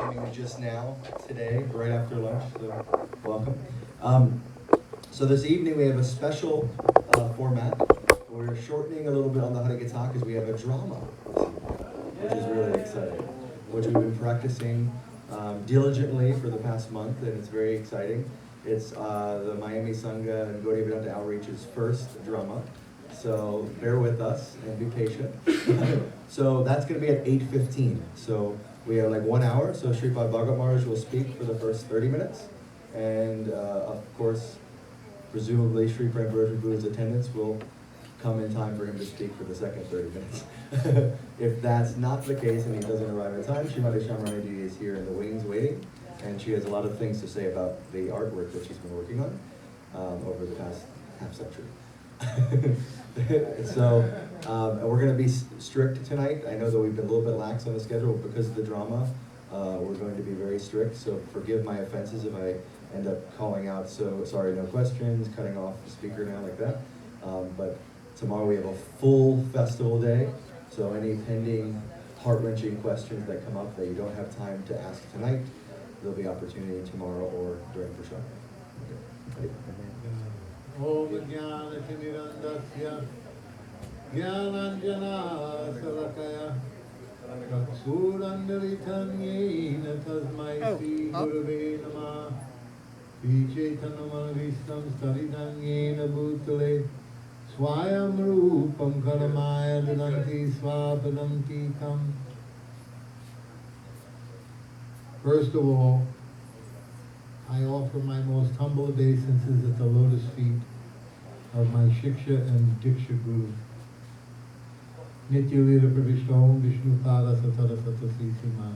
coming just now, today, right after lunch, so welcome. So this evening we have a special format. We're shortening a little bit on the Hare Gita because we have a drama this evening, which is really exciting, which we've been practicing diligently for the past month, and it's very exciting. It's the Miami Sangha and Gaudiya Vedanta Outreach's first drama, so bear with us and be patient. So that's going to be at 8:15. So we have like 1 hour, so Sripad Bhagavat Maharaj will speak for the first 30 minutes, and of course, presumably Sri Prem Buddha's attendance will come in time for him to speak for the second 30 minutes. If that's not the case and he doesn't arrive in time, Srimati Shamrani is here in the wings waiting, and she has a lot of things to say about the artwork that she's been working on over the past half century. So we're going to be strict tonight. I know that we've been a little bit lax on the schedule because of the drama. We're going to be very strict, so forgive my offenses if I end up calling out, so sorry, no questions, cutting off the speaker now like that. But tomorrow we have a full festival day, so any pending heart-wrenching questions that come up that you don't have time to ask tonight, there'll be opportunity tomorrow or during Prashad. Okay. Om Jnana Timirandasya Jnananjana Salakaya Chaksurandalitanyena Tasmai Sri Gurave Namah Sri Chaitanya Staridanyena Bhutale Swayam Rupam Karamaya Dadanti Swapadanti Tam. First of all, I offer my most humble obeisances at the lotus feet of my Shiksha and Diksha Guru. Nitya Lila Pravishta Om Vishnu Pada Satara Satasi Sima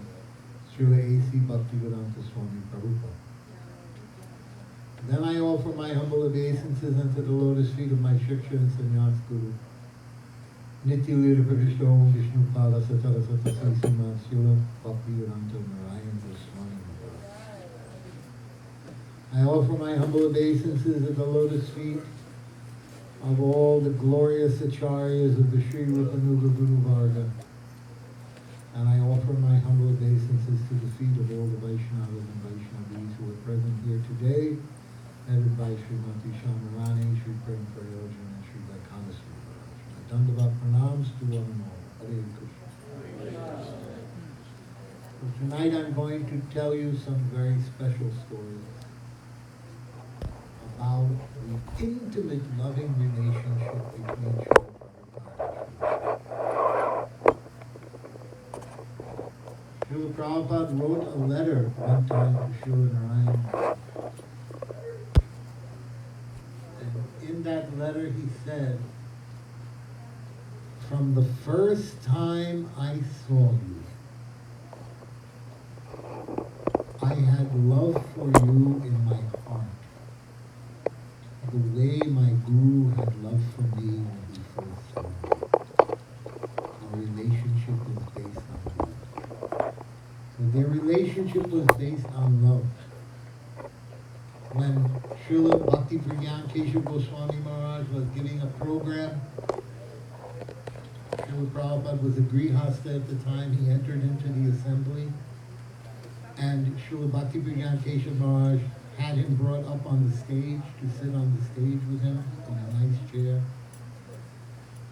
Srila A.C. Bhaktivedanta Swami Prabhupada. Then I offer my humble obeisances unto the lotus feet of my Shiksha and Sannyas Guru. Nitya Lila Pravishta Om Vishnu Pada Satara Satasi Sima Srila Bhaktivedanta Narayana Swami. I offer my humble obeisances at the lotus feet of all the glorious acharyas of the Sri Rupanuga Guru Varga. And I offer my humble obeisances to the feet of all the Vaishnavas and Vaishnavis who are present here today, headed by Srimati Shamrani, Sri Prem Prayojan, and Sri Akhanda Guru Tattva. Dandavat pranams to one and all. Hare Krishna. So tonight I'm going to tell you some very special stories about the intimate, loving relationship between Srila Prabhupada. Srila Prabhupada wrote a letter one time to Srila Narayan. And in that letter he said, "From the first time I saw you, I had love for you in my heart, the way my Guru had love for me when he first saw me. Our relationship was based on love." So their relationship was based on love. When Srila Bhakti Pragyan Keshav Goswami Maharaj was giving a program, Srila Prabhupada was a Grihastha at the time. He entered into the assembly, and Srila Bhakti Pragyan Keshav Maharaj had him brought up on the stage to sit on the stage with him in a nice chair.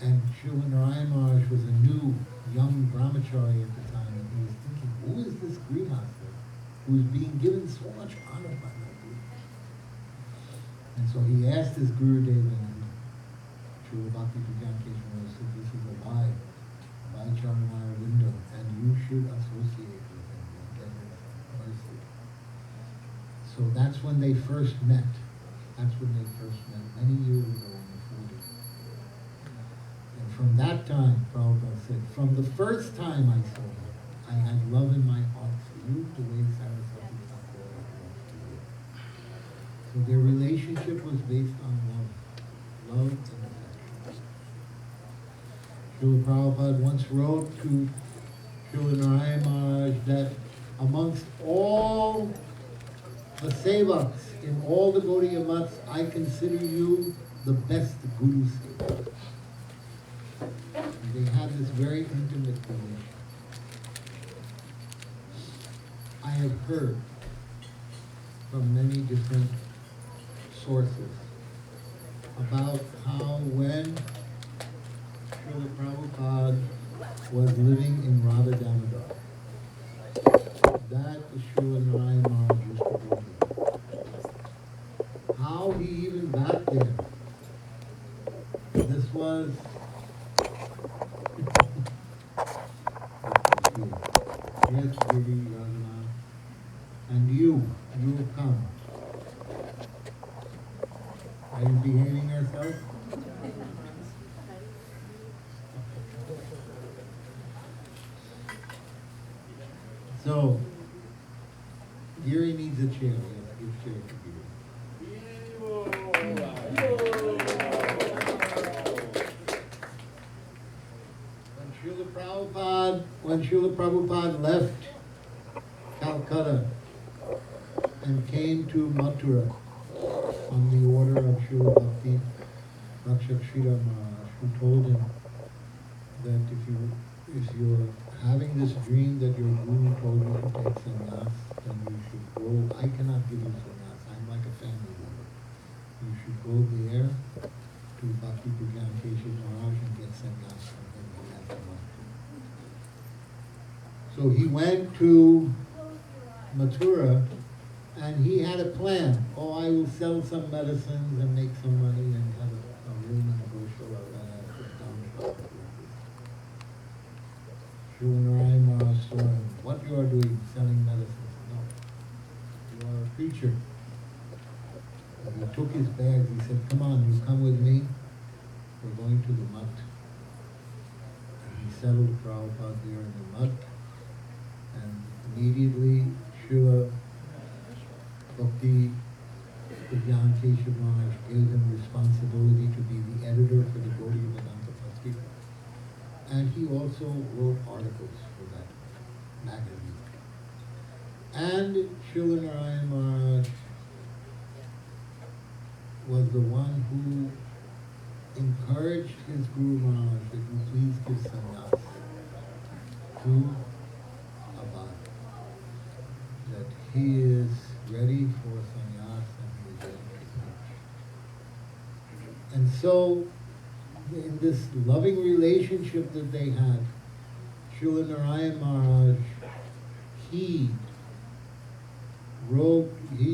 And Srila Narayan Maharaj was a new, young brahmachari at the time, and he was thinking, who is this Grihastha who is being given so much honor by my Guru? And so he asked his Guru Deva, and Srila Bhakti Pragyan Keshav Maharaj said, this is a Bhai Charanara window, and you should associate with him and get his mercy. So that's when they first met. Many years ago in the 40s. And from that time, Prabhupada said, from the first time I saw you, I had love in my heart for you, the way Saraswati Thakur had love for you. So their relationship was based on love and affection. Srila Prabhupada once wrote to Srila Narayan Maharaj that amongst all the sevaks in all the Gaudiya Maths, I consider you the best Guru Sevak. They had this very intimate relationship. I have heard from many different sources about how when Srila Prabhupada was living in Radha Damodar, that Srila Narayan Maharaj used to go there. How he even got there. This was yes, Giri Raghunath. And you have come. Are you behaving yourself? So, Giri needs a chair. Yes, give chair to Giri. When Srila Prabhupada left Calcutta and came to Mathura on the order of Srila Bhakti Rakshak Sridhar Maharaj, who told him that if you're having this dream that your guru told you to take sannyas, then you should go. I cannot give you sannyas. I'm like a family member. You should go there to Bhakti Pujyan Keshav Maharaj and get sannyas from him. He has the money. So he went to Mathura and he had a plan. Oh, I will sell some medicines and make some money and have a room in the Goshala and Srila Narayan Maharaj saw him. What you are doing, selling medicines? No. You are a preacher. And he took his bags. He said, come on, you come with me. We're going to the mutt. And he settled Prabhupada there in the mutt. And immediately Srila Bhakti Pujyan Keshav Maharaj gave him responsibility to be the editor for the Gaudiya Vedanta Patrika. And he also wrote articles for that magazine. And Srila Narayan Maharaj was the one who encouraged his Guru Maharaj that you please give sannyas to Abad. That he is ready for sannyas and he is ready to preach. And so, in this loving relationship that they had, Srila Narayan Maharaj, he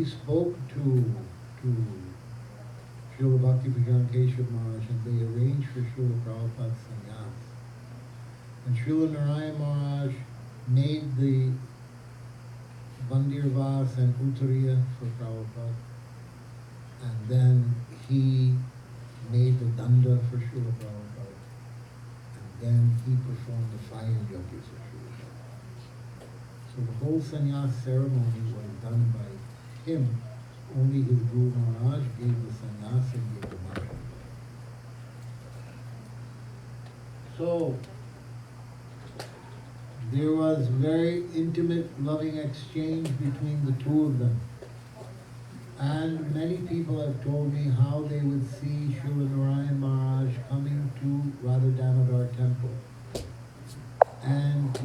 spoke to Srila Bhakti Pujyan Keshav Maharaj and they arranged for Srila Prabhupada's sannyas. And Srila Narayan Maharaj made the Bandirvas and Uttariya for Prabhupada. And then he made the danda for Srila Prabhupada. And then he performed the fire yajnas for Srila Prabhupada. So the whole sannyas ceremony was done by him. Only his Guru Maharaj gave the sannyas and gave the mantra. So there was very intimate, loving exchange between the two of them. And many people have told me how they would see Srila Narayan Maharaj coming to Radha Damodar temple and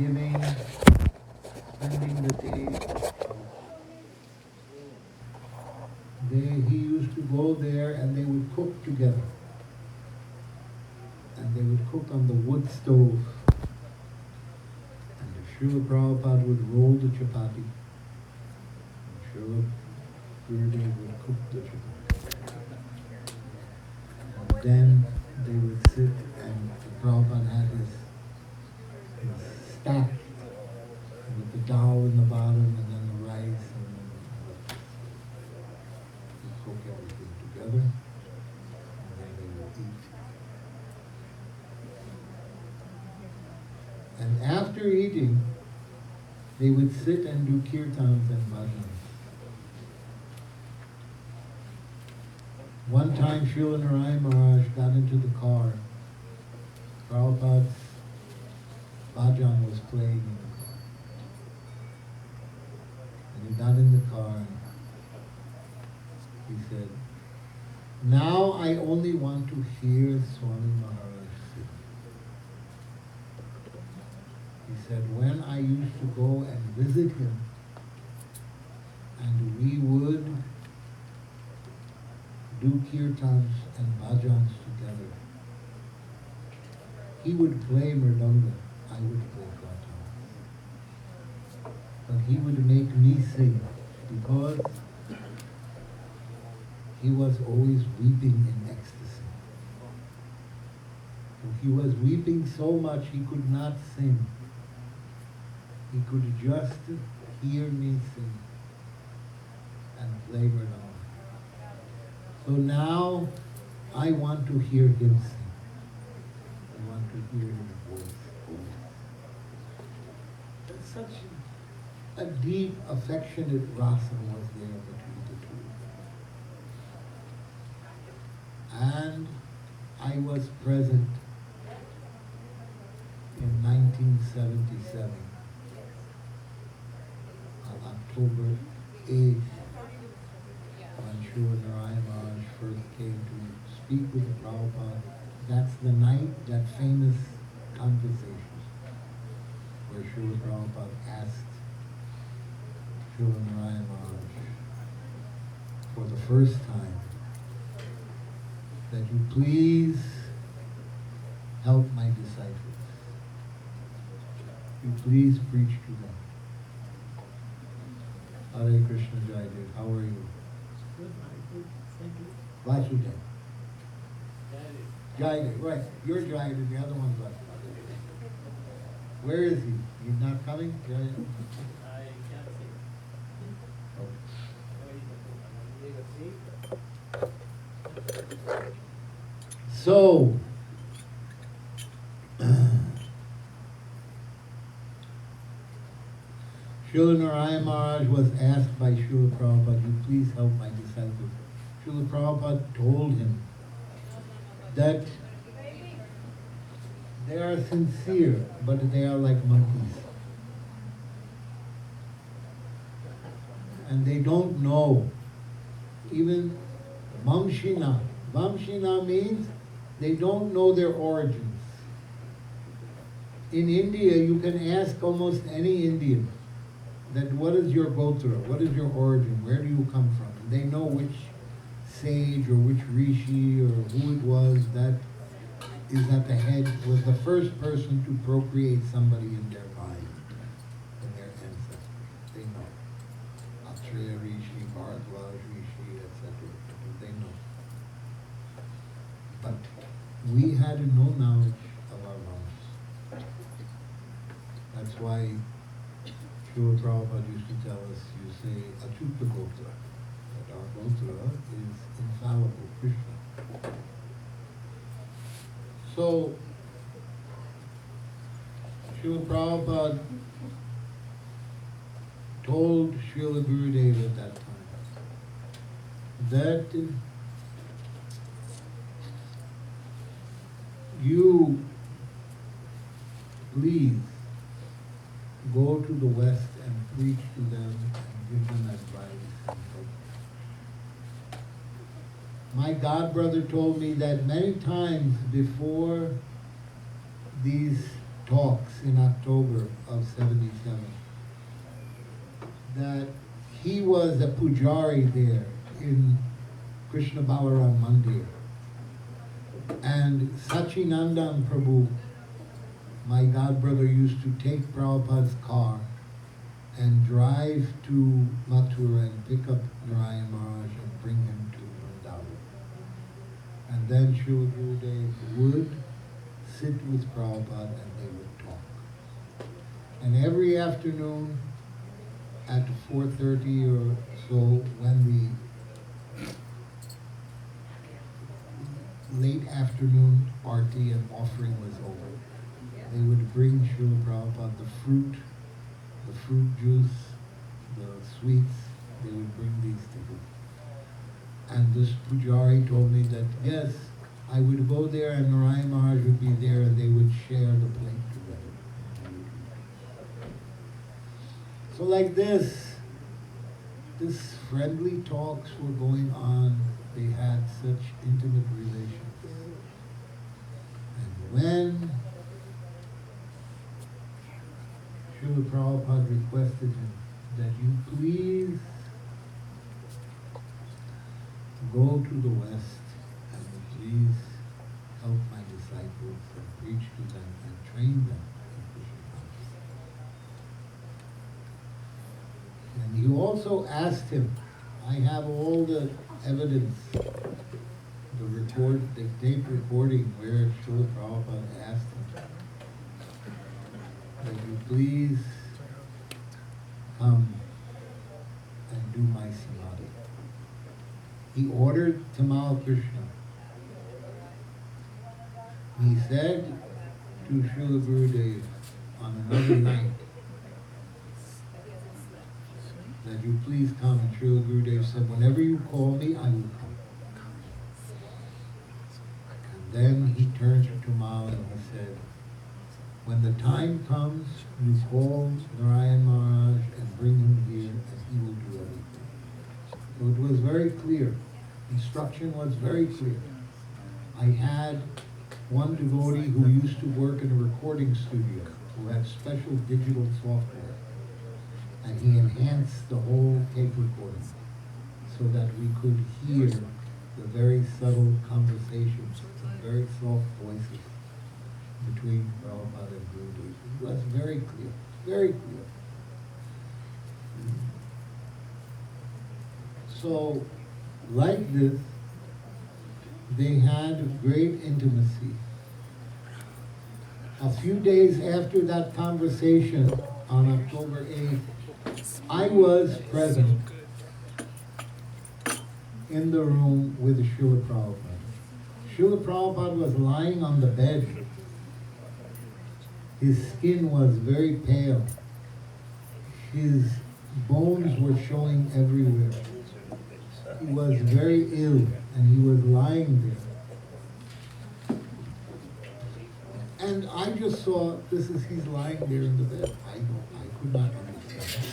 spending the day. He used to go there and they would cook together. And they would cook on the wood stove. And Srila Prabhupada would roll the chapati. And Srila Gurudev would cook the chapati. And then they would sit and Prabhupada had his stack with the dal in the bottom and then the rice and then he'd cook everything together and then they would eat. And after eating, they would sit and do kirtans and bhajans. One time Srila Narayan Maharaj got into the car. Prabhupada's bhajan was playing in the car. And he got in the car and he said, now I only want to hear Swami Maharaj sing. He said, when I used to go and visit him and we would do kirtans and bhajans together. He would play mridanga, I would play kartan. But he would make me sing because he was always weeping in ecstasy. He was weeping so much he could not sing. He could just hear me sing and play mridanga. So now I want to hear him sing. I want to hear his voice. Such a deep, affectionate rasa was there between the two. And I was present in 1977, on October 8th, when Srila Narayan Maharaj first came to speak with the Prabhupada. That's the night, that famous conversation, where Srila Prabhupada asked Srila Narayan Maharaj for the first time that you please help my disciples. You please preach to them. Hare Krishna Jaidev, how are you? Good, thank you. Vasudev. Jaidev, right. You're Jaidev, the other one's Vasudev. Where is he? He's not coming? Jaidev? I can't see. Okay. So, Srila Narayan Maharaj was asked by Srila Prabhupada, you please help my disciples. Srila Prabhupada told him that they are sincere, but they are like monkeys. And they don't know. Even Vamshina. Vamshina means they don't know their origins. In India, you can ask almost any Indian that what is your gotra, what is your origin, where do you come from? And they know which sage or which rishi or who it was that is at the head, was the first person to procreate somebody in their line, in their ancestors. They know. Atreya rishi, Bharadwaj rishi, etc. They know. But we had no knowledge of our mothers. That's why Srila Prabhupada used to tell us, you say Achuta Gotra, that our Gotra is infallible, Krishna. So, Srila Prabhupada told Srila Gurudev at that time that you please go to the West and preach to them and give them advice and help. My godbrother told me that many times before these talks in October of 77, that he was a pujari there in Krishna Balaram Mandir. And Sachinandan Prabhu, my godbrother, used to take Prabhupada's car and drive to Mathura and pick up Narayan Maharaj and bring him to Vrindavan. And then Srila Gurudev would sit with Prabhupada and they would talk. And every afternoon at 4:30 or so, when the late afternoon arti and offering was over, they would bring Srila Prabhupada the fruit juice, the sweets. They would bring these to him. And this pujari told me that, yes, I would go there and Narayan Maharaj would be there and they would share the plate together. So like this friendly talks were going on. They had such intimate relations. And when Srila Prabhupada requested him that you please go to the West and please help my disciples and preach to them and train them in Krishna consciousness. And he also asked him, I have all the evidence, the tape recording where Srila Prabhupada asked him that you please come and do my samadhi. He ordered Tamal Krishna. He said to Srila Gurudev on another night that you please come, and Srila Gurudev said, whenever you call me, I will come. And then he turned to Tamal and he said, when the time comes, you call Narayan Maharaj and bring him here, and he will do everything. So it was very clear. Instruction was very clear. I had one devotee who used to work in a recording studio, who had special digital software, and he enhanced the whole tape recording so that we could hear the very subtle conversations, the very soft voices between Prabhupada and Gurudev. It was very clear, very clear. So, like this, they had great intimacy. A few days after that conversation on October 8th, I was present in the room with Srila Prabhupada. Srila Prabhupada was lying on the bed. His skin was very pale. His bones were showing everywhere. He was very ill, and he was lying there. And I just saw, he's lying there in the bed. I could not understand.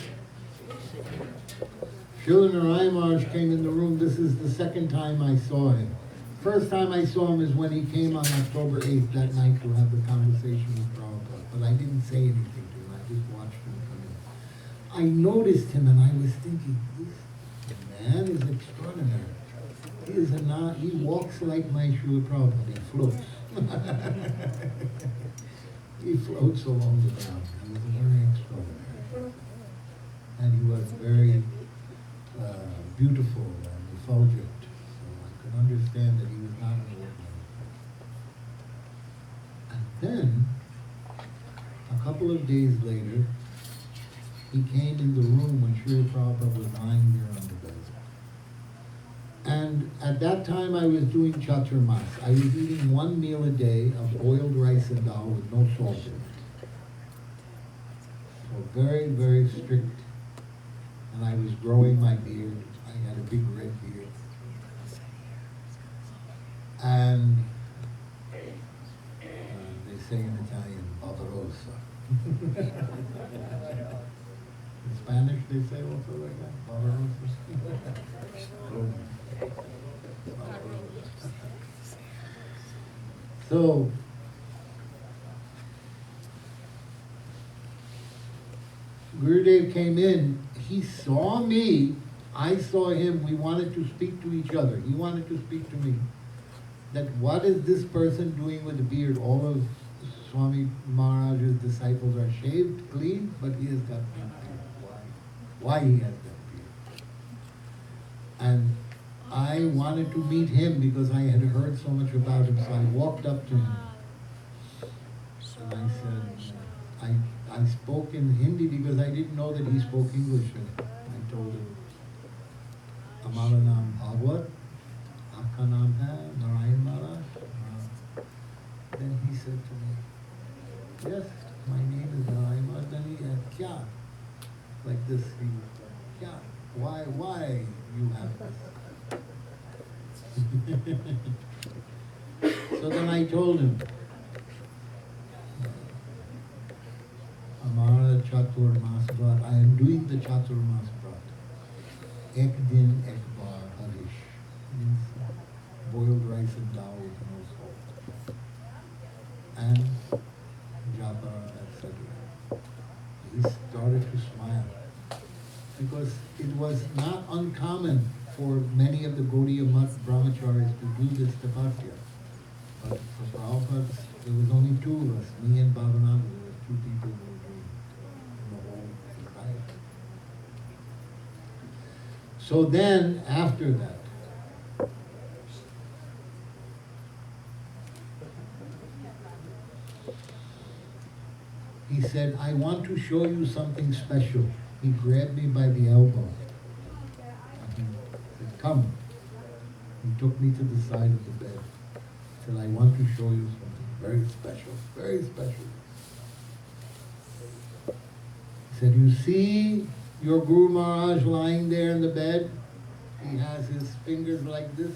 Srila Narayan Maharaj came in the room. This is the second time I saw him. First time I saw him is when he came on October 8th, that night, to have the conversation with Prabhupada. But I didn't say anything to him. I just watched him come in. I noticed him and I was thinking, this man is extraordinary. He walks like my Srila Prabhupada. He floats. He floats along the ground. He was very extraordinary. And he was very beautiful and effulgent. So I could understand that he was not an ordinary person. And then, a couple of days later, he came in the room when Srila Prabhupada was lying there on the bed. And at that time I was doing chaturmas. I was eating one meal a day of boiled rice and dal with no salt in it. So very, very strict. And I was growing my beard. I had a big red beard. And they say in Italian, barbarossa. In Spanish they say also like that, barbarossa. So, Gurudev came in, he saw me, I saw him, we wanted to speak to each other. He wanted to speak to me. That what is this person doing with the beard? All of Swami Maharaj's disciples are shaved, clean, but he has got no beard. Why he has that beard? And I wanted to meet him because I had heard so much about him, so I walked up to him. And I said, I spoke in Hindi because I didn't know that he spoke English. And I told him, Hamara naam Bhagwat, aapka naam hai Narayan Maharaj. Then he said to me, yes, my name is Narayan Maharaj. Then he said, kya? Like this, he was like, kya? Why you have this? So then I told him, Amara Chatur Mas Vrat, I am doing the Chatur Mas Vrat. Ek din ek bar harish. Means boiled rice and dal with no salt. And japa, etc. He started to smile. Because it was not uncommon for many of the Gaudiya Math brahmacharis to do this tapasya. But for Prabhupada, there was only two of us, me and Bhavananda. There were two people who were doing it in the whole society. So then, after that, he said, I want to show you something special. He grabbed me by the elbow. And he said, come. He took me to the side of the bed. He said, I want to show you something very special, very special. He said, you see your Guru Maharaj lying there in the bed? He has his fingers like this.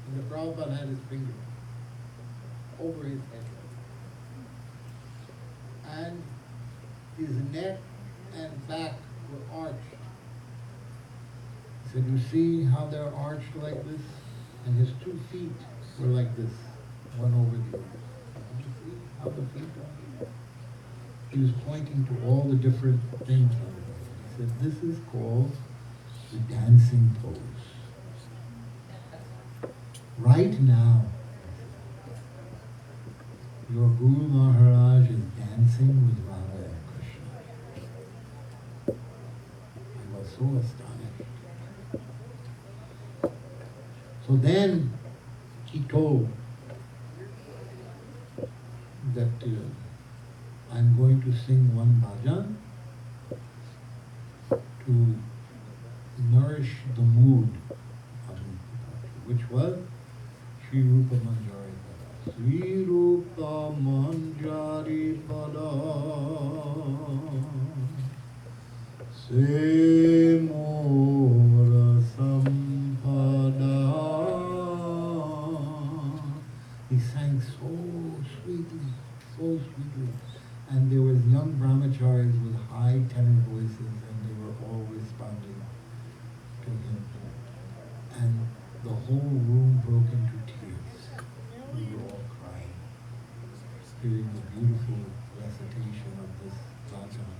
And the Prabhupada had his fingers over his head. And his neck and back were arched. He said, you see how they're arched like this? And his 2 feet were like this, one over the other. Did you see how the feet are? He was pointing to all the different things. He said, this is called the dancing pose. Right now, your Guru Maharaj is dancing with Radha and Krishna. I was so astonished. So then he told that I'm going to sing one bhajan to nourish the mood of the which was Shri Rupa Manjari Pada. Shri Rupa Manjari Pada Se Mora Sampada. He sang so sweetly, so sweetly. And there was young brahmacharis with high tenor voices, and they were all responding to him. And the whole room broke into tears. We were all crying, hearing the beautiful recitation of this bhajan.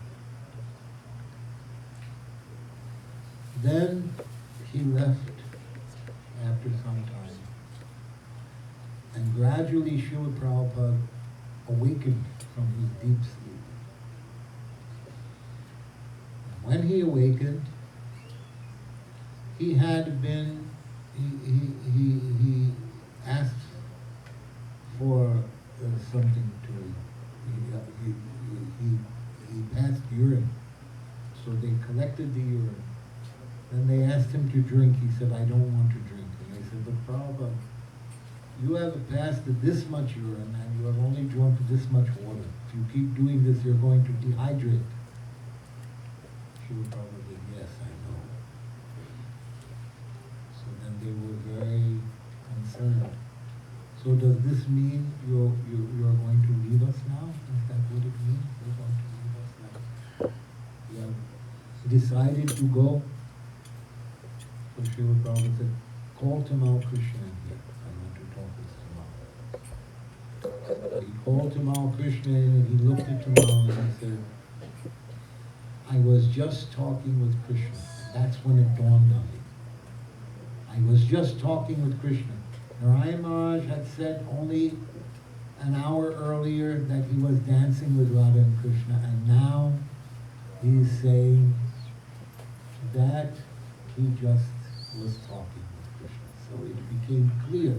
Then he left after some time. And gradually Srila Prabhupada awakened from his deep sleep. When he awakened, he had been, he asked for something to, he passed urine. So they collected the urine. Then they asked him to drink. He said, I don't want to drink. And they said, but Prabhupada, you have passed this much urine and you have only drunk this much water. If you keep doing this, you're going to dehydrate. She would probably, yes, I know. So then they were very concerned. So does this mean you're going to leave us now? Is that what it means? You're going to leave us now? You have decided to go? So Srila Prabhupada said, call Tamal Krishna in here. I want to talk with Tamal. He called Tamal Krishna in and he looked at Tamal and he said, I was just talking with Krishna. That's when it dawned on me. I was just talking with Krishna. Narayan Maharaj had said only an hour earlier that he was dancing with Radha and Krishna, and now he is saying that he just was talking with Krishna. So it became clear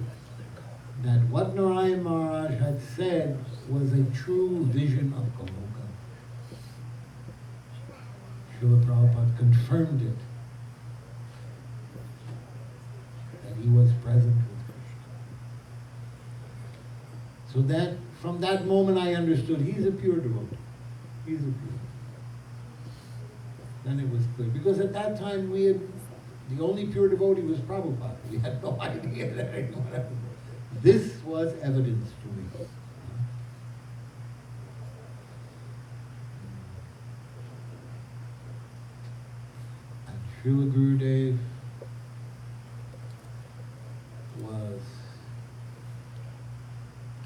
that what Narayan Maharaj had said was a true vision of Goloka. Srila Prabhupada confirmed it, that he was present with Krishna. So that, from that moment I understood, he's a pure devotee. He's a pure devotee. Then it was clear. Because at that time we had, the only pure devotee was Prabhupada. We had no idea that anyone else. This was evidence to me. And Srila Gurudev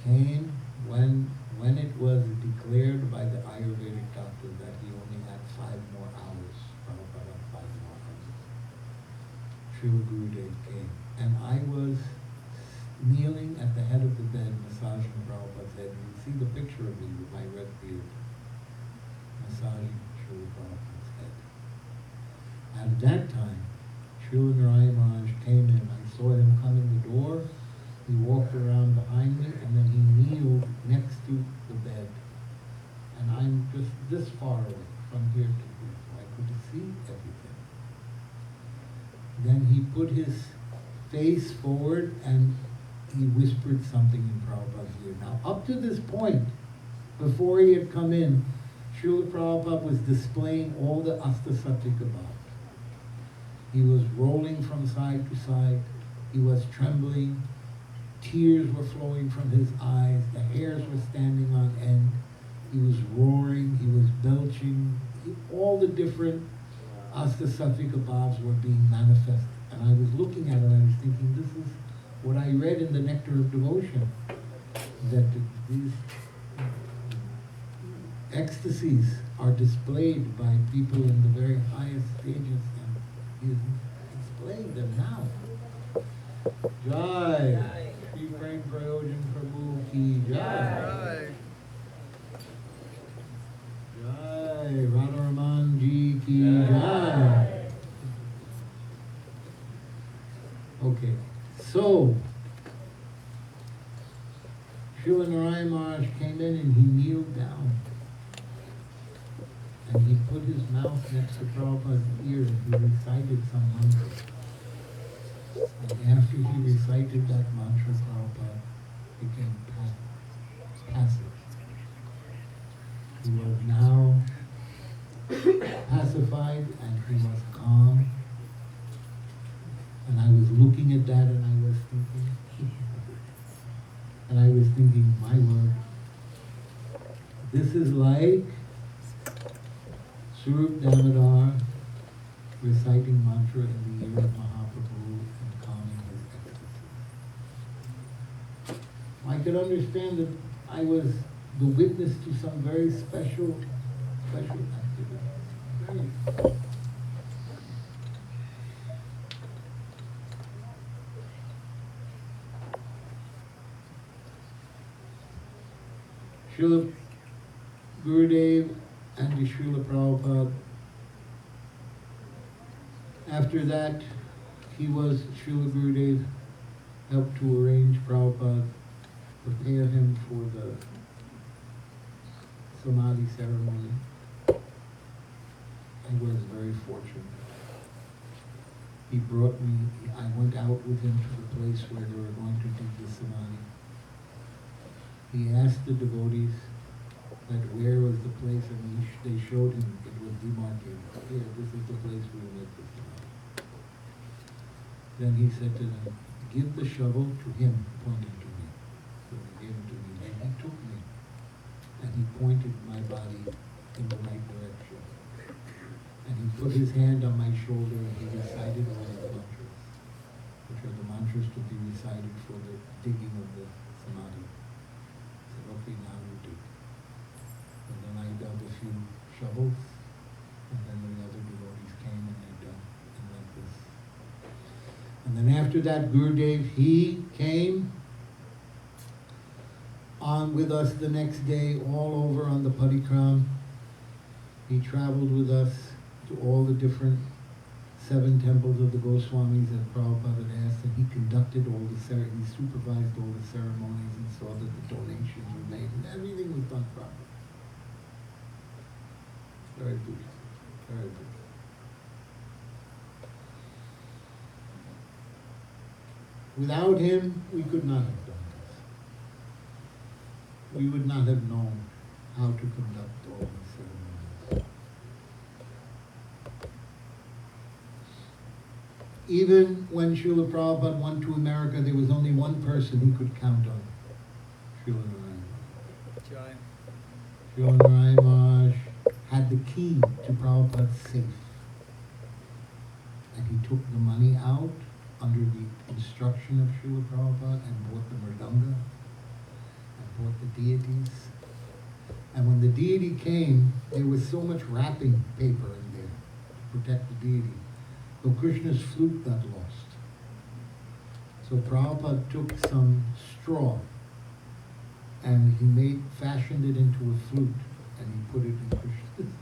came when it was declared by the Ayurvedic doctor that he only had 5 more hours. Prabhupada had 5 more hours. Srila Gurudev came, and I was kneeling at the head of the bed, massaging Prabhupada's head. You can see the picture of me with my red beard, massaging Srila Prabhupada's head. At that time, Srila Narayan Maharaj came in. I saw him come in the door. He walked around behind me, and then he kneeled next to the bed. And I'm just this far away from here to here, so I could see everything. Then he put his face forward and he whispered something in Prabhupada's ear. Now, up to this point, before he had come in, Srila Prabhupada was displaying all the Astasatvika bhavs. He was rolling from side to side. He was trembling. Tears were flowing from his eyes. The hairs were standing on end. He was roaring. He was belching. All the different Astasatvika bhavs were being manifested. And I was looking at it and I was thinking, this is what I read in the Nectar of Devotion, that these ecstasies are displayed by people in the very highest stages, and he is displaying them now. Jai! Shri Prem Prayojan Prabhu Ki Jai! Jai! Radharaman Ji Ki Jai! Okay, so Srila Narayan Maharaj came in and he kneeled down. And he put his mouth next to Prabhupada's ear and he recited some mantra. And after he recited that mantra, Prabhupada became passive. He was now pacified and he was calm. And I was looking at that and I was thinking, my word, this is like Surup Damodar reciting mantra in the ear of Mahaprabhu and calming his ecstasy. I could understand that I was the witness to some very special activity. Very. Srila Gurudev and the Srila Prabhupada. After that, Srila Gurudev helped to arrange Prabhupada, prepare him for the Samadhi ceremony. I was very fortunate. He brought me, I went out with him to the place where they were going to do the Samadhi. He asked the devotees that where was the place, and they showed him it was demarcated. Here, this is the place we will make this Samadhi. Then he said to them, give the shovel to him, pointing to me. So they gave it to me, and he took me, and he pointed my body in the right direction. And he put his hand on my shoulder, and he recited all the mantras, which are the mantras to be recited for the digging of the Samadhi. I said, okay, now you do. And then I dug a few shovels, and then the other devotees came and they dug, and like this. And then after that, Gurudev, he came on with us the next day, all over on the Parikram. He traveled with us to all the different 7 temples of the Goswamis that Prabhupada had asked, and he conducted all the he supervised all the ceremonies and saw that the donations were made, and everything was done properly. Very good. Very good. Without him, we could not have done this. We would not have known how to conduct all the ceremonies. Even when Srila Prabhupada went to America, there was only one person he could count on, Srila Narayan Maharaj. Srila Narayan Maharaj had the key to Prabhupada's safe. And he took the money out under the instruction of Srila Prabhupada and bought the mridanga and bought the deities. And when the deity came, there was so much wrapping paper in there to protect the deity. So Krishna's flute got lost. So Prabhupada took some straw and he fashioned it into a flute and he put it in Krishna's.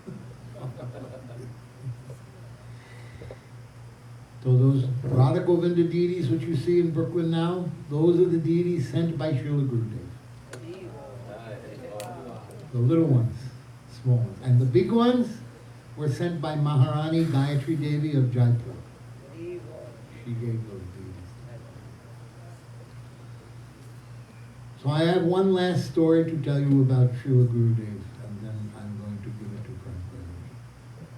So those Radha Govinda deities which you see in Brooklyn now, those are the deities sent by Srila Gurudev. The little ones, small ones. And the big ones were sent by Maharani Gayatri Devi of Jaipur. She gave those deities. So I have one last story to tell you about Srila Gurudev, and then I'm going to give it to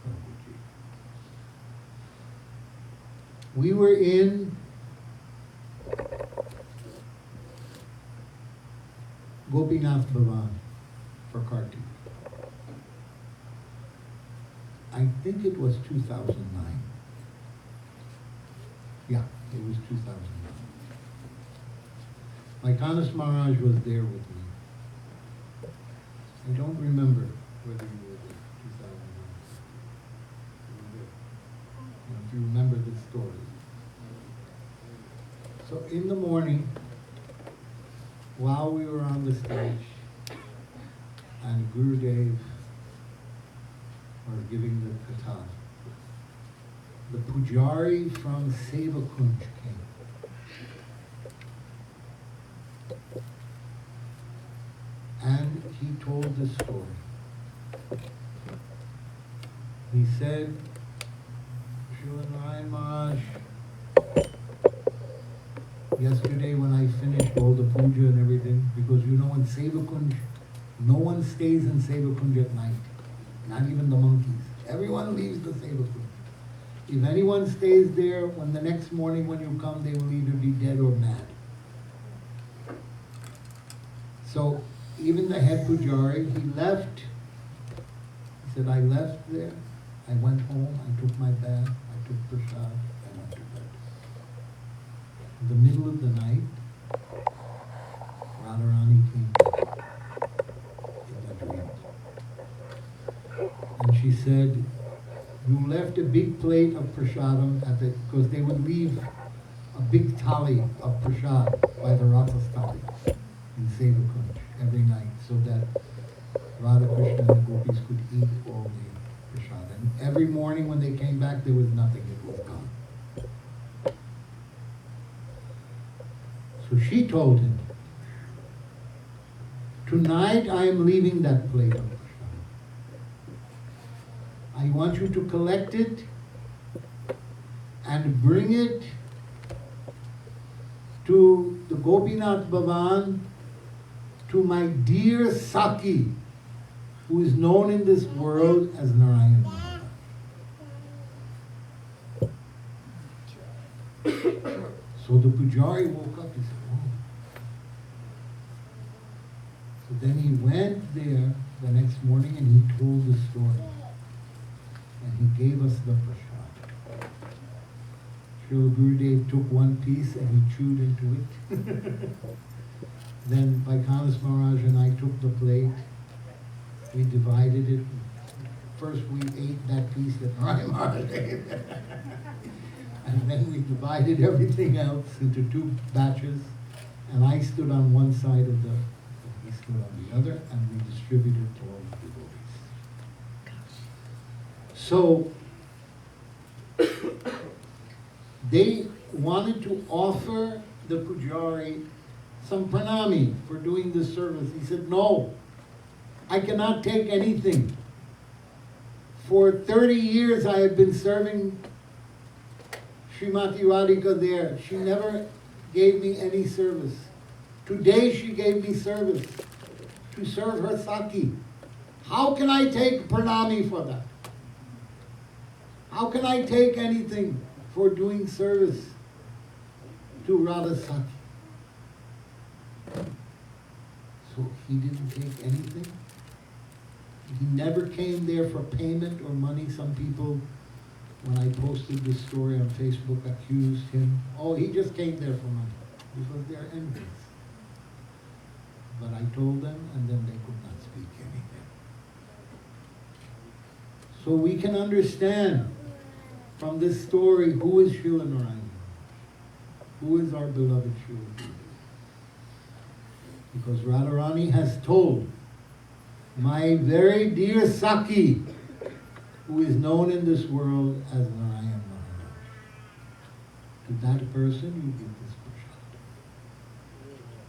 Prabhuji. We were in Gopinath Bhavan for Kartik. I think it was 2009. Yeah, it was 2009. Mykonos Maharaj was there with me. I don't remember whether you were there 2009. If you remember the story. So in the morning, while we were on the stage, and Gurudev was giving the katha, the pujari from Seva Kunj came. And he told this story. He said, Srila Narayan Maharaj, yesterday when I finished all the puja and everything, because you know in Seva Kunj, no one stays in Seva Kunj at night, not even the monkeys. Everyone leaves the Seva Kunj. If anyone stays there, when the next morning when you come, they will either be dead or mad. So even the head pujari, he left. He said, I left there, I went home, I took my bath, I took prasad, I went to bed. In the middle of the night, Radharani came in a dream. And she said, you left a big plate of prasadam because they would leave a big thali of prasad by the Rathas thali in Seva Kunj every night, so that Radha Krishna and the gopis could eat all the prasad. And every morning when they came back, there was nothing, it was gone. So she told him, tonight I am leaving that plate of prasad. I want you to collect it and bring it to the Gopinath Bhavan, to my dear Saki, who is known in this world as Narayan Maharaj. So the pujari woke up, he said, oh. So then he went there the next morning and he told the story. And he gave us the prasad. Srila Gurudev took one piece and he chewed into it. Then Mykonos Maharaj and I took the plate. We divided it. First we ate that piece that Narayan Maharaj ate. And then we divided everything else into two batches. And I stood on one side of the, he stood on the other, and we distributed to all the devotees. So, they wanted to offer the pujari some pranami for doing this service. He said, no, I cannot take anything. For 30 years I have been serving Srimati Radhika there. She never gave me any service. Today she gave me service to serve her Saki. How can I take pranami for that? How can I take anything for doing service to Radha Saki? So he didn't take anything. He never came there for payment or money. Some people, when I posted this story on Facebook, accused him, oh, he just came there for money, because they're envious. But I told them, and then they could not speak anything. So we can understand from this story, who is Srila Narayana? Who is our beloved Srila Gurudev? Because Radharani has told my very dear Saki, who is known in this world as Narayana Maharaj. To that person you give this prasad.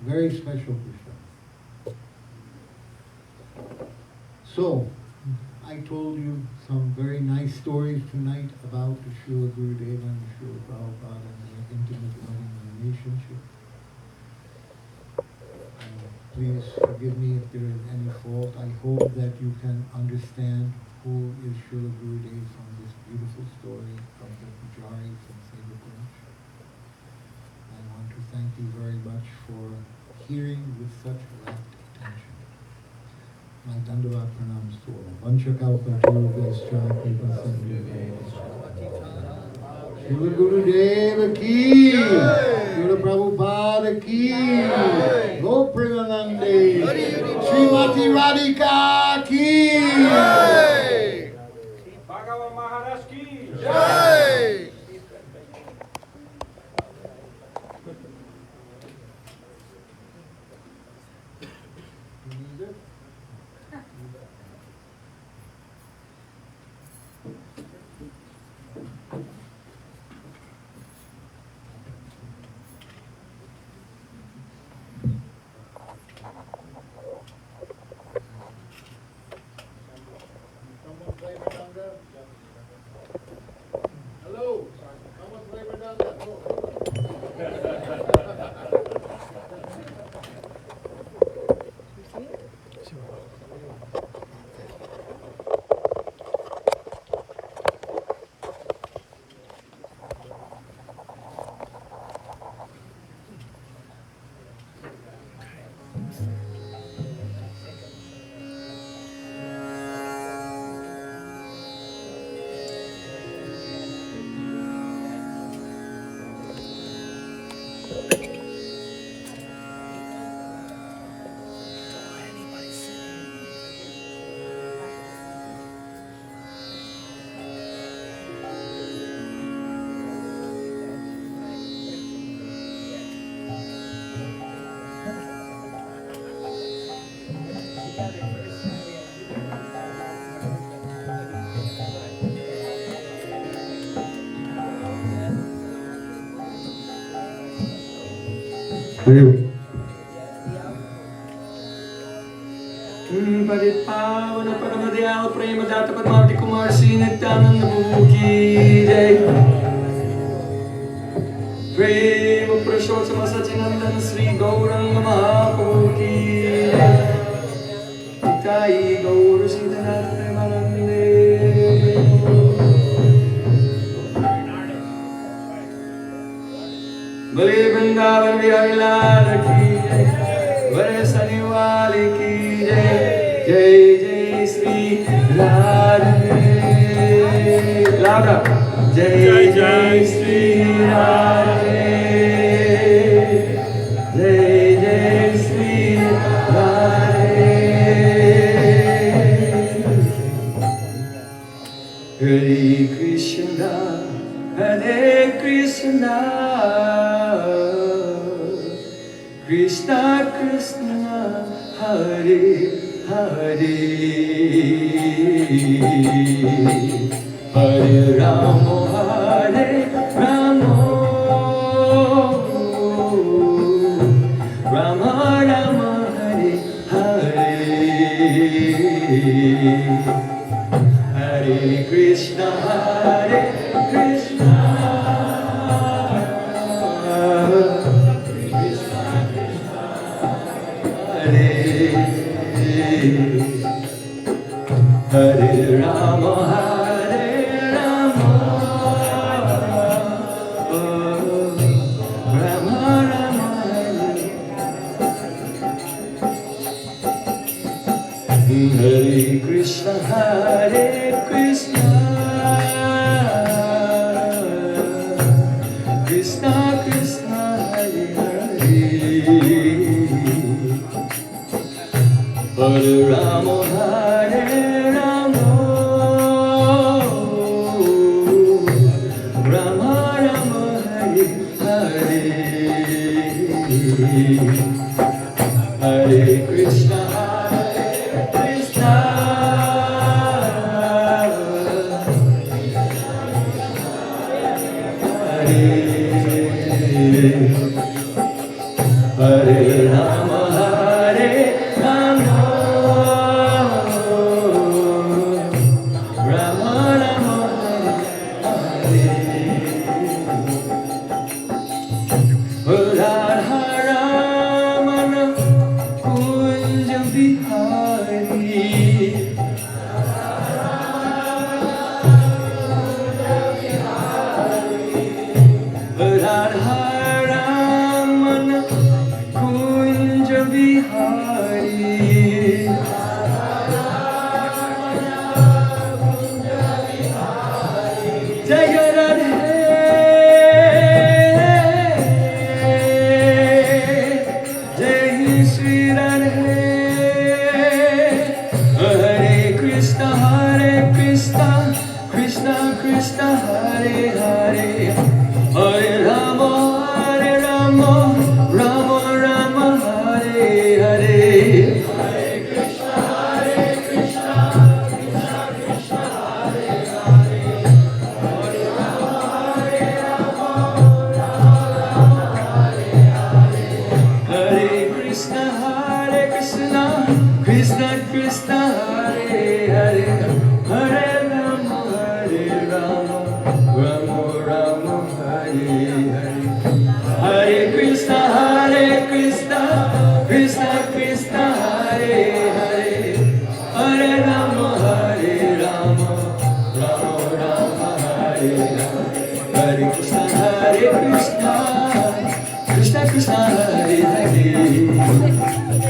Very special prasad. So, I told you some very nice stories tonight about the Srila Gurudev and the Srila Prabhupada and their intimate loving relationship. Please forgive me if there is any fault. I hope that you can understand who is Srila Gurudev from this beautiful story of the Pujari from Sevakunj. I want to thank you very much for hearing with such rapt attention. My Dandavat pranams to all. Vanchakalpa Turvascha Kripa Srila Gurudeva ki, Srila Prabhupada ki, Go Premanande, Srimati Radhika ki, Bhagavan Maharaj ki Jai! Someone play Madanga? Hello? Someone play Madanga? Padit Pavana Paramadhyal Prema Data Padmavati Kumar Sri Nityananda Prabhu ki jai. Prema Purushottam Sachinandan Sri Gauranga Mahaprabhu ki jai. Nitai Gaur Siddhanath Premanande. Bale Vrindavan Vihari Lal ki jai. Vare Saniwali ki jai. Jai Jai Sri Radhe. Louder. Jai Jai Sri Radhe. Jai Jai Sri Radhe. Hare Krishna, Hare Krishna, Krishna Krishna, Hare Hare, Hare Rama, Hare Rama, Rama Rama, Hare Hare, Hare Krishna, Hare Krishna, Krishna Krishna, Hare Hare Rama, Hare Rama, Rama Rama, Hare Krishna, Hare Krishna, Krishna Krishna, Hare Hare, Hare Rama, Hare Rama, Rama Rama Hare Hare Hare Krishna Krishna Hare Hare Rama Hare Rama Rama Rama Hare Hare Radha Ramana Kunja Bihari Radha Ramana Kunja Bihari Jaya Radhe Jai Shri Radhe Hare Krishna Krishna Krishna Hare Hare Hare Rama Rama Rama Hare Hare Hare Krishna Krishna Krishna Hare Hare Hare Rama Rama Hare Hare Hare Krishna Krishna Krishna Hare Hare Hare Rama Rama Rama Hare Hare Hare Krishna Krishna Krishna Hare Hare Hare Rama Rama Rama Hare Hare Hare Krishna Krishna Krishna Hare Hare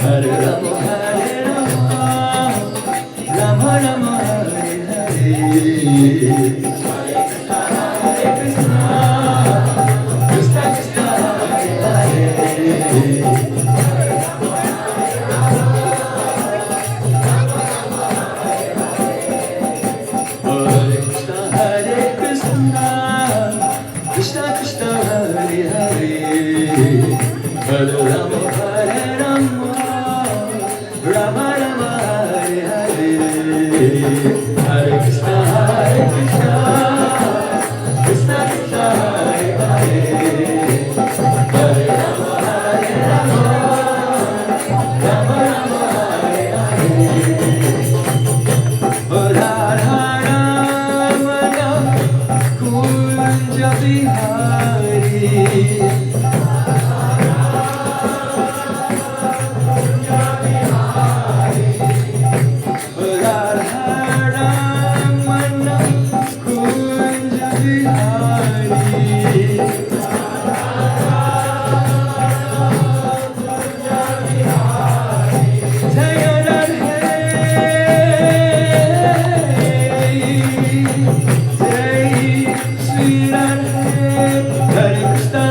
Hare Rama Rama Rama Hare Hare Krishna Krishna Hare Hare Hare Krishna Krishna Krishna Hare Hare Hare Rama Rama Rama Hare Hare Hare Krishna Krishna Krishna Hare Hare Hare Rama Rama Rama Hare Hare Radha Ramana Kunja Bihari Radha Ramana Kunja Bihari Jaya Radhe Jai Shri Radhe Hare Krishna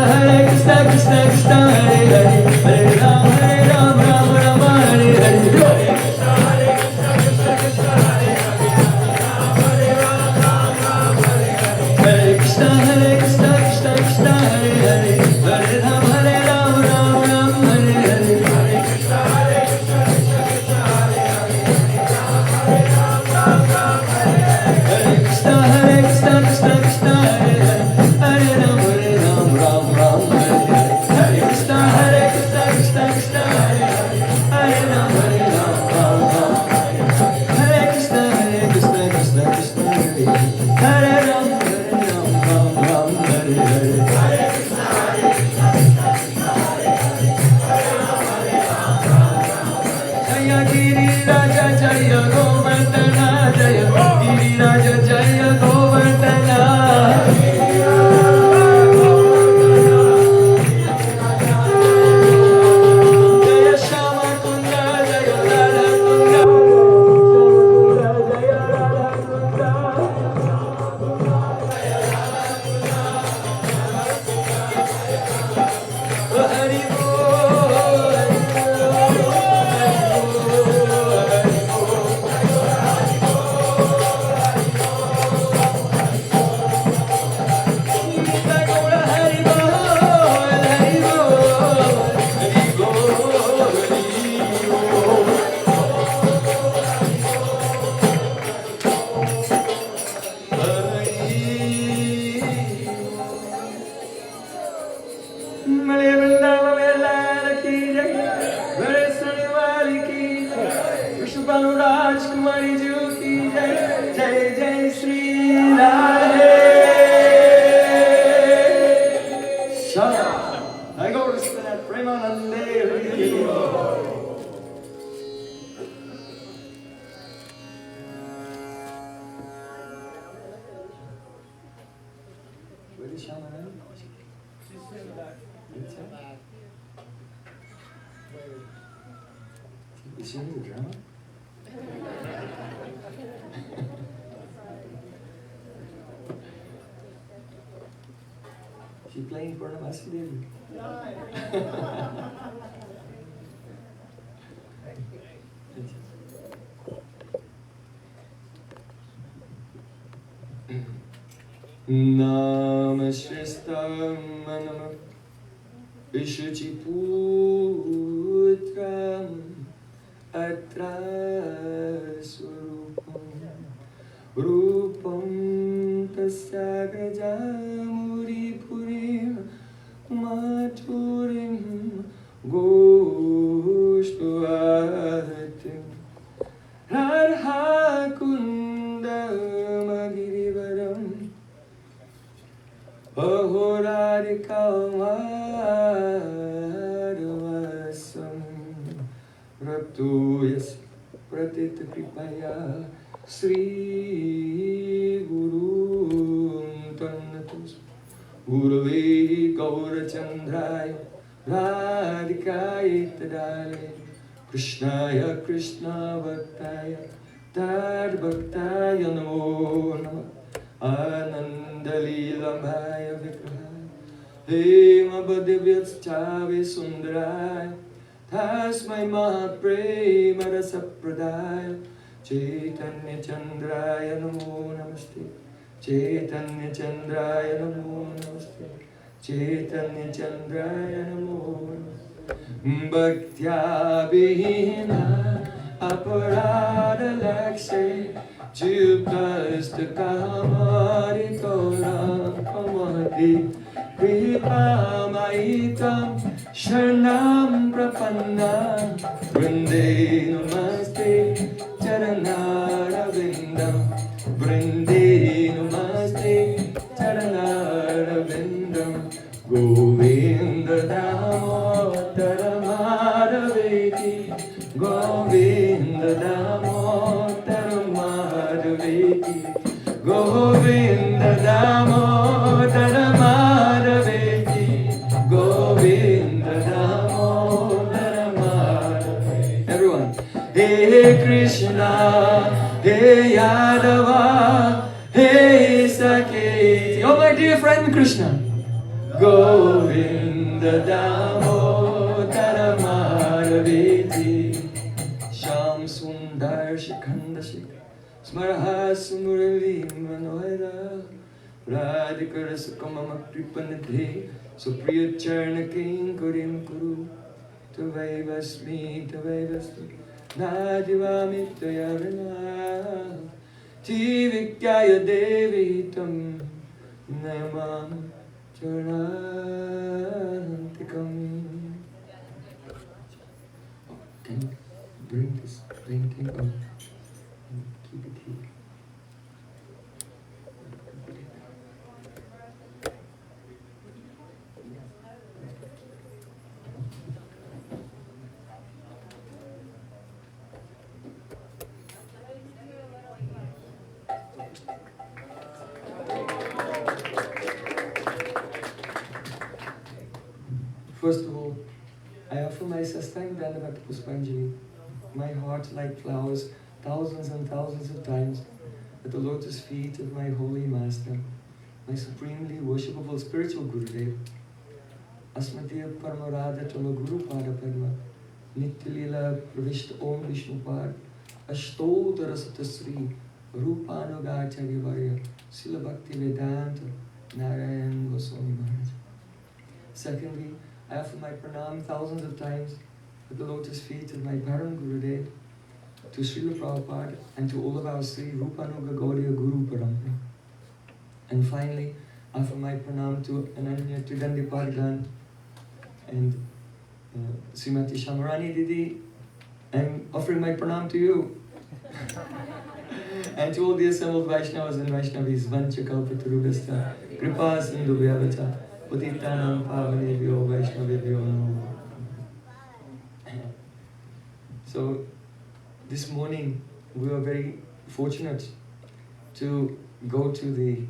Where is Shamarani? She's in the back. Where's her? Back. Wait. Is she in the drama? She playing Purnamasi Devi. Namasristam manam Ishuchiputram atra swarupam Rupam tasagrajamuri purim maturim goshtuatim Radha kundamagirivaram Ahorarikamarvasam Raptuyas Pratita Kripaya Sri Guru Tannatus Gurave Gaurachandraya Radhikaya Tadale Krishnaya Krishna Bhaktaya Tad Bhaktaya Namo Namah Anandalilamaya Vikrahaya Hema Bhadivyaschave Sundaraya Tasmai Mahaprema Rasapradaya Chaitanya Chandraya Namo Namaste Chaitanya Chandraya Namo Namaste Chaitanya Chandraya Namo Namaste Bhaktya Vihina Aparada Lakshe Jupastakahamari Toram Kamati Kripamaitam Sharanam Prapanna Vrinde Namaste Charanarabindam Vrinde Namaste Charanarabindam Govinda Damodara Madhaveti Govinda Damodara Madhaveti Govinda Damodara Madhaveti Govinda Damodara Madhaveti Everyone Hey Krishna Hey Yadava Hey Saketi Oh my dear friend Krishna Govinda Damodara Madhaveti Sham Sundar Shikhanda Shik Smaraha Sumurali Manohara Radhikara Sukamama Kripanadhe Supriya Charna Kinkurim Kuru Tavaivasmi Tavaivasmi Nadivami Tayarana Tivikyaya Devi Tam Nayamam Charantikam. Can you bring this painting up and keep it here? First of all, I offer my Sastang Dandavat Puspanjali, my heart like flowers, thousands and thousands of times, at the lotus feet of my holy master, my supremely worshipable spiritual Gurudev, Asmatiya Paramarada Tama Guru Pada Padma, Nityalila Pravishta Om Vishnupad, Ashtodara Satasri, Rupanugacharya Varya, Sila Bhakti Vedanta, Narayan Goswami Maharaj. Secondly, I offer my pranam thousands of times at the lotus feet of my Param Gurudev, to Srila Prabhupada, and to all of our Sri Rupanuga Gaudiya Guru Parampara. And finally, I offer my pranam to Ananya Tridandi Pargan and Srimati Shamarani Didi. I'm offering my pranam to you. And to all the assembled Vaishnavas and Vaishnavis, Vancha Kalpatarubhasta, Kripa Sindhu Vyavacha, Patitanam Pavanebhyo Vaishnavebhyo Namo. So, this morning we were very fortunate to go to the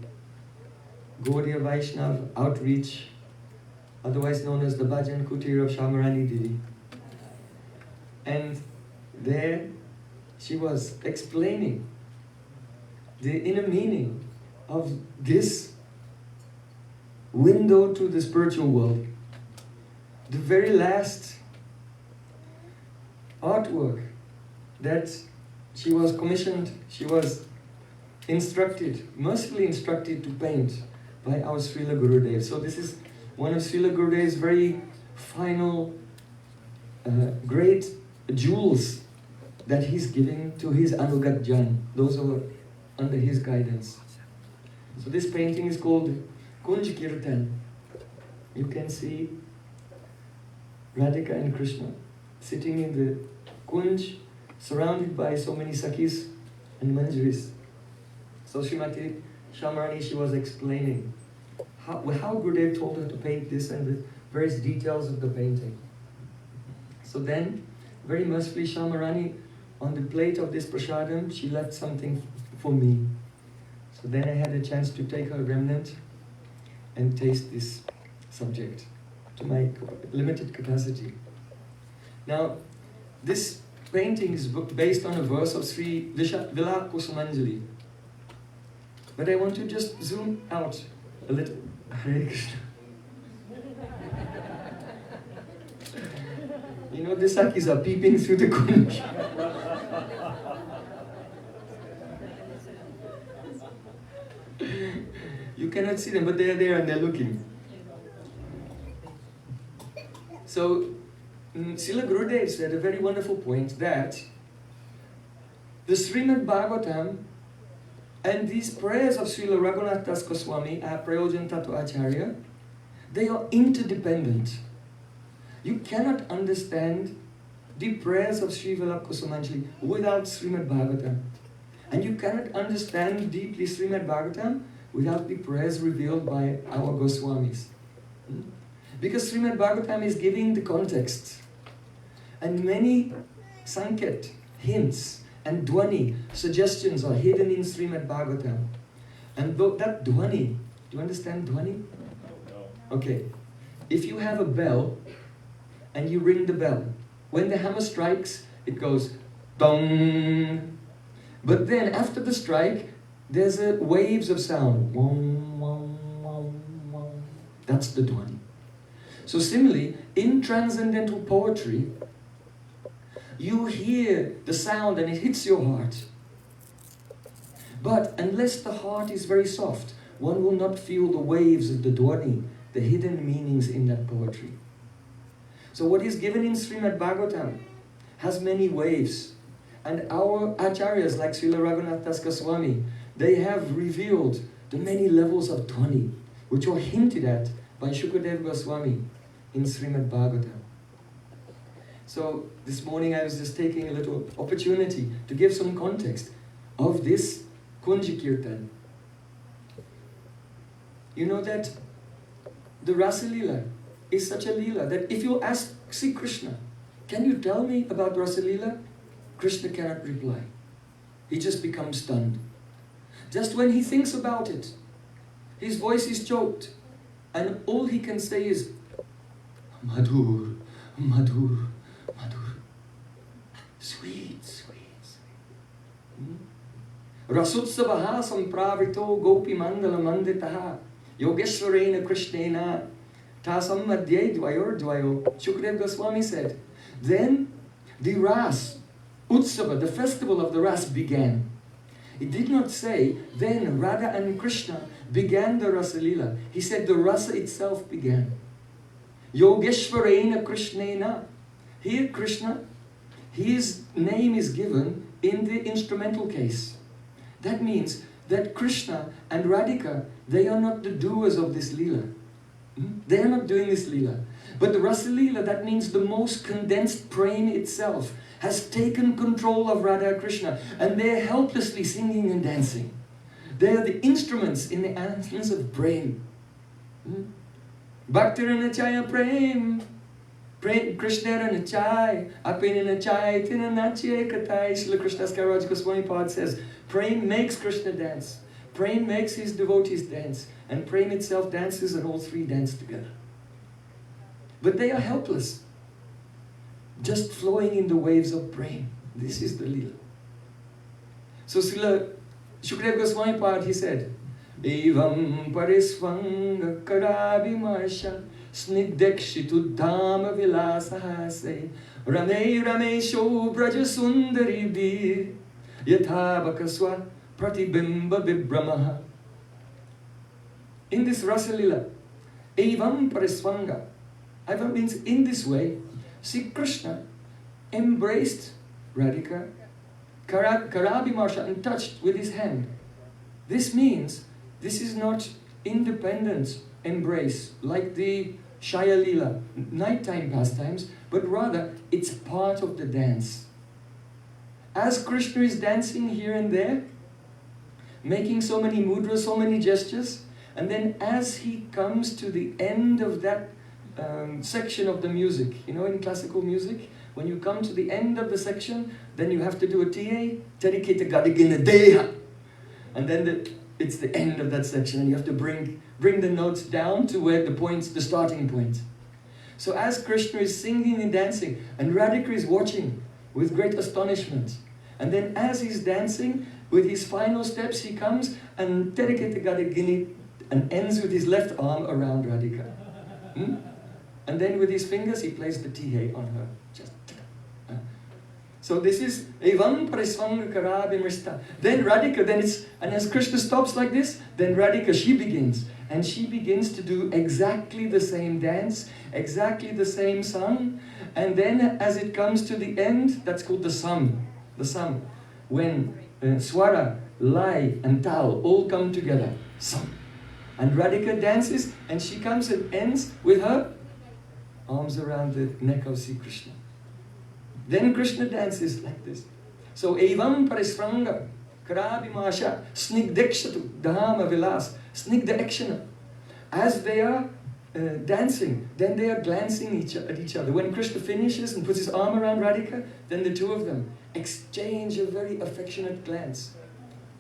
Gaudiya Vaishnav outreach, otherwise known as the Bhajan Kutir of Shamarani Didi. And there she was explaining the inner meaning of this window to the spiritual world. The very last artwork that she was commissioned, she was instructed, mercifully instructed to paint by our Srila Gurudev. So this is one of Srila Gurudev's very final, great jewels that he's giving to his Anugat Jan, those who are under his guidance. So this painting is called Kunj Kirtan. You can see Radhika and Krishna sitting in the Kunj, surrounded by so many Sakhis and Manjaris. So Srimati Shamarani, she was explaining how Gurudev told her to paint this and the various details of the painting. So then, very mercifully, Shamarani, on the plate of this prasadam, she left something for me. So then I had a chance to take her remnant and taste this subject to my limited capacity. Now, this painting is based on a verse of Sri Vila Kusumanjali. But I want to just zoom out a little. Hare Krishna. You know, the Sakhis are peeping through the kunj. You cannot see them, but they are there and they're looking. So, Srila Gurudev said a very wonderful point that the Srimad Bhagavatam and these prayers of Srila Raghunath Das Goswami, our Prayojan Tattva Acharya, they are interdependent. You cannot understand the prayers of Sri Vila Kusumanjali without Srimad Bhagavatam. And you cannot understand deeply Srimad Bhagavatam without the prayers revealed by our Goswamis. Because Srimad Bhagavatam is giving the context. And many sanket, hints, and dhwani, suggestions are hidden in Srimad Bhagavatam. And that dhwani, do you understand dhwani? No. Okay. If you have a bell, and you ring the bell, when the hammer strikes, it goes dong. But then after the strike, there's waves of sound. Wong, wong, wong, wong. That's the dhwani. So similarly, in transcendental poetry, you hear the sound and it hits your heart. But unless the heart is very soft, one will not feel the waves of the dhwani, the hidden meanings in that poetry. So what is given in Srimad Bhagavatam has many waves. And our acharyas like Srila Raghunath Das Goswami, they have revealed the many levels of dhwani, which were hinted at by Shukadev Goswami in Srimad Bhagavatam. So this morning I was just taking a little opportunity to give some context of this Kunj Kirtan. You know that the Rasa Leela is such a Leela that if you ask Sri Krishna, can you tell me about Rasa Leela? Krishna cannot reply. He just becomes stunned. Just when he thinks about it, his voice is choked, and all he can say is Madhur, Madhur, Madhur. Sweet, sweet, sweet. Rasutsavaha sampravito gopi mandala manditaha Yogeshwarena Krishnena tasam madhye dvayor dvayo. Shukadev Goswami said, then the Ras, Utsava, the festival of the Ras began. It did not say, then Radha and Krishna began the Rasa Leela. He said the Rasa itself began. Yogeshwarena Krishnena. Here Krishna, his name is given in the instrumental case. That means that Krishna and Radhika, they are not the doers of this Leela. They are not doing this Leela. But the Rasa Leela, that means the most condensed prem itself, has taken control of Radha and Krishna, and they are helplessly singing and dancing. They are the instruments in the anthems of prem. Bhaktiranachaya prem, Krishnarachai, Apinanachai, Tinanachye Katai. Srila Krishnadas Kaviraj Goswami Pad says, prem makes Krishna dance. Prem makes his devotees dance. and Prem itself dances, and all three dance together. But they are helpless, just flowing in the waves of Prem. This is the Leela. So Srila Shukdev Goswami Pad, he said, Evam parisvanga karabimarsha snigdekshitu dhama vilasahase rame ramesho braja sundari bir yathabakaswa pratibimba vibramaha. In this Rasalila, Evam parisvanga, Evam means in this way, see Krishna embraced Radhika, Karabimarsha, and touched with his hand. This means this is not independent embrace like the Shaya Lila, nighttime pastimes, but rather it's part of the dance. As Krishna is dancing here and there, making so many mudras, so many gestures, and then as he comes to the end of that section of the music, you know, in classical music, when you come to the end of the section, then you have to do a TA, Tadikita Gadigina Deha. And then it's the end of that section, and you have to bring the notes down to where the starting point. So as Krishna is singing and dancing, and Radhika is watching with great astonishment, and then as he's dancing, with his final steps, he comes and Tadikita Gadigini and ends with his left arm around Radhika. And then with his fingers, he plays the TA on her. Just. So this is Evam Parisvanga Karabimrista. Then Radhika, and as Krishna stops like this, then Radhika, she begins. And she begins to do exactly the same dance, exactly the same song. And then as it comes to the end, that's called the sum. The sum. When Swara, Lai and Tal all come together. Sum. And Radhika dances, and she comes and ends with her arms around the neck of Sri Krishna. Then Krishna dances like this. So, Evam Parisvranga, Karabimasha, Snigdekshatu, Dhama Vilas, Snigdekshana. As they are dancing, then they are glancing at each other. When Krishna finishes and puts his arm around Radhika, then the two of them exchange a very affectionate glance.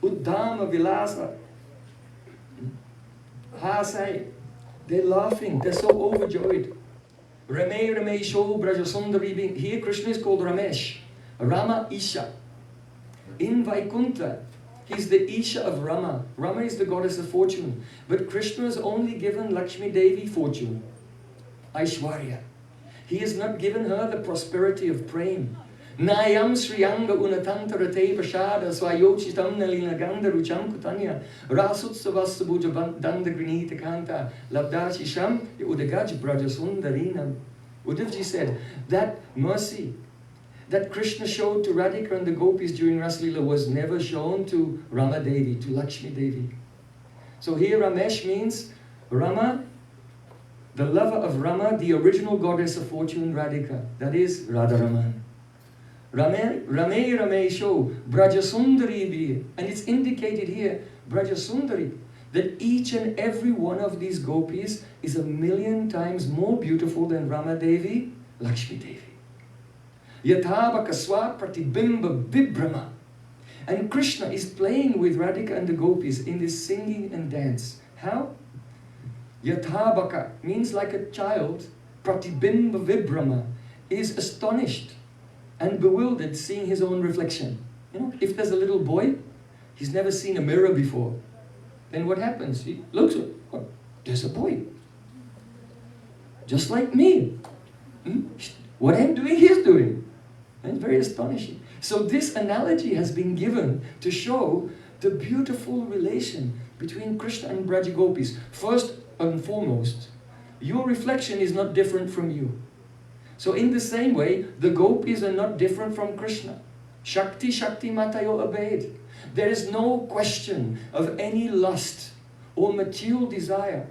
Uddhama Vilasa. Hasai. They're laughing, they're so overjoyed. Rame Ramesho Brajasundari. Here Krishna is called Ramesh. Rama Isha. In Vaikuntha, he's the Isha of Rama. Rama is the goddess of fortune. But Krishna has only given Lakshmi Devi fortune. Aishwarya. He has not given her the prosperity of Prem. Nayam Sriyanga Unatantara Te Prashada Swayochitam Nalina Ganda Rucham Kutanya Rasutsavasabuja Danda Grinita Kanta Labdachi Sham Udagaj Brajasundarinam. Uddhavji said that mercy that Krishna showed to Radhika and the gopis during Rasalila was never shown to Rama Devi, to Lakshmi Devi. So here Ramesh means Rama, the lover of Rama, the original goddess of fortune, Radhika. That is Radharaman. Rame Ramesho, Brajasundari. And it's indicated here, Brajasundari, that each and every one of these gopis is 1,000,000 times more beautiful than Rama Devi, Lakshmi Devi. Yathabakaswa Pratibimba Vibrama. And Krishna is playing with Radhika and the gopis in this singing and dance. How? Yathabaka means like a child, Pratibimba Vibrama, is astonished and bewildered seeing his own reflection. You know, if there's a little boy, he's never seen a mirror before. Then what happens? He looks at, oh, there's a boy. Just like me. What I'm doing, he's doing. And it's very astonishing. So this analogy has been given to show the beautiful relation between Krishna and Braja Gopis. First and foremost, your reflection is not different from you. So in the same way, the gopis are not different from Krishna. Shakti Matayo Abed. There is no question of any lust or material desire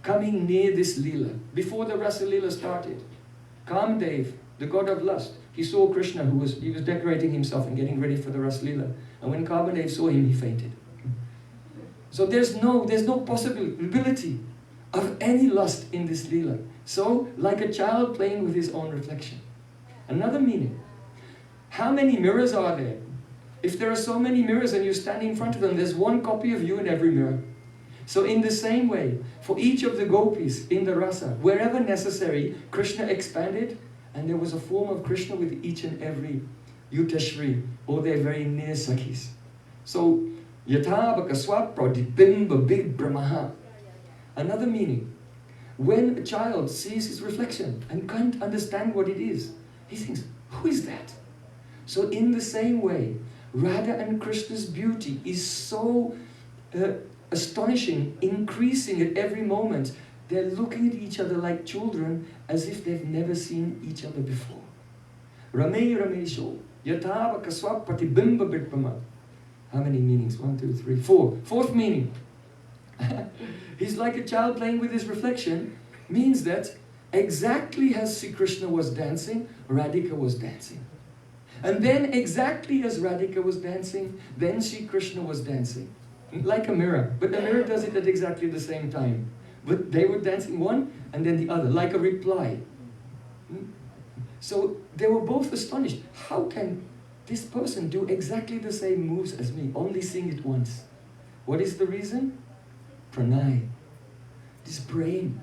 coming near this Leela. Before the Rasa Leela started, Kamdev, the god of lust, he saw Krishna he was decorating himself and getting ready for the Rasa Leela. And when Kamdev saw him, he fainted. So there's no possibility of any lust in this Leela. So, like a child playing with his own reflection. Another meaning. How many mirrors are there? If there are so many mirrors and you stand in front of them, there's one copy of you in every mirror. So in the same way, for each of the gopis in the rasa, wherever necessary, Krishna expanded, and there was a form of Krishna with each and every Yutashri, or their very near Sakhis. So, Yatabaka Swapradibimba Big Brahmaha. Another meaning, when a child sees his reflection and can't understand what it is, he thinks, who is that? So in the same way, Radha and Krishna's beauty is so astonishing, increasing at every moment. They're looking at each other like children as if they've never seen each other before. Rame Ramesho, Yatava Kaswap Pratibimba Bitpama. How many meanings? 1, 2, 3, 4. Fourth meaning. He's like a child playing with his reflection, means that exactly as Sri Krishna was dancing, Radhika was dancing. And then exactly as Radhika was dancing, then Sri Krishna was dancing. Like a mirror, but the mirror does it at exactly the same time. But they were dancing one and then the other, like a reply. So they were both astonished. How can this person do exactly the same moves as me, only seeing it once? What is the reason? Pranay. This praying.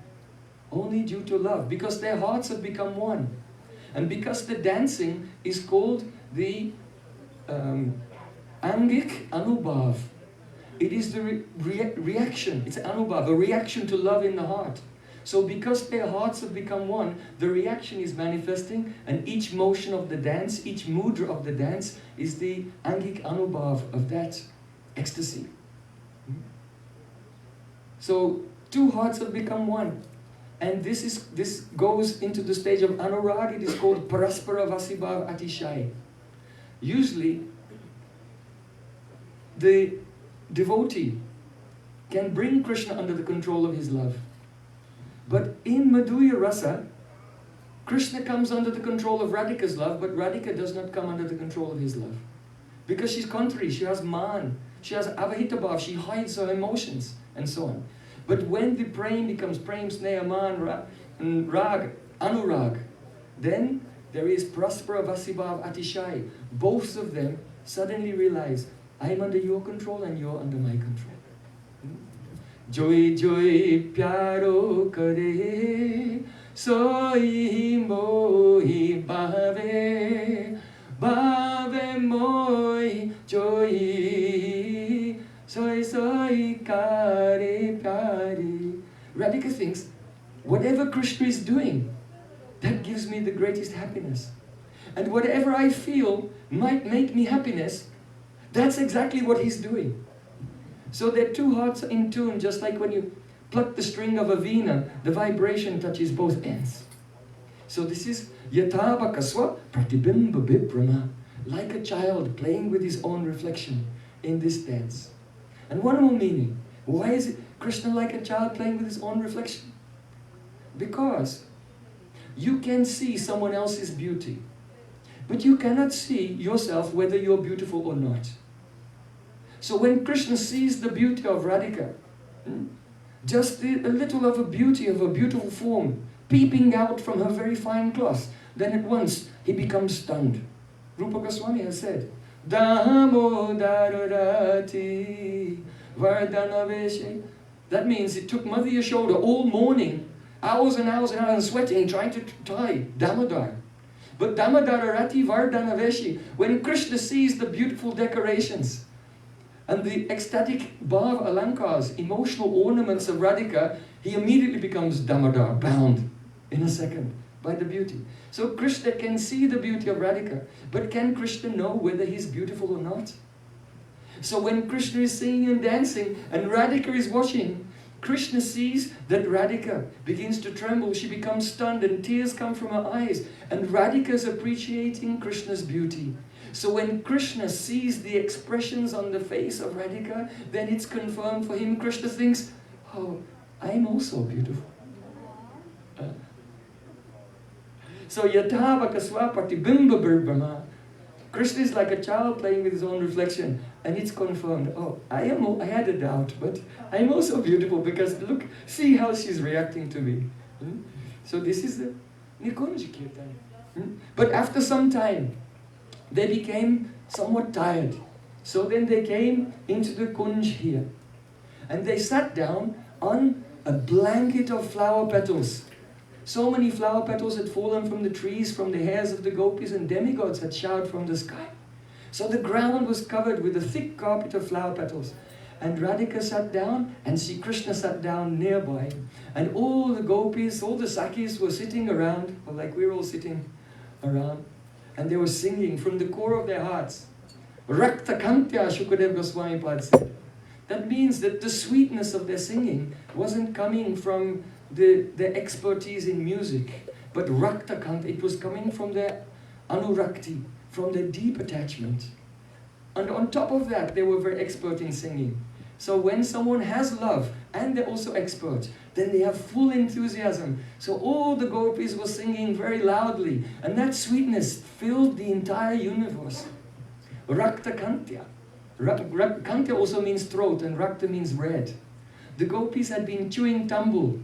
Only due to love, because their hearts have become one. And because the dancing is called the Angik Anubhav. It is the reaction, it's Anubhav, a reaction to love in the heart. So because their hearts have become one, the reaction is manifesting, and each motion of the dance, each mudra of the dance is the Angik Anubhav of that ecstasy. So two hearts have become one. And this goes into the stage of Anurag. It is called Paraspara Vasibhav Atishai. Usually, the devotee can bring Krishna under the control of his love. But in Madhurya Rasa, Krishna comes under the control of Radhika's love, but Radhika does not come under the control of his love. Because she's contrary, she has man, she has avahitabhav, she hides her emotions, and so on. But when the prem becomes prem, sneha, man, rag, anurag, then there is praspara vasibhav atishai. Both of them suddenly realize, I am under your control and you're under my control. Joy joy pyaro kare, soi mohi bhave, bhave moi joy, soi soi kare pyare. Radhika thinks, whatever Krishna is doing, that gives me the greatest happiness. And whatever I feel might make me happiness, that's exactly what he's doing. So their two hearts are in tune, just like when you pluck the string of a veena, the vibration touches both ends. So this is Yatava Kaswa Pratibimba Bibrama, like a child playing with his own reflection in this dance. And one more meaning. Why is it Krishna like a child playing with his own reflection? Because you can see someone else's beauty, but you cannot see yourself whether you're beautiful or not. So when Krishna sees the beauty of Radhika, just a little of a beauty of a beautiful form peeping out from her very fine cloth, then at once he becomes stunned. Rupa Goswami has said, Damodarati Vardhanaveshe. That means it took Mother Yashoda all morning, hours and hours and hours sweating, trying to tie Damodar. But Damodarati Vardhanaveshi, when Krishna sees the beautiful decorations and the ecstatic bhav alankars, emotional ornaments of Radhika, he immediately becomes Damodar, bound in a second by the beauty. So Krishna can see the beauty of Radhika, but can Krishna know whether he's beautiful or not? So when Krishna is singing and dancing and Radhika is watching, Krishna sees that Radhika begins to tremble, she becomes stunned and tears come from her eyes, and Radhika is appreciating Krishna's beauty. So when Krishna sees the expressions on the face of Radhika, then it's confirmed for him. Krishna thinks, oh, I'm also beautiful. So Yatava Kaswa Pratibimba Birbama. Krishna is like a child playing with his own reflection, and it's confirmed. Oh, I had a doubt, but I'm also beautiful because look, see how she's reacting to me. So this is the Nikunja Kirtan. But after some time, they became somewhat tired. So then they came into the Kunj here. and they sat down on a blanket of flower petals. So many flower petals had fallen from the trees, from the hairs of the gopis, and demigods had showered from the sky. So the ground was covered with a thick carpet of flower petals. And Radhika sat down, and Sri Krishna sat down nearby. And all the gopis, all the Sakis were sitting around, or like we were all sitting around, and they were singing from the core of their hearts. Rakta Kantya, Shukadev Goswami Pad said. That means that the sweetness of their singing wasn't coming from their expertise in music, but Rakta Kantya, it was coming from their anurakti, from their deep attachment. And on top of that, they were very expert in singing. So when someone has love, and they're also expert, then they have full enthusiasm. So all the gopis were singing very loudly, and that sweetness filled the entire universe. Rakta Kantya. Kantya also means throat, and Rakta means red. The gopis had been chewing tambul.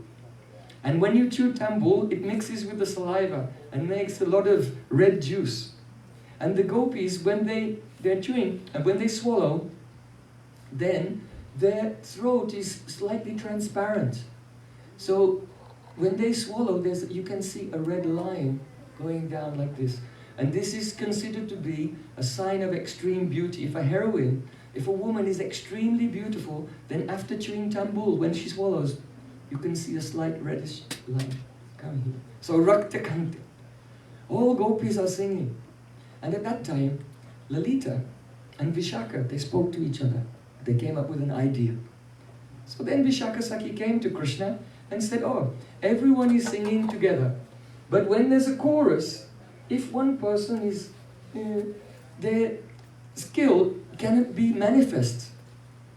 And when you chew tambul, it mixes with the saliva and makes a lot of red juice. And the gopis, when they're chewing, and when they swallow, then their throat is slightly transparent. So when they swallow, you can see a red line going down like this. And this is considered to be a sign of extreme beauty. If a woman is extremely beautiful, then after chewing tambul, when she swallows, you can see a slight reddish line coming here. So Rakta Kantya. All gopis are singing. And at that time, Lalita and Vishaka, they spoke to each other. They came up with an idea. So then Vishaka Saki came to Krishna and said, oh, everyone is singing together. But when there's a chorus, if one person is, their skill cannot be manifest.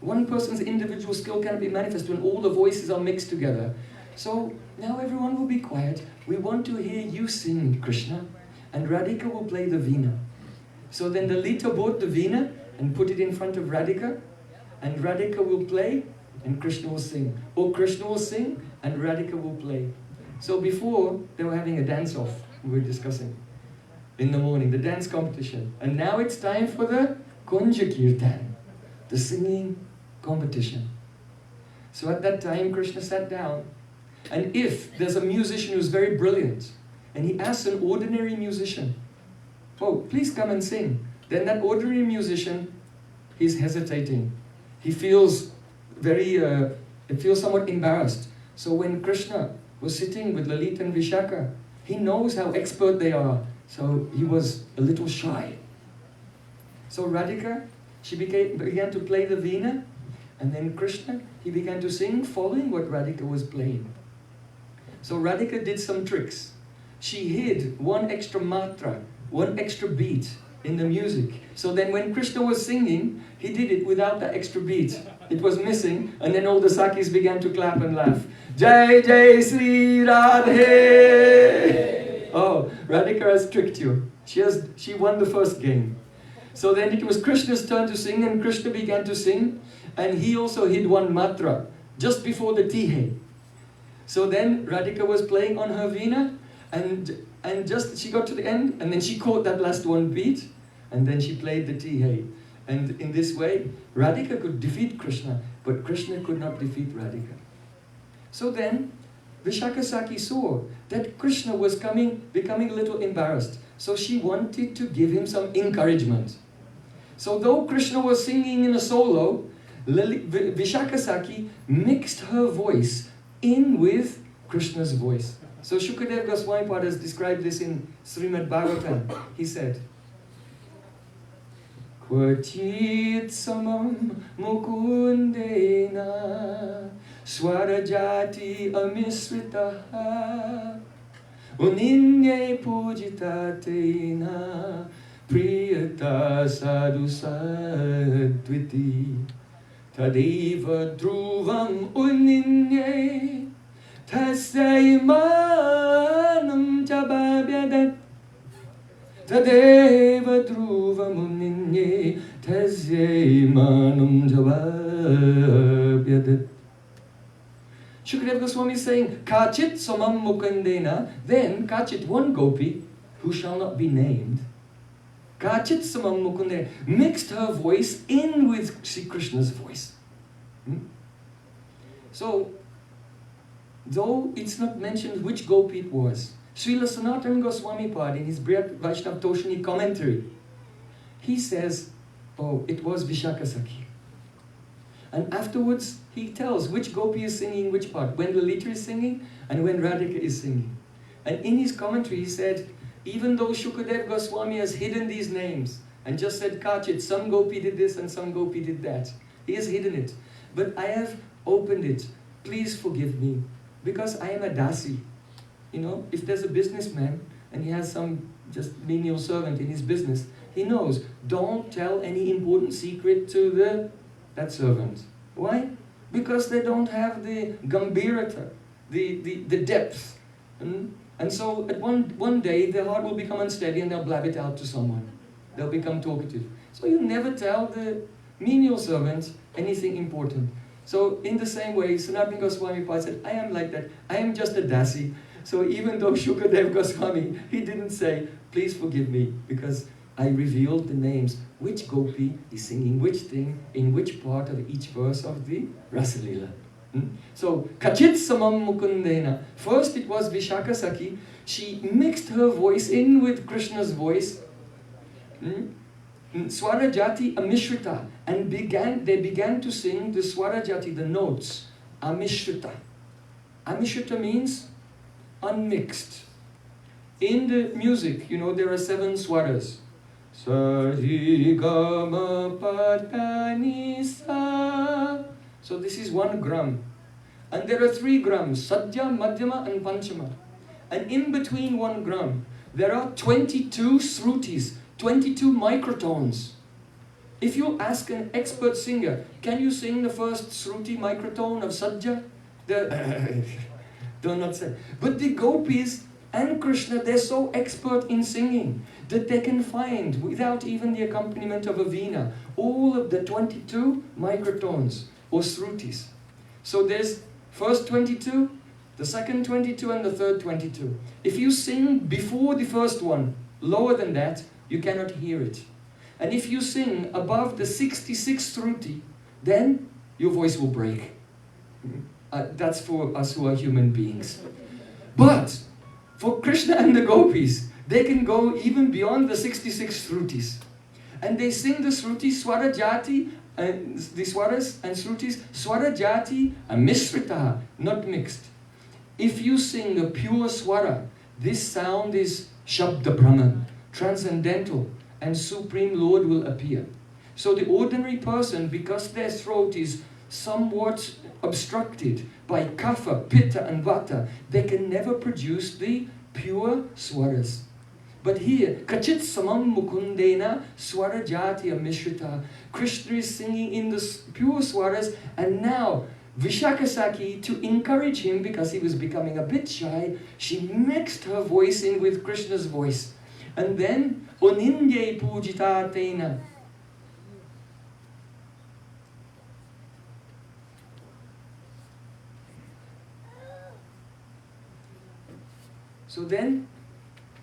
One person's individual skill cannot be manifest when all the voices are mixed together. So now everyone will be quiet. We want to hear you sing, Krishna, and Radhika will play the veena. So then Lalita bought the veena and put it in front of Radhika, and Radhika will play and Krishna will sing. Or Krishna will sing and Radhika will play. So before, they were having a dance-off, we were discussing in the morning, the dance competition. And now it's time for the Kunja Kirtan, the singing competition. So at that time, Krishna sat down, and if there's a musician who's very brilliant, and he asks an ordinary musician, oh, please come and sing, then that ordinary musician, he's hesitating. He feels somewhat embarrassed. So when Krishna was sitting with Lalita and Vishaka, he knows how expert they are. So he was a little shy. So Radhika, she began to play the veena, and then Krishna, he began to sing following what Radhika was playing. So Radhika did some tricks. She hid one extra matra, one extra beat in the music. So then when Krishna was singing, he did it without that extra beat. It was missing, and then all the Sakis began to clap and laugh. Jai Jai Sri Radhe! Oh, Radhika has tricked you. She won the first game. So then it was Krishna's turn to sing, and Krishna began to sing, and he also hid one matra just before the tihe. So then Radhika was playing on her veena, and just she got to the end, and then she caught that last one beat, and then she played the tihe. And in this way, Radhika could defeat Krishna, but Krishna could not defeat Radhika. So then, Vishaka Saki saw that Krishna was becoming a little embarrassed. So she wanted to give him some encouragement. So though Krishna was singing in a solo, Vishaka Saki mixed her voice in with Krishna's voice. So Shukadev Goswami Pad has described this in Srimad Bhagavatam. He said, Kvachit samam mukundena swarajati amisritaha uninye pujitatena priyata sadhu sadviti tadeva dhruvam uninye tasaimanam chababyadat Tadeva dhruvamuninye tasaimanam chababyadat. Shukadeva Goswami is saying, Kachit samam mukandena, then Kachit, one gopi, who shall not be named, Kachit samam mukandena, mixed her voice in with Sri Krishna's voice. So, though it's not mentioned which gopi it was, Srila Sanatana Goswami Pad in his Brihad Vaishnav Toshini commentary, he says, oh, it was Vishaka Sakhi. And afterwards, he tells which gopi is singing which part, when Lalita is singing and when Radhika is singing. And in his commentary, he said, even though Shukadev Goswami has hidden these names and just said, Kachit, some gopi did this and some gopi did that. He has hidden it. But I have opened it. Please forgive me. Because I am a dasi. You know, if there's a businessman and he has some just menial servant in his business, he knows, don't tell any important secret to that servant. Why? Because they don't have the gambirata, the depth. And so at one day their heart will become unsteady and they'll blab it out to someone. They'll become talkative. So you never tell the menial servant anything important. So in the same way, Sanatana Goswami Pad said, I am like that. I am just a dasi. So even though Shukadev Goswami, he didn't say, please forgive me, because I revealed the names, which gopi is singing which thing, in which part of each verse of the Rasalila. So, Kachit Samam Mukundena. First it was Vishaka Sakhi. She mixed her voice in with Krishna's voice. Swarajati Amishrita. And they began to sing the Swarajati, the notes. Amishrita. Amishrita means unmixed. In the music, you know, there are 7 swaras. Sari Gama Padani Sa. So this is 1 gram. And there are 3 grams, Sadhya, Madhyama and Panchama. And in between 1 gram, there are 22 srutis, 22 microtones. If you ask an expert singer, can you sing the first sruti microtone of Sadhya? Do not say. But the gopis and Krishna, they're so expert in singing that they can find, without even the accompaniment of a veena, all of the 22 microtones or srutis. So there's first 22, the second 22 and the third 22. If you sing before the first one, lower than that, you cannot hear it. And if you sing above the 66th sruti, then your voice will break. That's for us who are human beings. But for Krishna and the gopis, they can go even beyond the 66 srutis. And they sing the srutis Swarajati, the swaras and srutis Swarajati and Mishrita, not mixed. If you sing a pure swara, this sound is Shabda Brahman, transcendental, and Supreme Lord will appear. So the ordinary person, because their throat is somewhat obstructed by kapha, pitta and vata, they can never produce the pure swaras. But here, Kachit Samam Mukundena Swarajatiya Mishrita. Krishna is singing in the pure swaras, and now Vishaka Sakhi, to encourage him because he was becoming a bit shy, she mixed her voice in with Krishna's voice. And then, Onindye Pujita Tena. So then,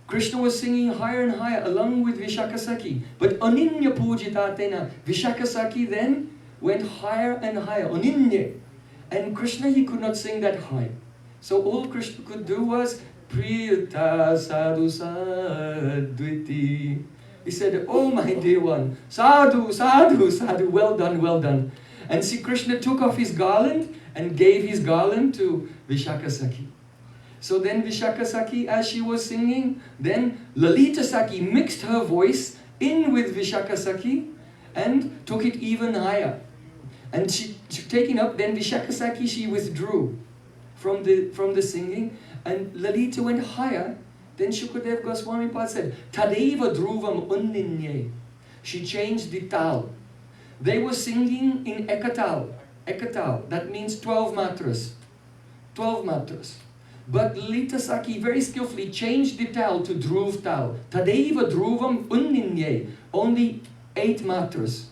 Krishna was singing higher and higher along with Vishaka Sakhi. But Aninya Pujita Tena, Vishaka Sakhi then went higher and higher, Aninya. And Krishna, he could not sing that high. So all Krishna could do was Priyata Sadhu Sadviti. He said, oh my dear one, Sadhu, Sadhu, Sadhu, well done, well done. And see, Krishna took off his garland and gave his garland to Vishaka Sakhi. So then Vishaka Sakhi, as she was singing, then Lalita Sakhi mixed her voice in with Vishaka Sakhi and took it even higher. And she taking up, then Vishaka Sakhi, she withdrew from the singing, and Lalita went higher. Then Shukadev Goswami Pad said, Tadeva Dhruvam Unninye. She changed the tal. They were singing in Ekatal. Ekatal, that means 12 matras. 12 matras. But Lalita Sakhi very skillfully changed the tal to Dhruv tal. Tadeva Dhruvam Unninye. Only 8 matras.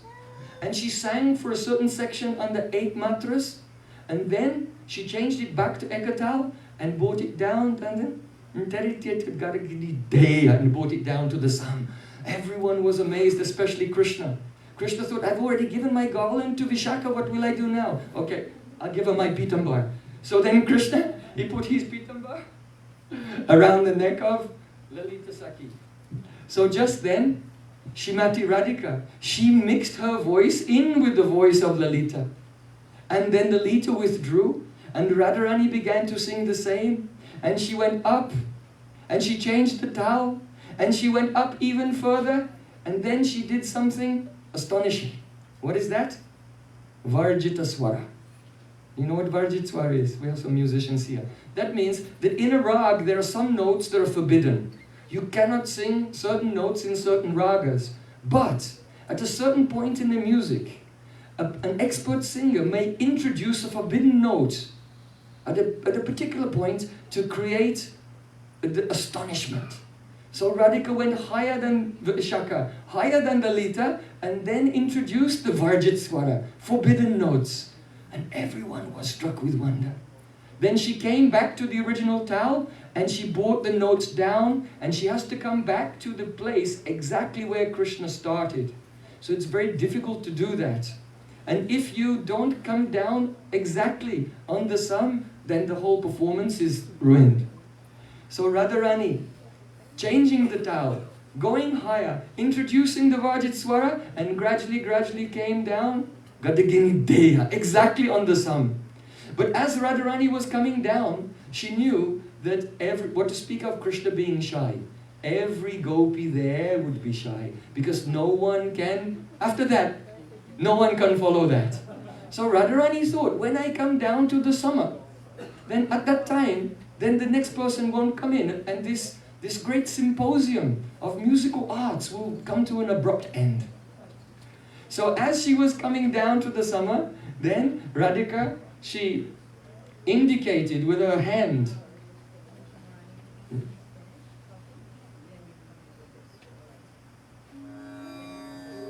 And she sang for a certain section under 8 matras, and then she changed it back to Ekatal and brought it down, and brought it down to the sun. Everyone was amazed, especially Krishna. Krishna thought, I've already given my garland to Vishaka, what will I do now? Okay, I'll give her my pitambar. So then Krishna, he put his pitambar around the neck of Lalita Sakhi. So just then, Shrimati Radhika, she mixed her voice in with the voice of Lalita. And then Lalita withdrew, and Radharani began to sing the same. And she went up, and she changed the tal, and she went up even further, and then she did something astonishing. What is that? Varjita Swara. You know what Varjit Swara is? We have some musicians here. That means that in a rag there are some notes that are forbidden. You cannot sing certain notes in certain ragas. But at a certain point in the music, an expert singer may introduce a forbidden note at a particular point to create the astonishment. So Radhika went higher than Shaka, higher than Lalita, and then introduced the Varjit Swara, forbidden notes. And everyone was struck with wonder. Then she came back to the original tal, and she brought the notes down, and she has to come back to the place exactly where Krishna started. So it's very difficult to do that. And if you don't come down exactly on the sum, then the whole performance is ruined. So Radharani, changing the tal, going higher, introducing the Vajit Swara, and gradually came down, Gadagini Deha, exactly on the sum. But as Radharani was coming down, she knew that what to speak of Krishna being shy, every gopi there would be shy, because no one can, after that, no one can follow that. So Radharani thought, when I come down to the summer, then at that time, then the next person won't come in, and this great symposium of musical arts will come to an abrupt end. So as she was coming down to the summer, then Radhika, she indicated with her hand.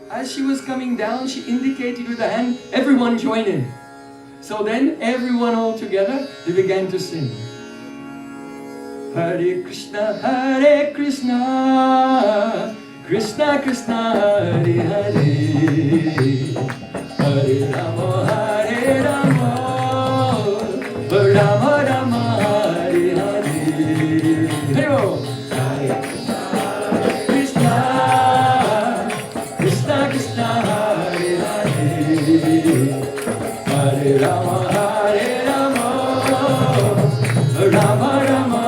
As she was coming down, she indicated with her hand, everyone join in. So then everyone all together, they began to sing. Hare Krishna, Krishna Krishna, Hare Hare, Hare Rama, Hare Rama, Rama Rama, Hare Hare. Hare Krishna, Krishna Krishna, Hare Hare, Hare Rama, Hare Rama, Rama Rama.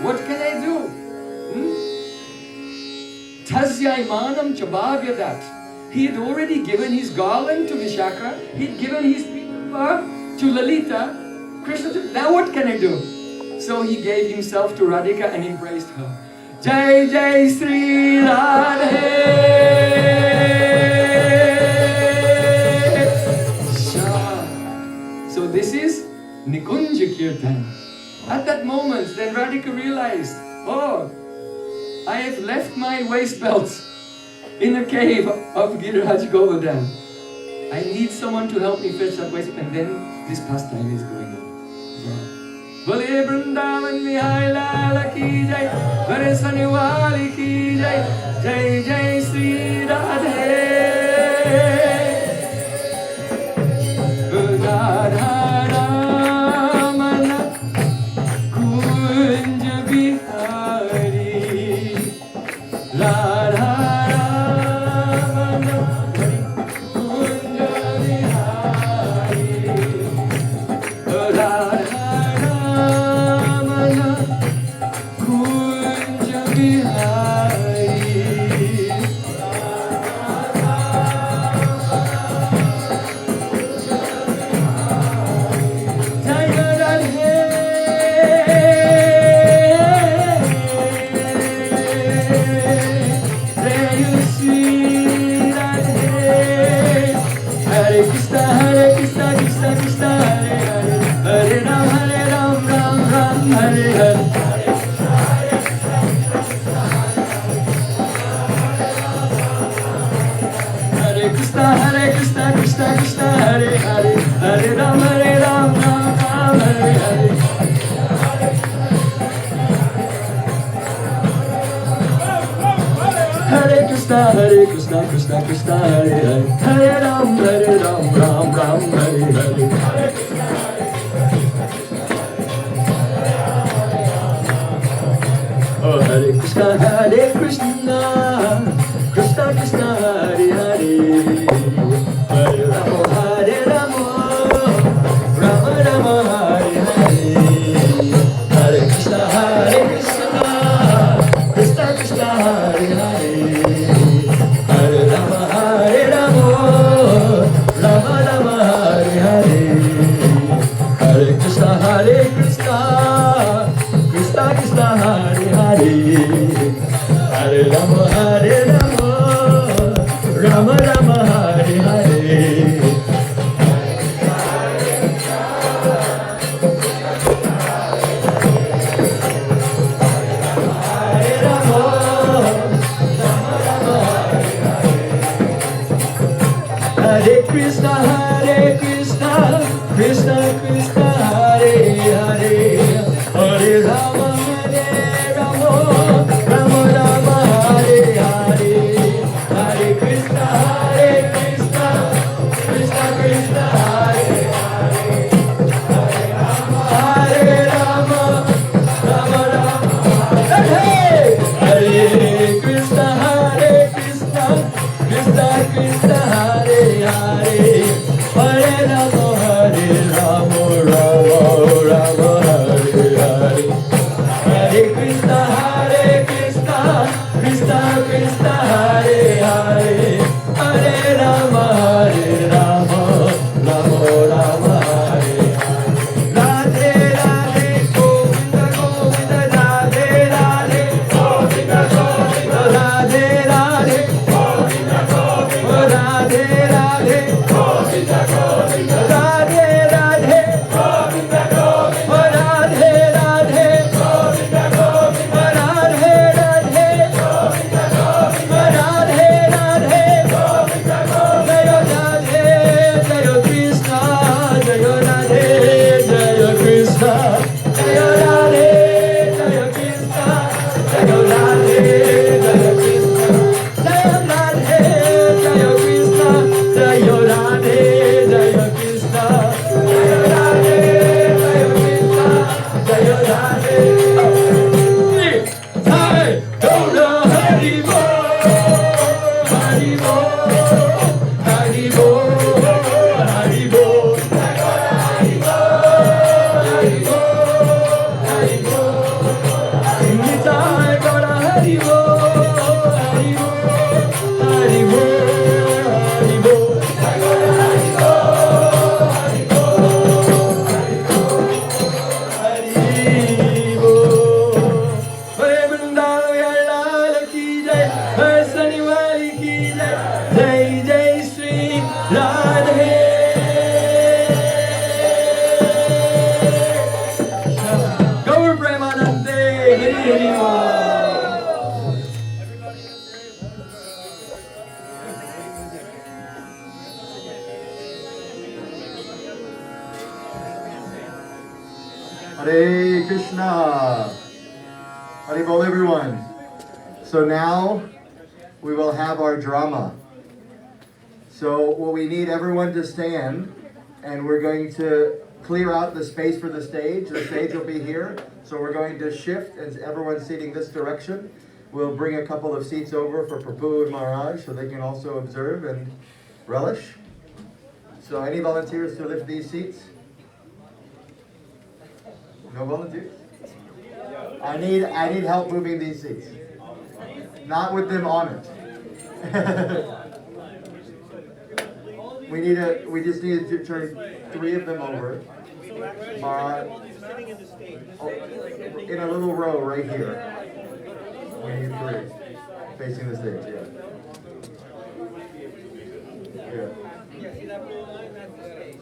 What can I do? Tasya imanam chabhavyadat. He had already given his garland to Vishaka. He had given his pitambar to Lalita. Krishna said, now what can I do? So he gave himself to Radhika and embraced her. Jai Jai Sri Radhe. So this is Nikunja Kirtan. At that moment, then Radhika realized, oh, I have left my waist belt in a cave of Giriraj Govardhan. I need someone to help me fetch that waist belt. And then this pastime is going on. Bole Vrindavan Vihai Lala ki jai, Vare Saniwali ki jai, Jai Jai Sri Radhe. Hare Krishna, Krishna Krishna, Hare Hare, Hare Ram, Ram Ram, Hare Hare. Oh, Hare Krishna, Krishna Krishna, Hare Hare, Hare Rama, Rama Rama, Hare Hare, Hare Krishna, Krishna Krishna, Hare Hare, Hare Rama, Rama Rama, Hare Hare, Hare Krishna, Krishna Krishna, Hare Hare, Hare Rama, Rama Rama, Hare Hare. Hare Krishna, Krishna Krishna, Hare Hare, Hare Rama, Rama Rama, Hare Hare, Hare Krishna, Krishna Krishna, Hare Hare, Hare Rama, Rama Rama, Hare Hare, Krishna, Krishna Krishna, Hare Hare, Hare Rama, Rama Rama, Hare Hare, Hare Krishna, Krishna Krishna, Hare Hare, Hare Rama, Rama Rama, Hare Radhe Radhe, Govinda Govinda, Radhe Radhe, Govinda Govinda, Radhe Radhe, Govinda Govinda, Radhe Radhe, Govinda Govinda, Radhe Radhe, Govinda Govinda, Radhe Radhe, Govinda Govinda, Radhe Radhe, Govinda Govinda, Radhe Radhe, Govinda Govinda, Jaya Krishna, Jaya Radhe, Jaya Krishna, Jaya Radhe, Jaya Krishna, Jaya Radhe, Jaya Krishna, Jaya Radhe, Jaya Krishna, Jaya Radhe, Jaya Krishna, Jaya Radhe, Jaya Krishna, Jaya Radhe. Hey, Gaura Hari Bol, Hari Bol, Hari Bol, Hari Bol, Hari Bol, Hari Bol, Nitai Gaura Hari Bol, Hari Bol, Hari Bol, Hari Bol, Hari Bol, Hari Bol. Hare Vrindavan Vihari Lal ki jai, Hare Sani Wali ki jai, Jai Jai Shri Radhe. Gaur Premanande, Hari Hari Bol. Hare Krishna. Hare Bol, everyone. So now we will have our drama. So what we need everyone to stand, and we're going to clear out the space for the stage. The stage will be here. So we're going to shift as everyone's seating this direction. We'll bring a couple of seats over for Prabhu and Maharaj so they can also observe and relish. So any volunteers to lift these seats? No volunteers? I need help moving these seats. Not with them on it. We just need to turn 3 of them over. Maharaj, in a little row right here. We need 3 facing the stage. Yeah. See that blue line? That's the stage.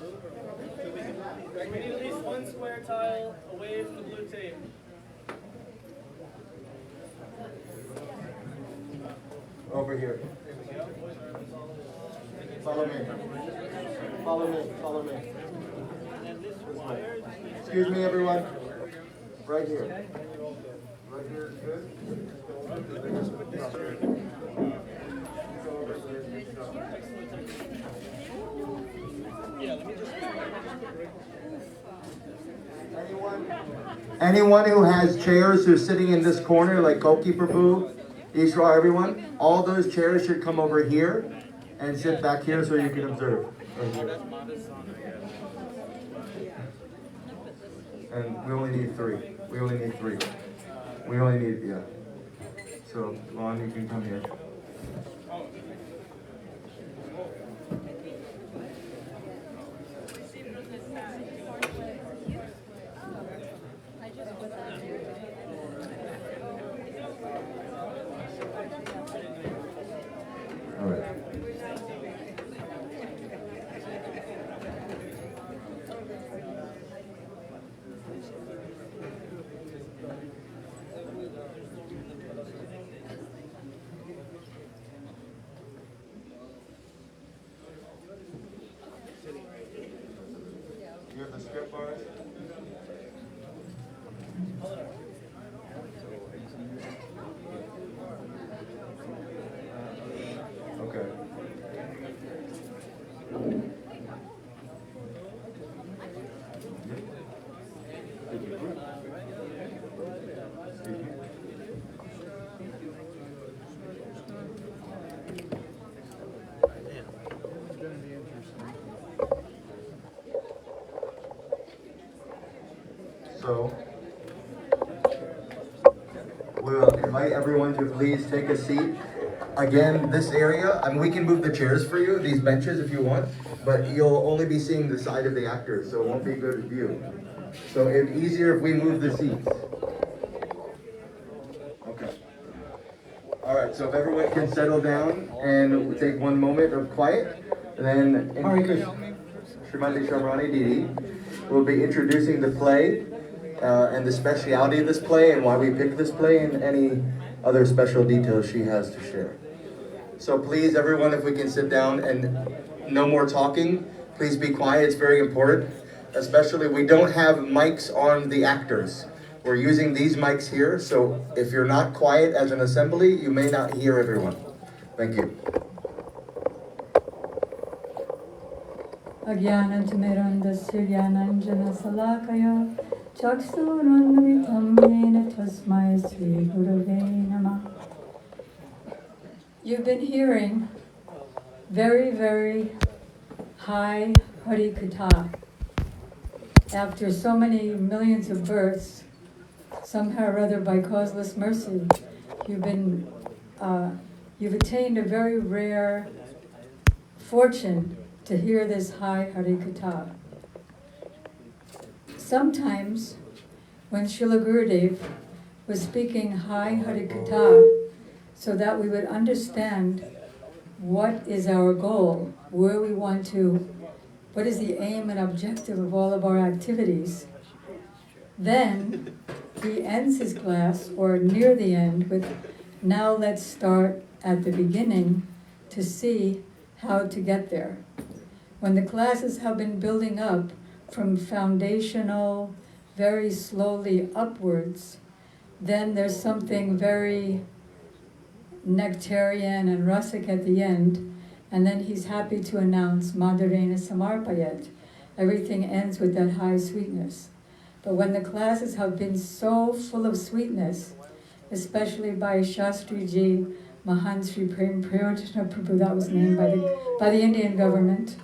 We need at least 1 square tile away from the blue tape. Over here. Follow me. Follow me. Follow me. Excuse me, everyone. Right here. Right here is good. Anyone who has chairs who's sitting in this corner, like Koki Prabhu, Israel, everyone, all those chairs should come over here and sit back here so you can observe. Right here. And we only need three. We only need three. We only need, yeah. So, Lon, you can come here. All right. You have the script bars? Okay. So, we'll invite everyone to please take a seat. Again, this area, I mean, we can move the chairs for you, these benches if you want, but you'll only be seeing the side of the actors, so it won't be a good view. So it's easier if we move the seats. Okay. All right, so if everyone can settle down and we'll take one moment of quiet, then Srimati Shamrani Didi will be introducing the play and the speciality of this play and why we picked this play and any other special details she has to share. So please, everyone, if we can sit down and no more talking, please be quiet, it's very important. Especially, we don't have mics on the actors. We're using these mics here, so if you're not quiet as an assembly, you may not hear everyone. Thank you. Ajnanatirmirandasya Jnananjana Salakaya Chaksurunmilitam Yena Tasmai Sri Gurave Namah. You've been hearing very, very high Hari Katha. After so many millions of births, somehow or other by causeless mercy, you've attained a very rare fortune to hear this high Hari Katha. Sometimes, when Srila Gurudev was speaking high Hari Katha, so that we would understand what is our goal, where we want to, what is the aim and objective of all of our activities, then he ends his class, or near the end, with, now let's start at the beginning to see how to get there. When the classes have been building up from foundational, very slowly upwards, then there's something very nectarian and rasic at the end, and then he's happy to announce Madhurena Samarpayat. Everything ends with that high sweetness. But when the classes have been so full of sweetness, especially by Shastriji Mahan Sri Prem Prayotana Prabhu, that was named by the Indian government.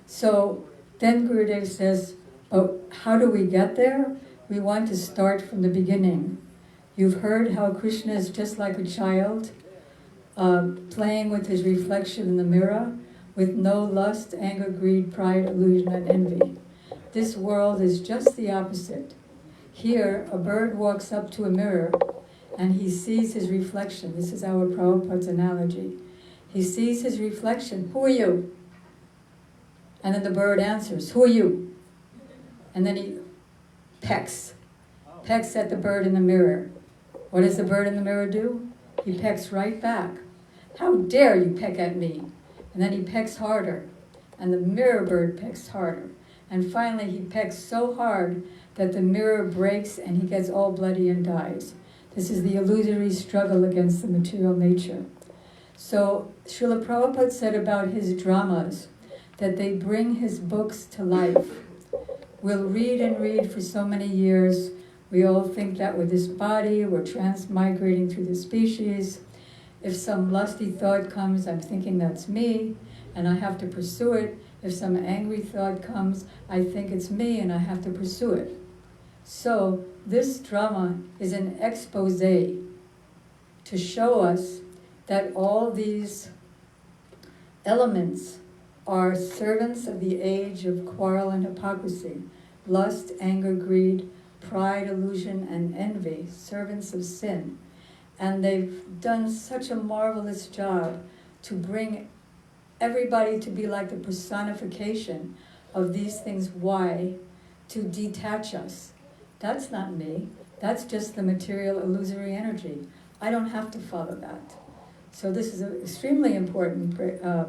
So then Gurudev says, oh, how do we get there? We want to start from the beginning. You've heard how Krishna is just like a child, playing with his reflection in the mirror, with no lust, anger, greed, pride, illusion, and envy. This world is just the opposite. Here, a bird walks up to a mirror, and he sees his reflection. This is our Prabhupada's analogy. He sees his reflection. Who are you? And then the bird answers, who are you? And then he pecks at the bird in the mirror. What does the bird in the mirror do? He pecks right back. How dare you peck at me? And then he pecks harder. And the mirror bird pecks harder. And finally he pecks so hard that the mirror breaks and he gets all bloody and dies. This is the illusory struggle against the material nature. So Srila Prabhupada said about his dramas that they bring his books to life. We'll read and read for so many years. We all think that with this body, we're transmigrating through the species. If some lusty thought comes, I'm thinking that's me, and I have to pursue it. If some angry thought comes, I think it's me, and I have to pursue it. So this drama is an expose to show us that all these elements are servants of the age of quarrel and hypocrisy, lust, anger, greed, pride, illusion, and envy, servants of sin. And they've done such a marvelous job to bring everybody to be like the personification of these things. Why? To detach us. That's not me. That's just the material illusory energy. I don't have to follow that. So this is an extremely important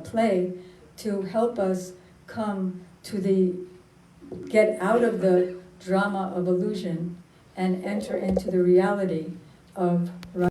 play to help us come to get out of the drama of illusion and enter into the reality of right.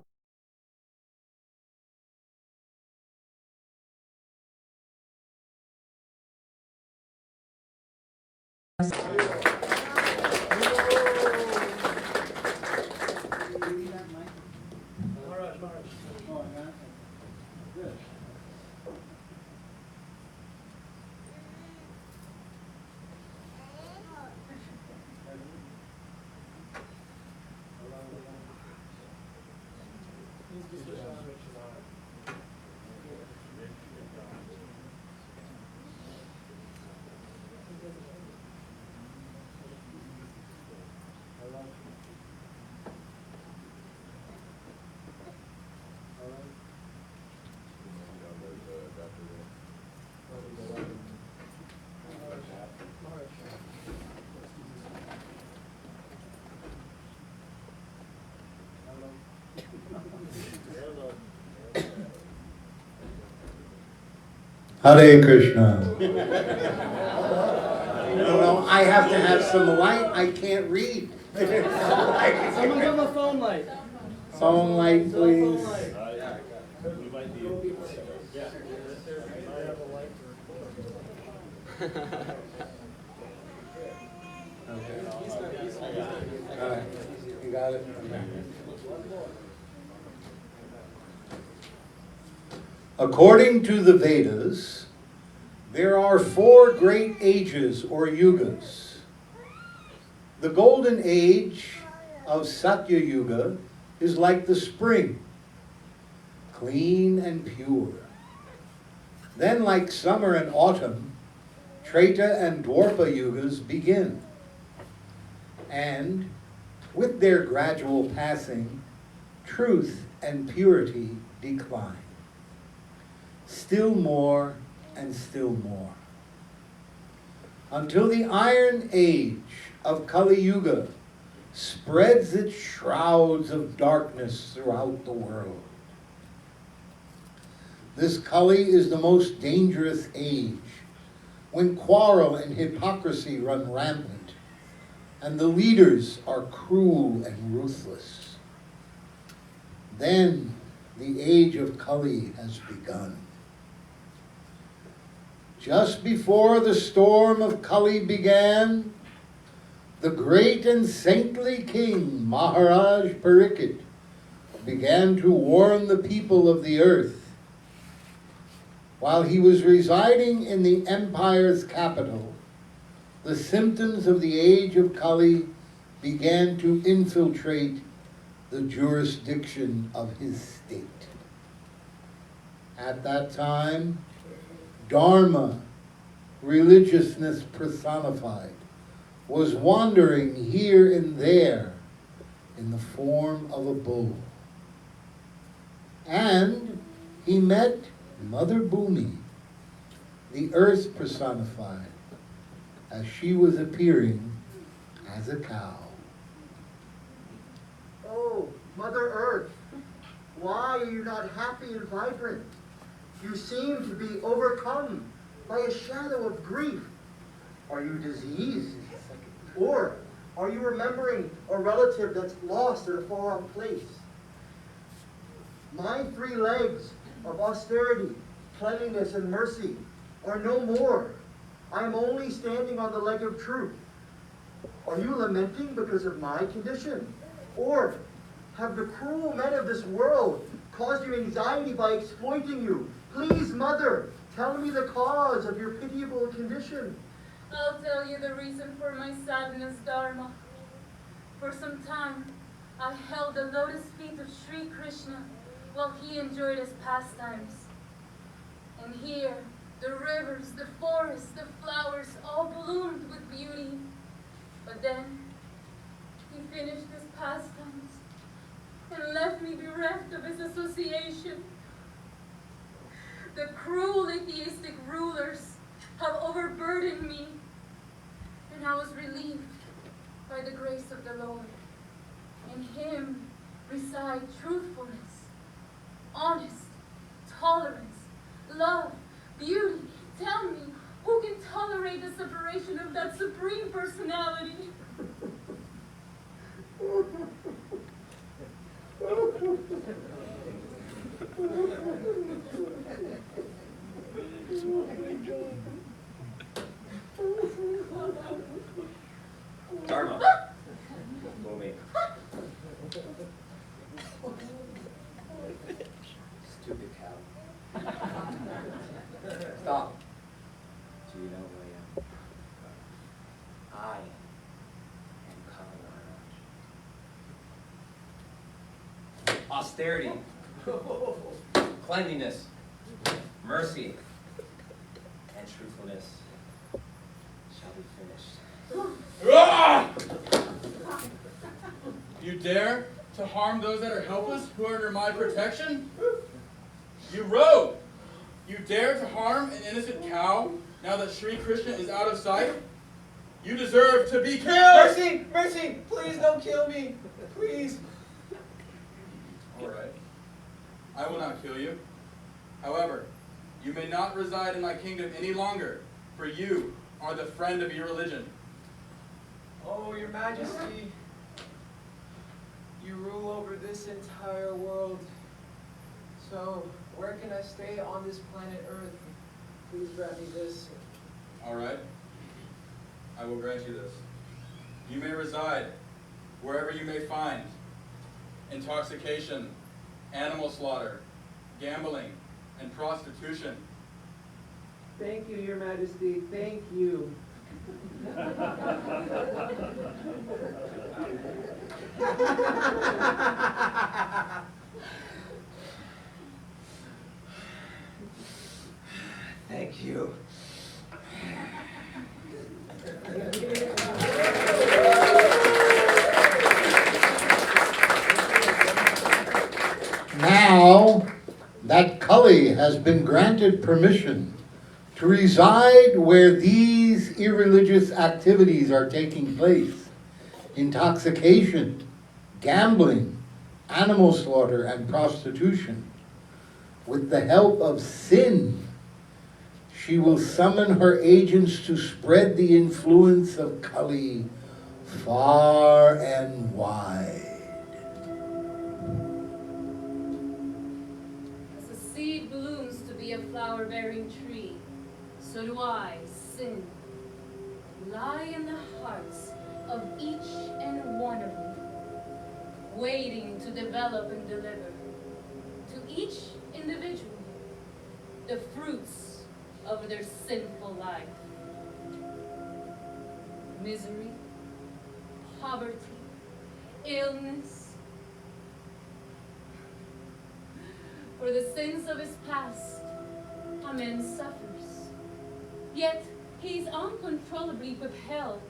Hare Krishna. No, I have to have some light. I can't read. Someone give him a phone light. Phone light, please. All right. You got it? Okay. According to the Vedas, there are 4 great ages or yugas. The golden age of Satya Yuga is like the spring, clean and pure. Then, like summer and autumn, Treta and Dwarpa Yugas begin. And with their gradual passing, truth and purity decline. Still more and still more. Until the iron age of Kali Yuga spreads its shrouds of darkness throughout the world. This Kali is the most dangerous age, when quarrel and hypocrisy run rampant, and the leaders are cruel and ruthless. Then the age of Kali has begun. Just before the storm of Kali began, the great and saintly king Maharaj Parikshit began to warn the people of the earth. While he was residing in the empire's capital, the symptoms of the age of Kali began to infiltrate the jurisdiction of his state. At that time, Dharma, religiousness personified, was wandering here and there in the form of a bull. And he met Mother Bhumi, the earth personified, as she was appearing as a cow. Oh, Mother Earth, why are you not happy and vibrant? You seem to be overcome by a shadow of grief. Are you diseased? Or are you remembering a relative that's lost in a far-off place? My 3 legs of austerity, cleanliness, and mercy are no more. I am only standing on the leg of truth. Are you lamenting because of my condition? Or have the cruel men of this world caused you anxiety by exploiting you? Please, Mother, tell me the cause of your pitiable condition. I'll tell you the reason for my sadness, Dharma. For some time, I held the lotus feet of Sri Krishna while he enjoyed his pastimes. And here, the rivers, the forests, the flowers all bloomed with beauty. But then, he finished his pastimes and left me bereft of his association. The cruel atheistic rulers have overburdened me, and I was relieved by the grace of the Lord. In him reside truthfulness, honest, tolerance, love, beauty. Tell me, who can tolerate the separation of that supreme personality? Dharma. Move. Stupid cow. Stop. Do you know who I am? I am Akhanda. Austerity, cleanliness, mercy, and truthfulness shall be finished. Ah! You dare to harm those that are helpless, who are under my protection? You rogue! You dare to harm an innocent cow now that Sri Krishna is out of sight? You deserve to be killed! Mercy! Mercy! Please don't kill me! Please! All right. I will not kill you. However, you may not reside in my kingdom any longer, for you are the friend of your religion. Oh, your majesty, you rule over this entire world. So, where can I stay on this planet Earth? Please grant me this. All right. I will grant you this. You may reside wherever you may find intoxication, animal slaughter, gambling, and prostitution. Thank you, your majesty. Thank you. Thank you. Now that Kali has been granted permission to reside where these irreligious activities are taking place, intoxication, gambling, animal slaughter, and prostitution, with the help of sin, she will summon her agents to spread the influence of Kali far and wide. As a seed blooms to be a flower-bearing tree, so do I, sin, lie in the hearts of each and one of you, waiting to develop and deliver to each individual the fruits of their sinful life. Misery, poverty, illness. For the sins of his past, a man suffers. Yet he is uncontrollably propelled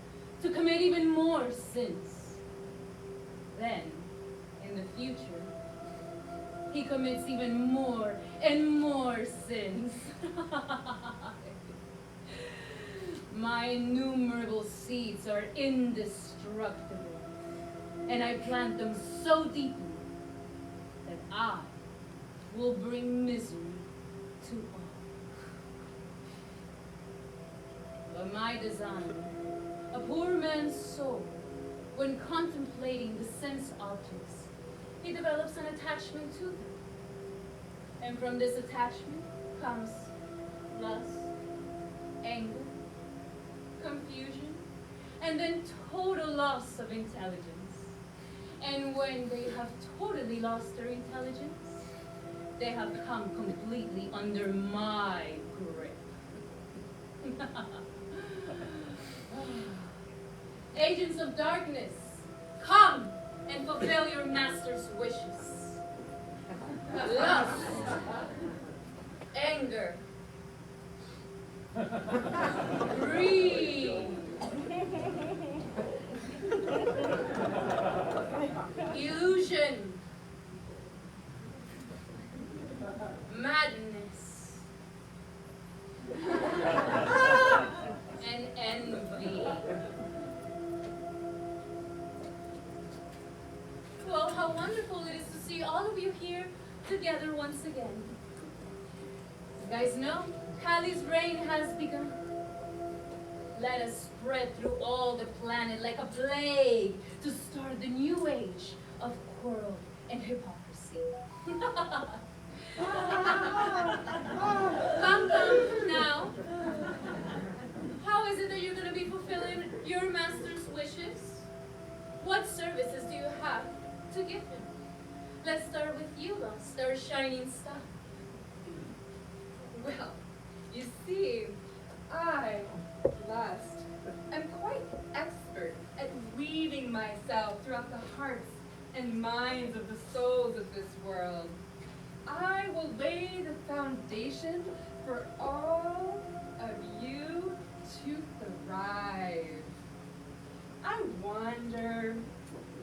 to commit even more sins. Then, in the future, he commits even more and more sins. My innumerable seeds are indestructible, and I plant them so deeply that I will bring misery to all. But my design, a poor man's soul, when contemplating the sense objects, he develops an attachment to them. And from this attachment comes lust, anger, confusion, and then total loss of intelligence. And when they have totally lost their intelligence, they have come completely under my grip. Agents of darkness, come and fulfill your master's wishes. Lust, anger, greed, illusion, madness, and envy. Well, how wonderful it is to see all of you here together once again. You guys know, Kali's reign has begun. Let us spread through all the planet like a plague to start the new age of quarrel and hypocrisy. Come now. How is it that you're going to be fulfilling your master's wishes? What services do you have to give him? Let's start with you, Lust, our shining star. Well, you see, I, Lust, am quite expert at weaving myself throughout the hearts and minds of the souls of this world. I will lay the foundation for all of you to thrive. I wander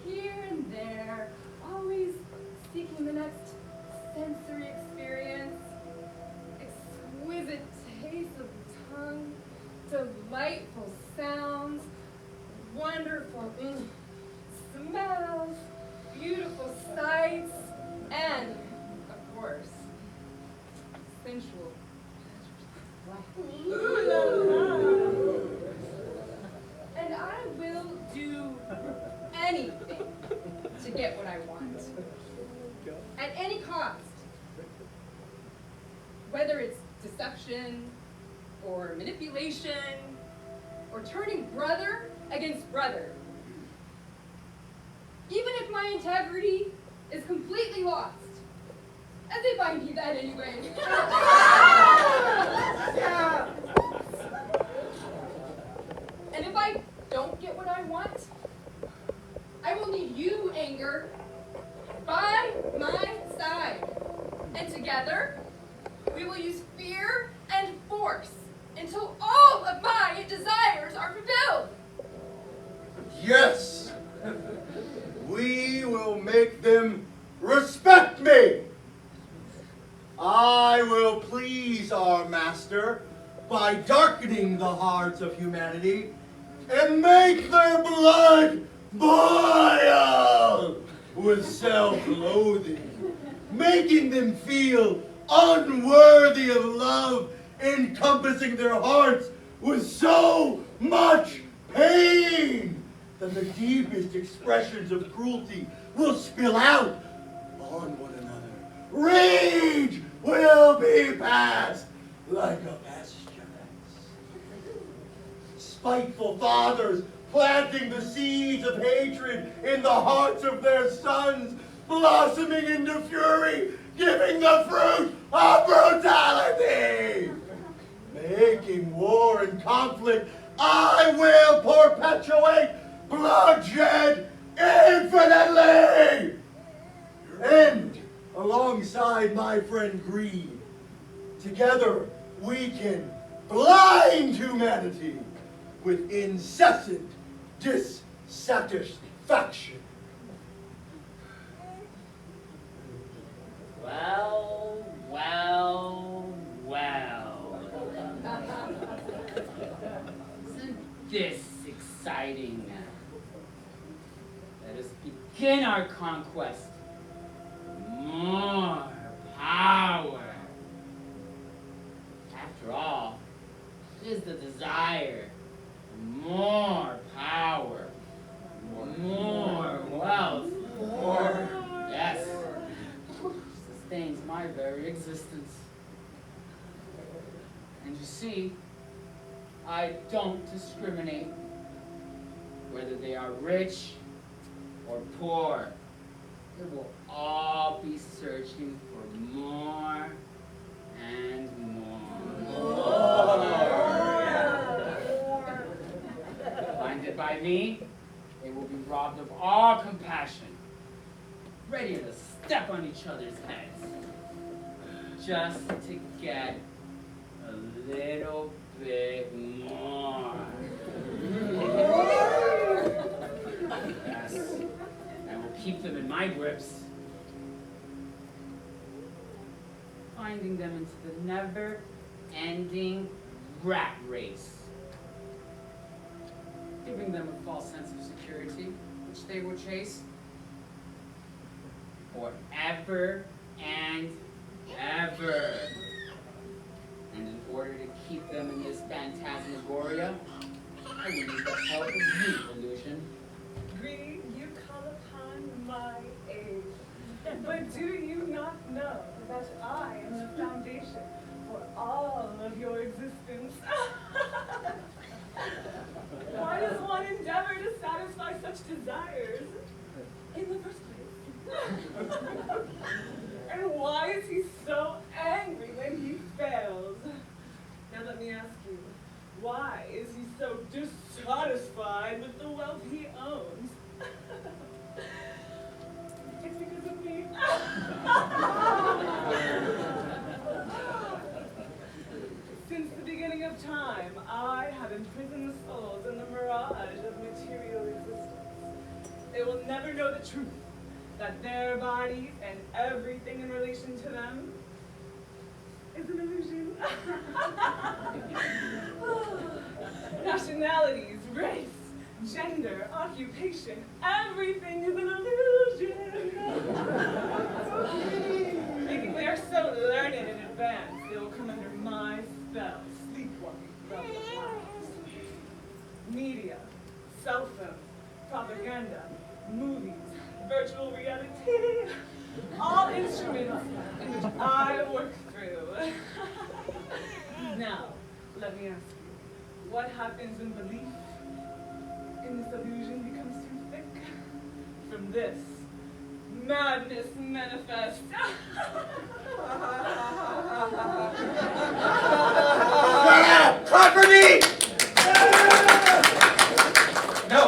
here and there, always seeking the next sensory experience, exquisite taste of the tongue, delightful sounds, wonderful smells, beautiful sights, and, of course, sensual. And I will do anything to get what I want. At any cost. Whether it's deception, or manipulation, or turning brother against brother. Even if my integrity is completely lost. As if I need that anyway. And if I don't get what I want, I will need you, Anger, by my side. And together, we will use fear and force until all of my desires are fulfilled. Yes! We will make them respect me! I will please our master by darkening the hearts of humanity and make their blood boil with self-loathing, making them feel unworthy of love, encompassing their hearts with so much pain that the deepest expressions of cruelty will spill out on one another. Rage will be passed like a pestilence. Spiteful fathers planting the seeds of hatred in the hearts of their sons, blossoming into fury, giving the fruit of brutality. Making war and conflict, I will perpetuate bloodshed infinitely. And alongside my friend Greed, together we can blind humanity with incessant dissatisfaction. Well, well, well. Isn't this exciting? Let us begin our conquest. More power. After all, it is the desire for more power, more wealth, yes, sustains my my very existence. And you see, I don't discriminate whether they are rich or poor. They will all be searching for more and more. Blinded by me, they will be robbed of all compassion, ready to step on each other's heads, just to get a little bit more. Yes, I will keep them in my grips, finding them into the never-ending rat race, giving them a false sense of security, which they will chase forever and ever. And in order to keep them in this phantasmagoria, I will need the help of you, illusion. Greed, you call upon my aid. But do you not know that I am the foundation for all of your existence? Why does one endeavor to satisfy such desires in the first place? And why is he so angry when he fails? Now let me ask you, why is he so dissatisfied with the wealth he owns? It's because of me. Since the beginning of time, I have imprisoned the souls in the mirage of material existence. They will never know the truth, that their bodies and everything in relation to them is an illusion. Nationalities, race, gender, occupation, everything is an illusion. Thinking they are so learned and advanced, they will come under my spell, sleepwalking from the clouds. Media, cell phones, propaganda, movies, virtual reality, all instruments in which I work through. Now, let me ask you, what happens when belief in this illusion becomes too thick? From this, madness manifests. Clap for me! No.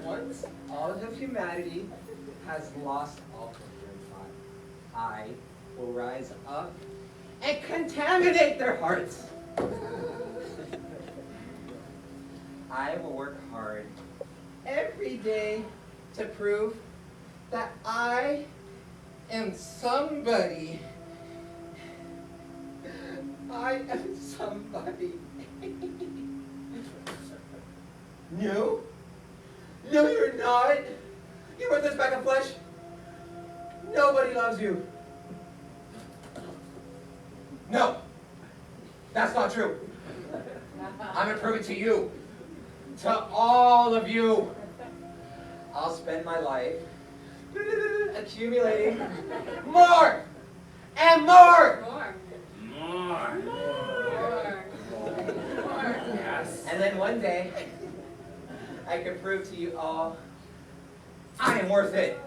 Once all of humanity has lost all coherent thought, I will rise up and contaminate their hearts. I will work hard every day to prove that I am somebody. I am somebody. No? No, you're not. You want this back in flesh? Nobody loves you. No, that's not true. I'm gonna prove it to you. To all of you. I'll spend my life accumulating more and more. More. Yes. And then one day, I can prove to you all I am worth it.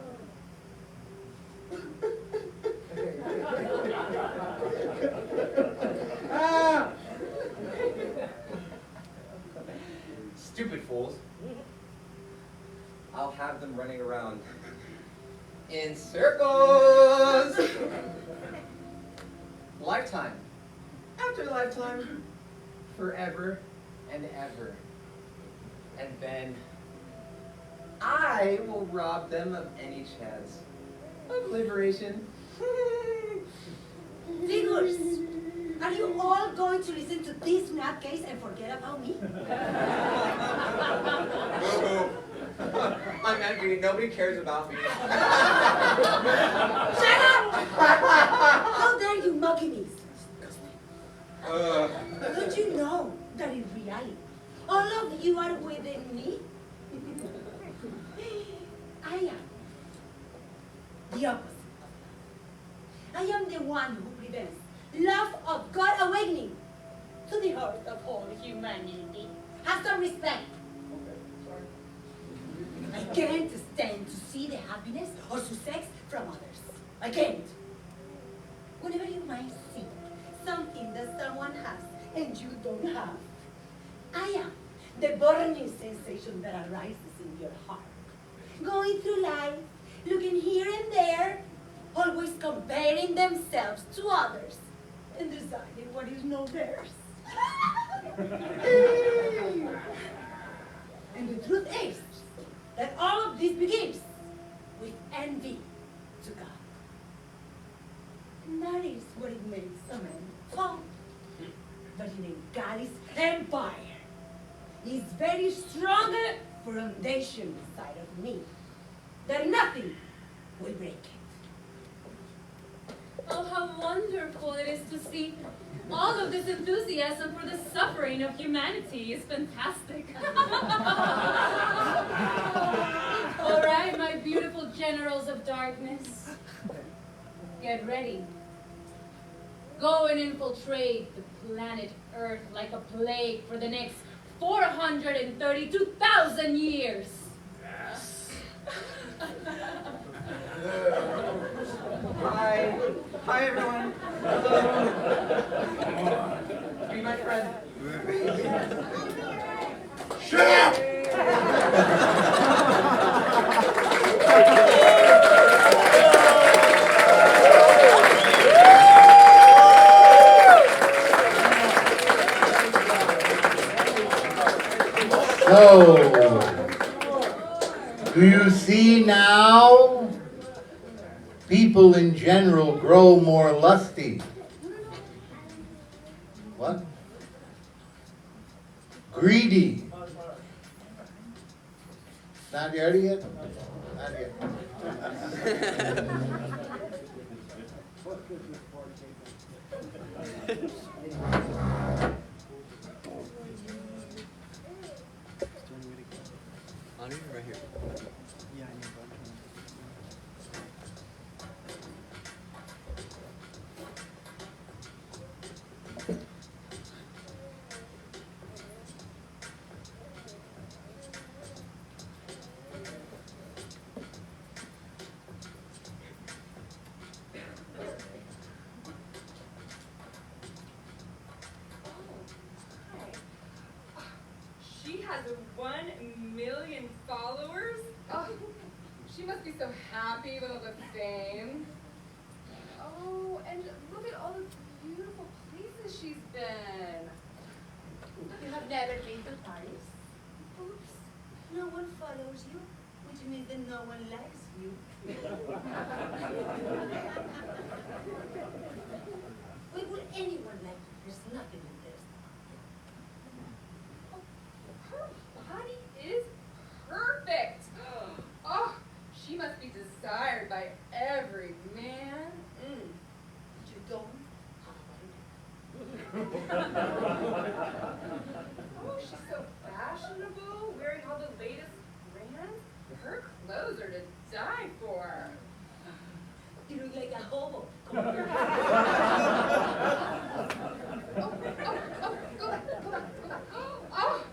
Ah. Stupid fools. I'll have them running around in circles. Lifetime after lifetime, forever and ever. And then I will rob them of any chance of liberation. Figures! Are you all going to listen to this nutcase and forget about me? I'm angry. Nobody cares about me. Shut up! How dare you mock me? Don't you know that in reality, all of you are within me. I am the opposite. I am the one who prevents love of God awakening to the heart of all humanity. Have some respect. I can't stand to see the happiness or success from others. I can't. Whenever you might see something that someone has and you don't have, I am the burning sensation that arises in your heart. Going through life, looking here and there, always comparing themselves to others and deciding what is not theirs. And the truth is that all of this begins with envy to God. And that is what it makes a man fall. But in a God's empire is very strong foundation inside of me that nothing will break it. Oh, how wonderful it is to see all of this enthusiasm for the suffering of humanity. Is fantastic. All right, my beautiful generals of darkness, get ready. Go and infiltrate the planet Earth like a plague for the next 432,000 years. Hi. Hi, everyone. Be my friend. Shut up! So, do you see now? People in general grow more lusty. What? Greedy. Not ready yet? Not yet. Right here. Yeah, I know. She has 1 million followers. Oh, she must be so happy with all the fame. Oh, and look at all the beautiful places she's been. You have never been to Paris? Oops, no one follows you, which means that no one likes you. Why would anyone like you? There's nothing in this. Her body is perfect. Oh, she must be desired by every man. You don't Oh, she's so fashionable, wearing all the latest brands. Her clothes are to die for. You look like a hobo. Oh,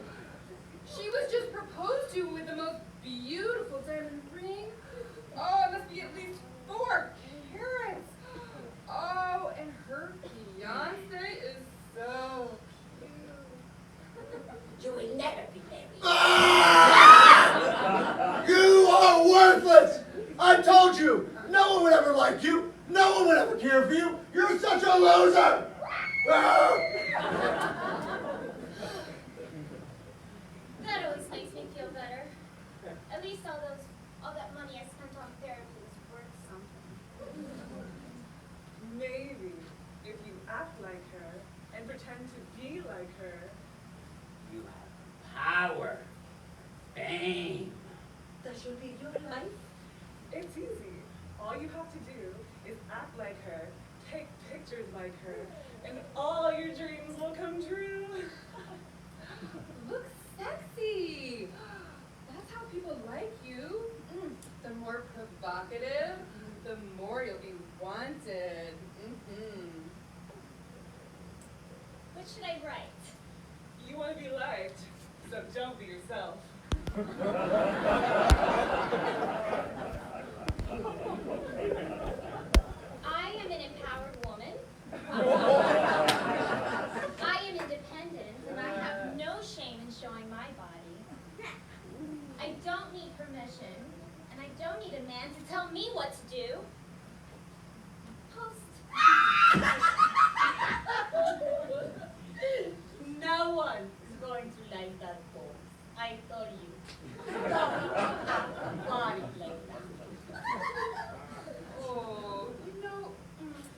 she was just proposed to with the most beautiful diamond ring. Oh, it must be at least 4 carats. Oh, and her fiance is so cute. You will never be married. You are worthless! I told you! No one would ever like you! No one would ever care for you! You're such a loser! That always makes me feel better. At least all that money I spent on therapy was worth something. Maybe if you act like her and pretend to be like her. You have power, fame. That should be your life. It's easy. All you have to do is act like her, take pictures like her, and all your dreams will come true. provocative, the more you'll be wanted. What should I write? You want to be liked, so don't be yourself. I am an empowered woman. I am independent, and I have no shame in showing my body. I don't need permission, and I don't need a man to tell me what to do. Post. No one is going to like that poem. I told you. Body like that. Oh,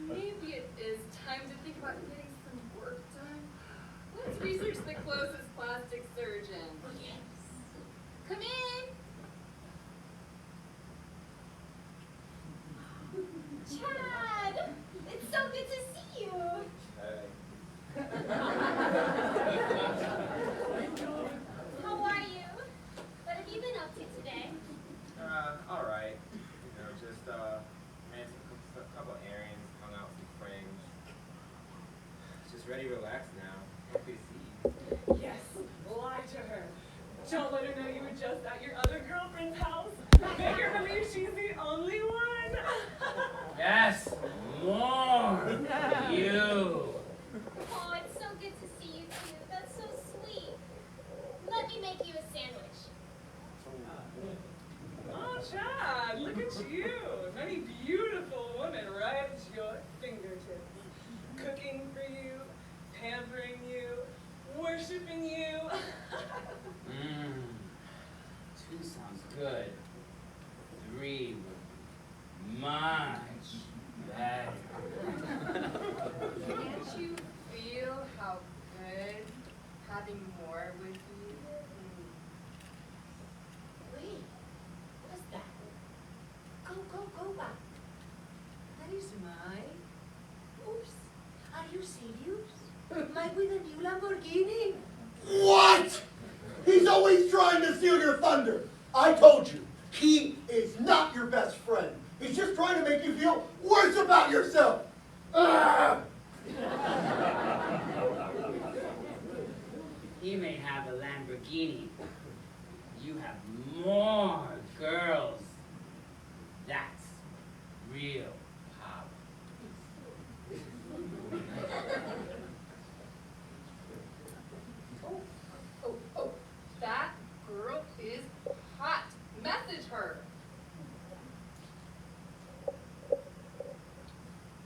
maybe it is time to think about getting some work done. Let's research the closest plastic surgeon. Come in. Chad, it's so good to see you. How are you? What have you been up to today? All right. Just ran a couple errands, hung out with some friends. Just ready to relax now. Happy to see you. Yes, lie to her. Don't let her know you were just at your other girlfriend's house. Make her believe she's the only one. Yes, more. You. Oh, it's so good to see you too. That's so sweet. Let me make you a sandwich. Oh, Chad, look at you. Many beautiful women right at your fingertips. Cooking for you, pampering you, worshiping you. Two sounds good. Three would be much better. Can't you feel how good having more would be? Wait, what's that? Go back. That is mine. Oops. Are you serious? Mine with a new Lamborghini? What? He's always trying to steal your thunder. I told you, he is not your best friend. He's just trying to make you feel worse about yourself. Ah! He may have a Lamborghini. You have more girls. That's real power. Oh, that girl is hot. Message her.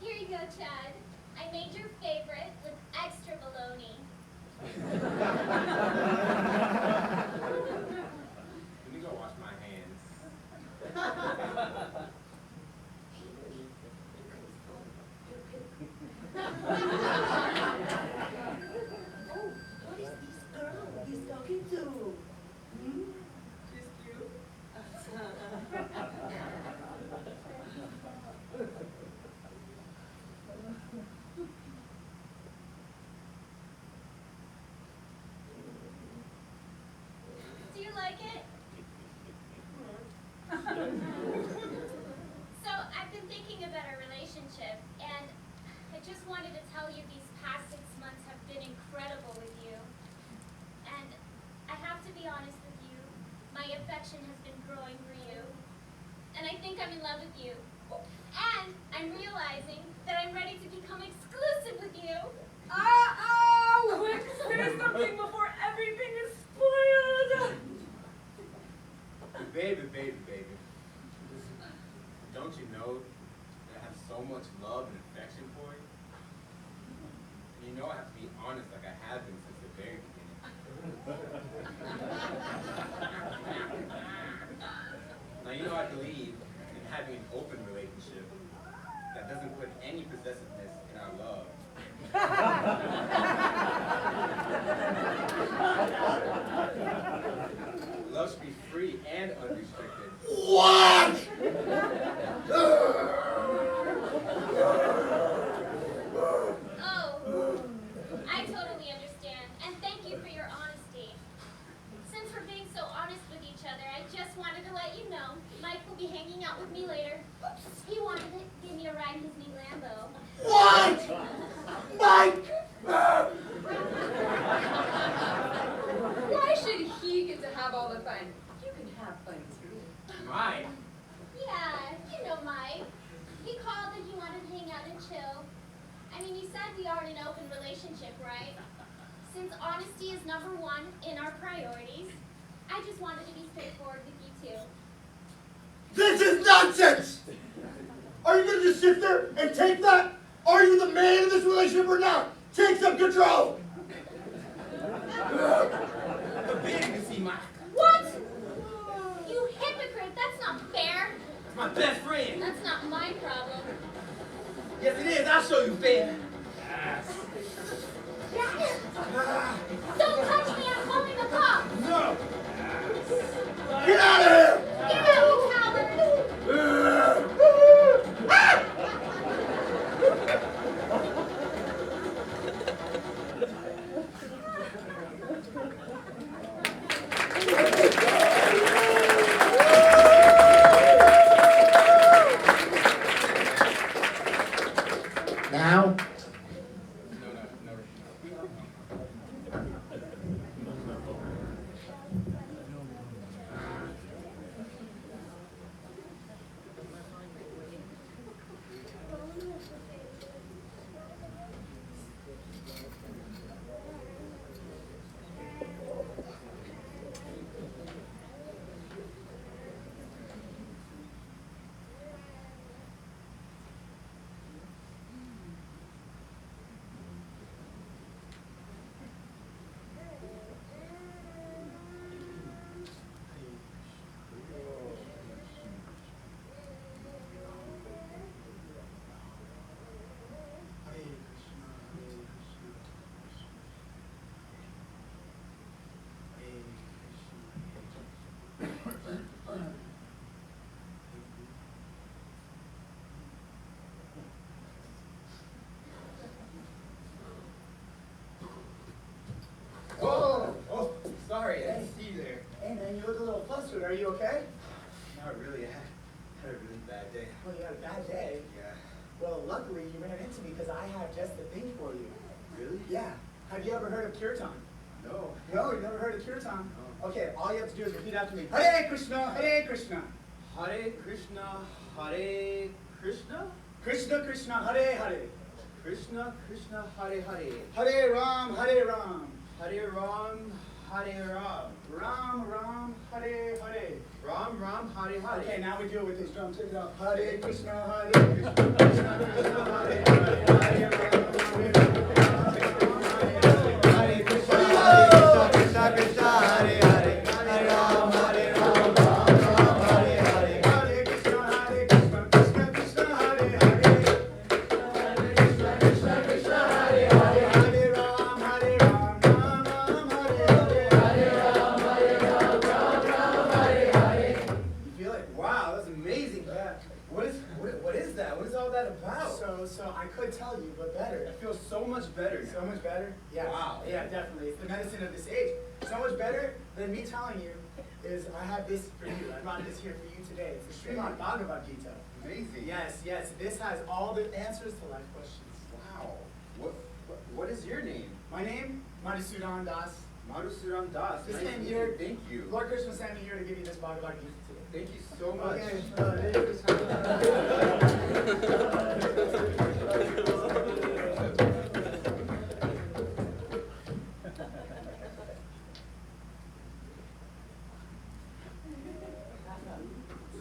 Here you go, Chad. I made your favorite with extra bologna. Let me go wash my hands. Oh, what is this girl he's talking to? She's cute. Do you like it? So, I've been thinking about our relationship, and I just wanted to tell you these past 6 months have been incredible with you. And I have to be honest with you, my affection has been growing for you. And I think I'm in love with you. And I'm realizing that I'm ready to become exclusive with you. Uh-oh! Quick, say something before everything is spoiled! Baby. Don't you know that I have so much love and affection for you? And you know I have to be honest like I have been since the very beginning. Now you know I believe in having an open relationship that doesn't put any possessiveness in our love. Love should be free and unrestricted. What? Oh, I totally understand, and thank you for your honesty. Since we're being so honest with each other, I just wanted to let you know Mike will be hanging out with me you later. He wanted to give me a ride in his new Lambo. What? Mike! Why should he get to have all the fun? You can have fun too. Mike. Yeah, you know Mike. He called and he wanted to hang out and chill. I mean, you said we are in an open relationship, right? Since honesty is #1 in our priorities, I just wanted to be straightforward with you too. This is nonsense! Are you gonna just sit there and take that? Are you the man in this relationship or not? Take some control! The big, you see, Mike. What? You hypocrite, that's not fair. It's my best friend. That's not my problem. Yes, it is. I'll show you fair. Don't touch me, I'm calling the cops. No. Get out of here! Get out, you coward. Now? Oh, sorry, I didn't see you there. Hey man, you look a little flustered. Are you okay? Not really, I had a really bad day. Well, you had a bad day. Yeah. Well, luckily you ran into me because I have just the thing for you. Really? Yeah. Have you ever heard of kirtan? No. No, you've never heard of kirtan? No. Okay, all you have to do is repeat after me. Hare Krishna, Hare Krishna. Hare Krishna, Hare Krishna? Krishna Krishna, Hare Hare. Krishna, Krishna, Hare Hare. Hare Ram, Hare Ram. Hare Ram, Hare Ram. Ram Ram, Hare Hare. Ram, Ram, Hare Hare. Okay, now we do it with this drum. Take it out. Hare Krishna, Hare Krishna. Krishna Krishna, Hare Hare. Hare Ram, Hare Ram. Hare Krishna, Krishna Krishna, Hare Hare. Hare Ram, Hare Ram. Ram Ram, Hare Hare. Hare Krishna, Krishna Krishna, Hare Hare. Hare Krishna, Krishna Hare Hare. Hare Ram, Hare Ram. Ram Ram, Hare Hare. Hare Ram, Hare Ram. Ram Ram, Hare Hare. You feel it? Wow, that's amazing. Yeah. What is that? What is all that about? So I could tell you, but better. I feel so much better. So much better? Yeah. Wow. Yeah, definitely. It's the medicine of this age. So much better than me telling you is I have this for you. I brought this here for you today. It's the Srimad Bhagavad Gita. Amazing. Yes, yes. This has all the answers to life questions. Wow. What is your name? My name? Madhusudan Das. Madhusudan Das. This Nice came to meet here. you. Thank you. Lord Krishna sent me here to give you this Bhagavad Gita today. Thank you so much.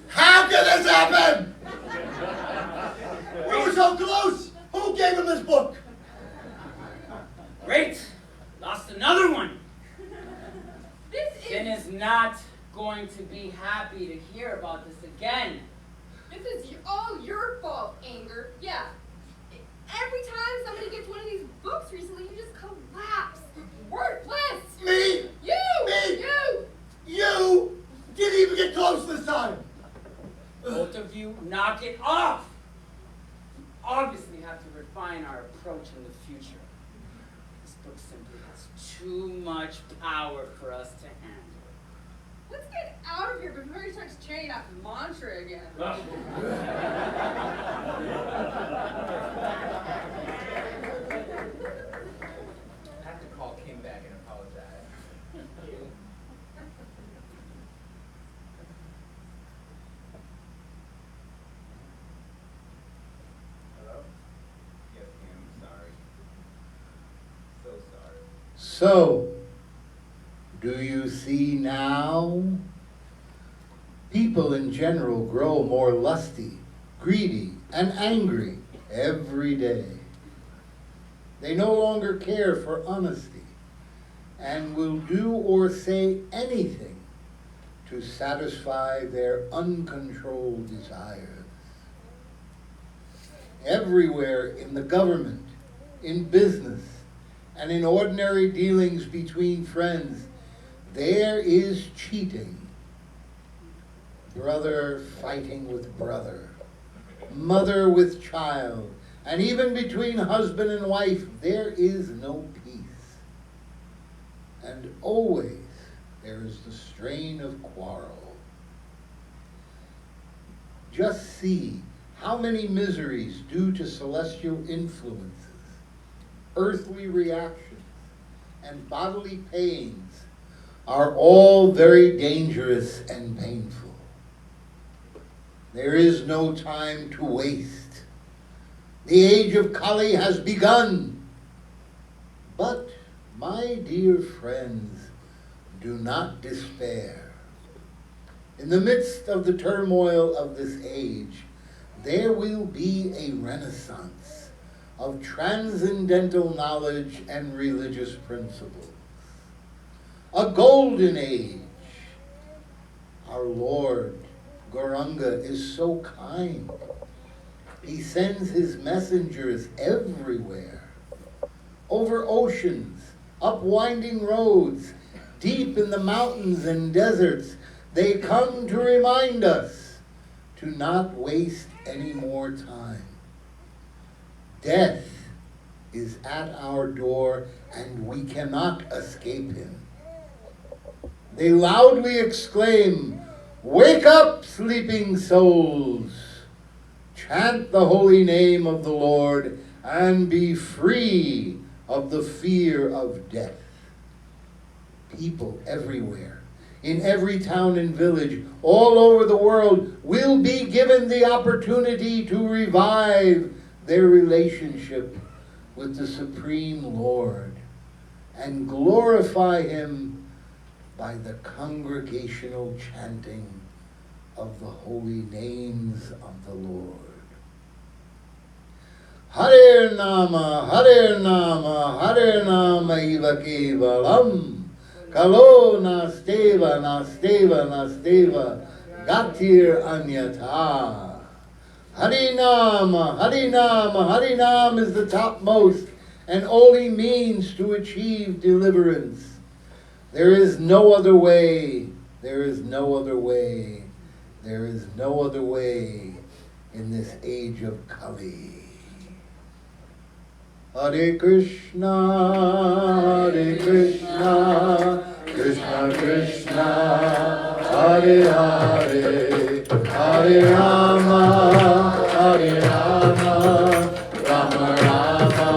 How can this happen? We were so close. Who gave him this book? Great! Lost another one! This Sin is not going to be happy to hear about this again. is all your fault, Anger. Yeah. Every time somebody gets one of these books recently, you just collapse. Worthless! Me? You! Me? You! You didn't even get close this time. Both of you, knock it off! Obviously have to refine our approach in the future. This book simply has too much power for us to handle. Let's get out of here before he starts chanting that mantra again. I have to call Kim back and apologize. Hello? Yes, Kim, sorry. So sorry. So, do you see now? People in general grow more lusty, greedy, and angry every day. They no longer care for honesty and will do or say anything to satisfy their uncontrolled desires. Everywhere in the government, in business, and in ordinary dealings between friends, there is cheating. Brother fighting with brother, mother with child, and even between husband and wife, there is no peace. And always there is the strain of quarrel. Just see how many miseries due to celestial influences, earthly reactions, and bodily pains are all very dangerous and painful. There is no time to waste. The age of Kali has begun. But, my dear friends, do not despair. In the midst of the turmoil of this age, there will be a renaissance of transcendental knowledge and religious principles. A golden age. Our Lord, Gauranga, is so kind. He sends his messengers everywhere, over oceans, up winding roads, deep in the mountains and deserts. They come to remind us to not waste any more time. Death is at our door and we cannot escape him. They loudly exclaim, "Wake up, sleeping souls! Chant the holy name of the Lord and be free of the fear of death." People everywhere, in every town and village, all over the world, will be given the opportunity to revive their relationship with the Supreme Lord and glorify him by the congregational chanting of the holy names of the Lord. Hare Nama, Hare Nama, Hare Nama Iva Kevalam, Kalo Nasteva, Nasteva, Nasteva, Gatir Anyata. Hare Nama, Hare Nama, Hare Nama is the topmost and only means to achieve deliverance. There is no other way, there is no other way, there is no other way in this age of Kali. Hare Krishna, Hare Krishna, Krishna Krishna, Hare Hare, Hare Rama, Hare Rama, Rama Rama,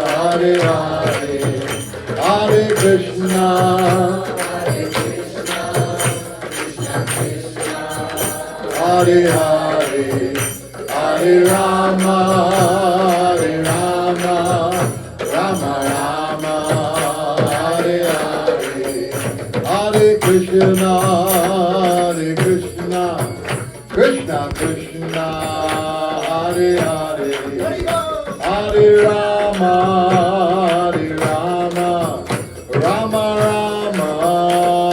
Hare Hare, Hare Krishna, Hare Krishna, Krishna Krishna, Hare Hare, Hare Rama, Hare Rama, Rama Rama, Hare Hare, Hare Krishna, Hare Krishna, Krishna Krishna, Hare Hare, Hare Rama, Hare Rama, Rama Rama,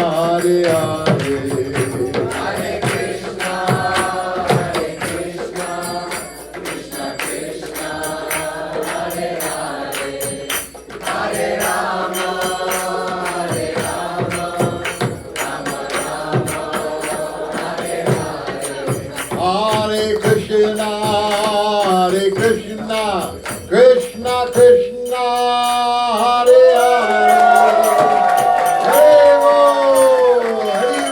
Hare Hare. Hare Krishna, Hare Krishna, Krishna Krishna, Hare Hare, Hare Rama, Hare Rama, Rama Rama, Hare Hare. Hare Krishna, Hare Krishna, Krishna Krishna, Hare Hare. Hare Rama, Hare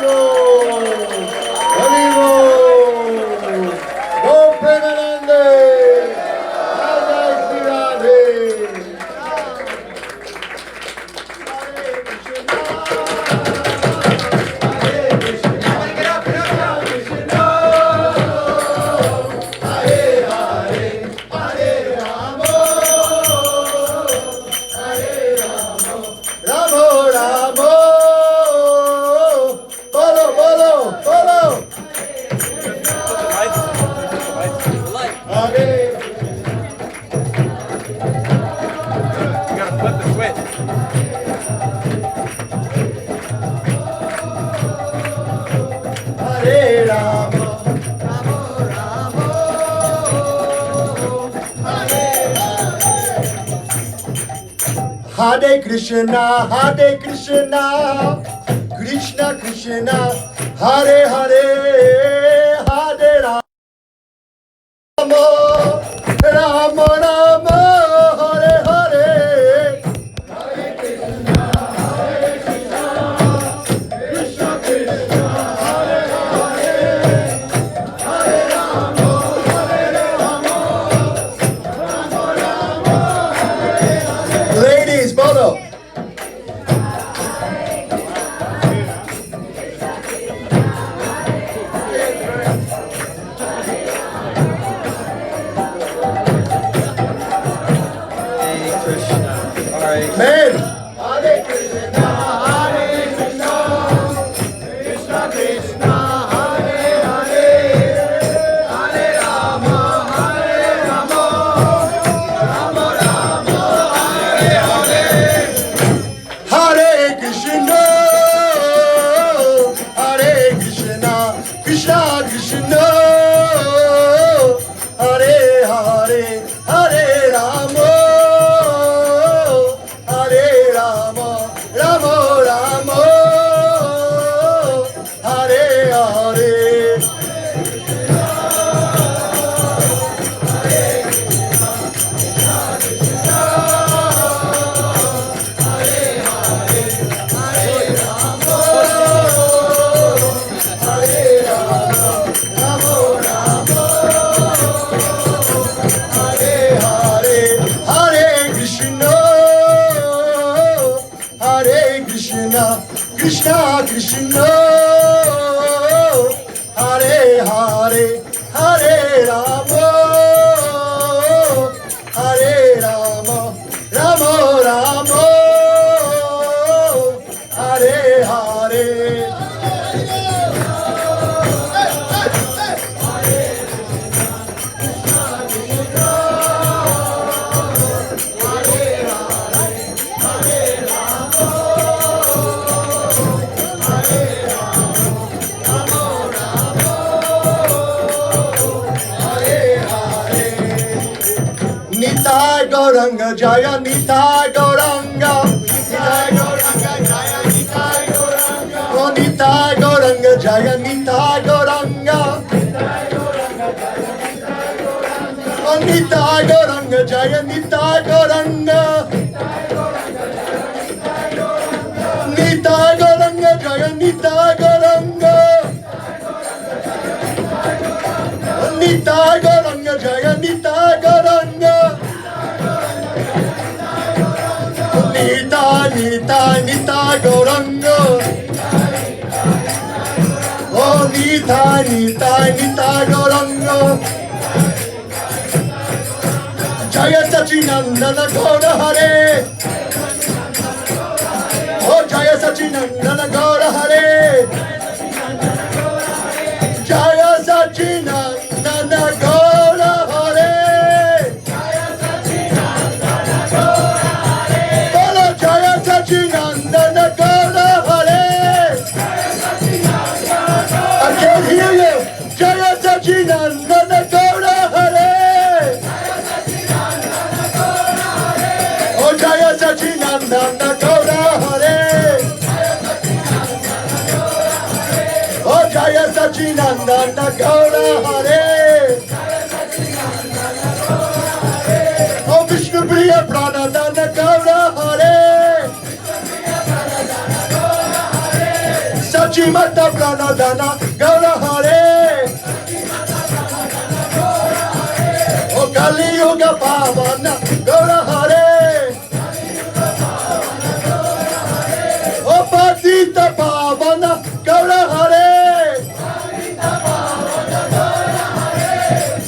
Hare Krishna, Hare Krishna, Krishna Krishna, Hare Hare, Hare Rama, Rama Rama, Hare Hare. Hare Krishna, Hare Krishna, Krishna Krishna, Hare Hare, Hare Rama, Hare Rama, Rama Rama, Hare Hare. Ladies, Bono. Men. Hare Krishna, Hare Krishna, Krishna Krishna, Hare Hare, Hare Rama, Hare Rama, Rama Rama, Hare Hare. Hare Krishna, Hare Krishna, Krishna Krishna, Hare Hare, Hare Rama. Hare Rama, Rama Rama, Hare Hare. Krishna Krishna, Hare Hare, Hare Rama, Hare Rama, Rama Rama, Hare Hare. Nitai Gauranga Jaya, Nitai Gauranga, Nitai Gauranga Jaya, Nitai Gauranga, oh Nitai Gauranga Jaya, Nitai Gauranga, oh Nitai Gauranga Jaya, Nitai Gauranga, Nitai Gauranga Jaya, Nitai Gauranga, Nitai Gauranga Jaya, Nitai Gauranga. Nitai, Nitai, Nitai Gauranga. Oh, Nitai, Nitai, Nitai Gauranga. Jaya Sachinandana Gaura Hare. Oh, Jaya Sachinandana Gaura Hare. Jaya Sachinandana Gaura Hare. Sachinandana Gaura Hare. I can't hear you. Jaya Sachinandana Gaura Hare. Oh Jaya Sachinandana Gaura Hare. Oh Jaya Sachinandana Gaura Hare. Oh Vishnu Priya Pranadana Gaura Hare. Sachimata Pranadana Gaura Hare. Oh Kali Yoga Pavana Gaura Hare. Oh Patita Pavana Gaura Hare.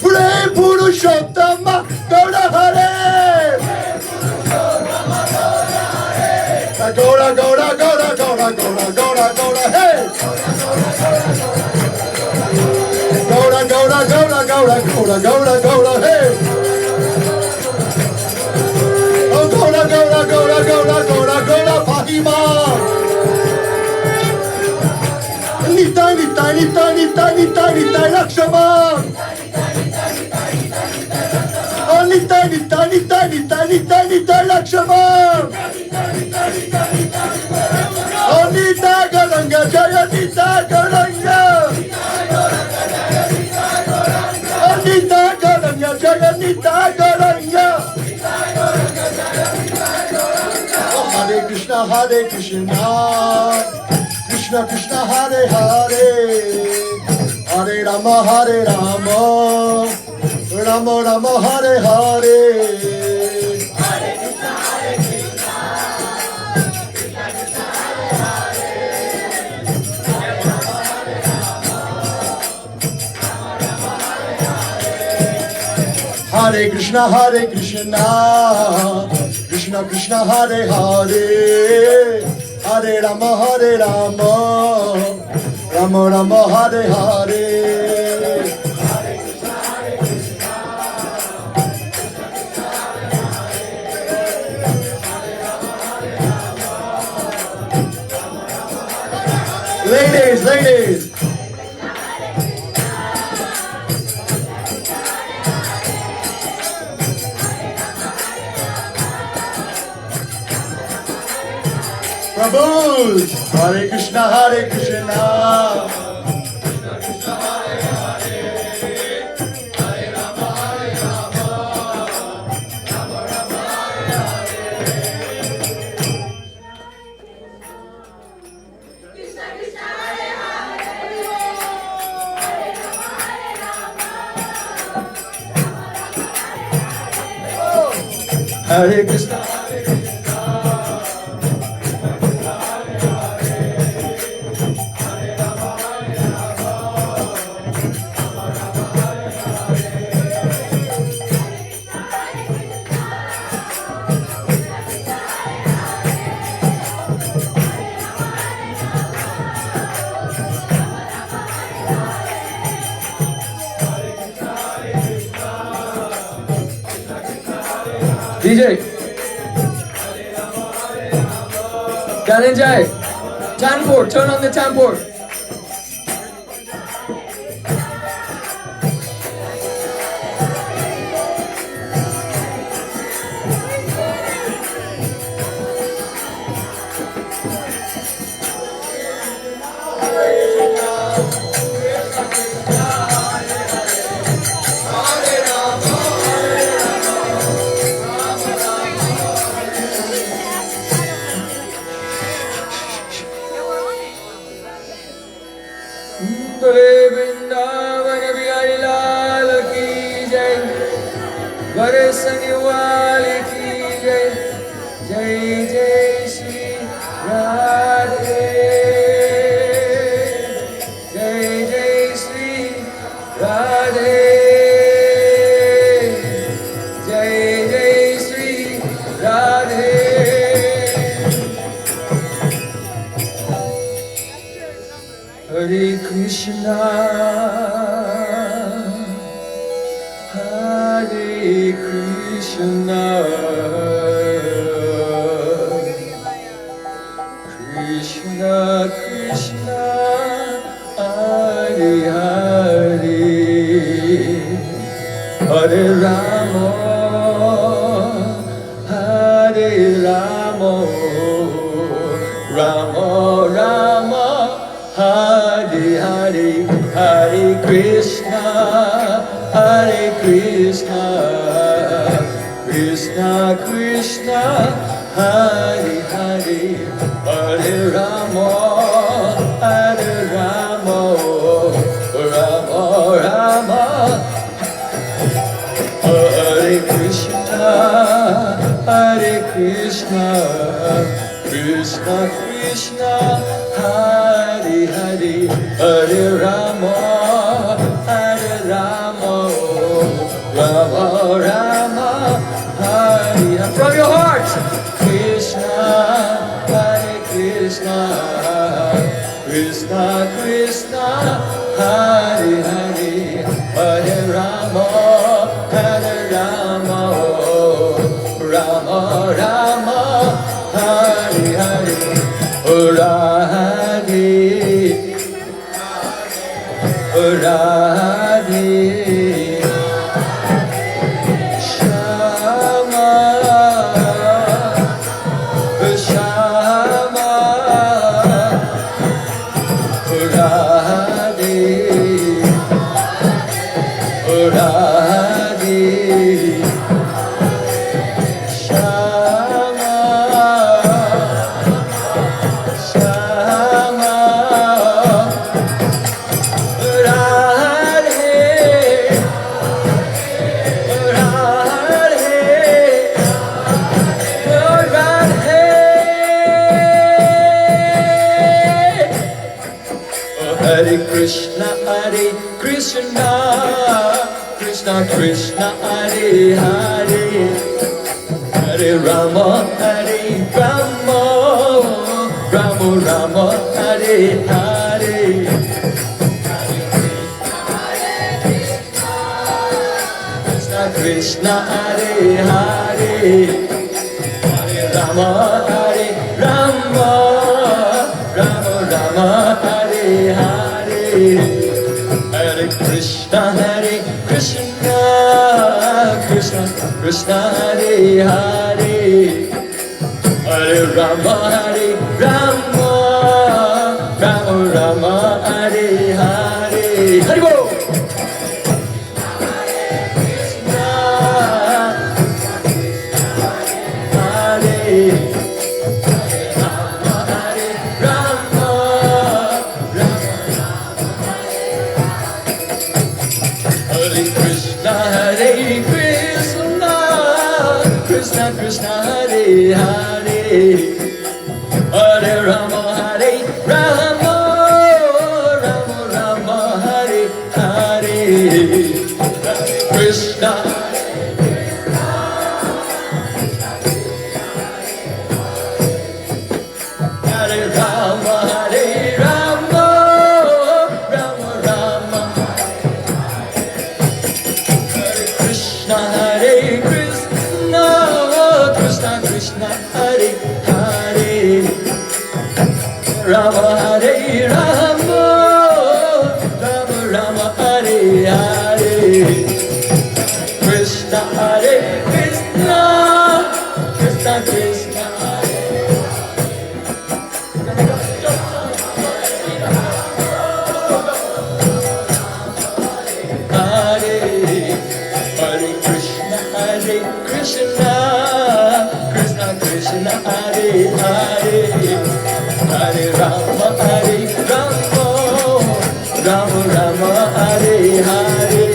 Pure Purushottama Gaura Hare. Gaura Gaura Gaura Gaura Gaura Gaura Gaura Hey. Gaura Gaura Gaura Gaura Gaura Gaura Gaura Hey. Oh Gaura Gaura Gaura Gaura Gaura Gaura Pahima. Nitai Nitai Nitai Nitai Nitai Nitai Lakshman. Oh Nitai Nita Lakshamam. Oh Nita Garanga Jaya Nita Garanga. Oh Nita Garanga Jaya Nita Garanga. Oh Hare Krishna Krishna Krishna Hare Hare Hare Rama Rama Rama Hare Hare Hare Krishna Krishna Krishna Hare Hare Hare Rama Rama Rama Hare Hare Ladies Prabhus, Hare Krishna Hare Krishna DJ Dhananjay, Tanpur, turn on the Tanpur. Hare Krishna, Hare Krishna, Krishna Krishna, Hare Hare, Hare Rama, Hare Rama, Rama Rama, Hare Hare, Hare Krishna, Krishna Krishna, Hare Hare, Hare Rama, Rama Rama, Hare Krishna, Krishna Krishna, Hare Hare, Hare Rama, Rama Rama, Hare Hare. From your heart, Krishna, Krishna Krishna, Hare Hare, Hare Rama, Rama Rama, Hare Hare, Radhe Radhe Sham Krishna Krishna Hare Hare Hare Rama Hare Rama Rama Rama Hare Hare Krishna Hare Hare Hare Rama Hare Rama Rama Rama Hare Hare Hare Krishna Krishna Krishna Hare Hare Hare Rama Hare Rama Rama Rama Hare Hare Hare Bol Krishna Krishna Hare Hare Hare Rama Hare Rama Rama Rama Hare Hare Krishna Hare Rama Hare Rama Rama Rama Hare Krishna Hare Krishna Krishna Krishna Hare Hare Rama Hare Rama Rama Rama Hare Hare Krishna Hare Krishna Krishna Krishna Krishna Hare Hare Hare Rama Hare Rama Rama Rama Hare Hare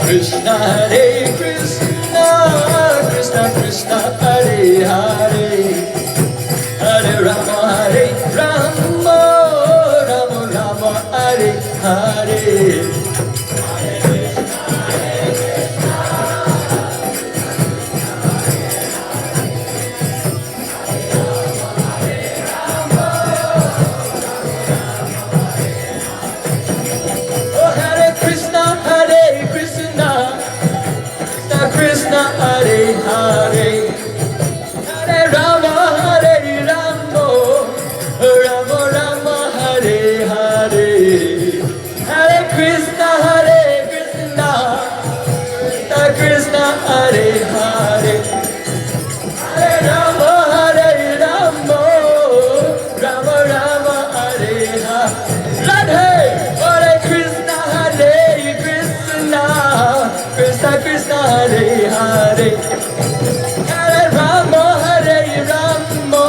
Krishna Hare Krishna Krishna Krishna Hare Hare Hare Rama Hare Rama Rama Rama Hare Hare Krishna Hare Hare Hare Rama Hare Rama Rama Rama Hare Hare Hare Krishna Krishna Krishna Hare Hare Hare Rama Hare Rama Rama Rama Hare Hare Radhe Hare Krishna Krishna Krishna Hare Hare Hare Rama Hare Rama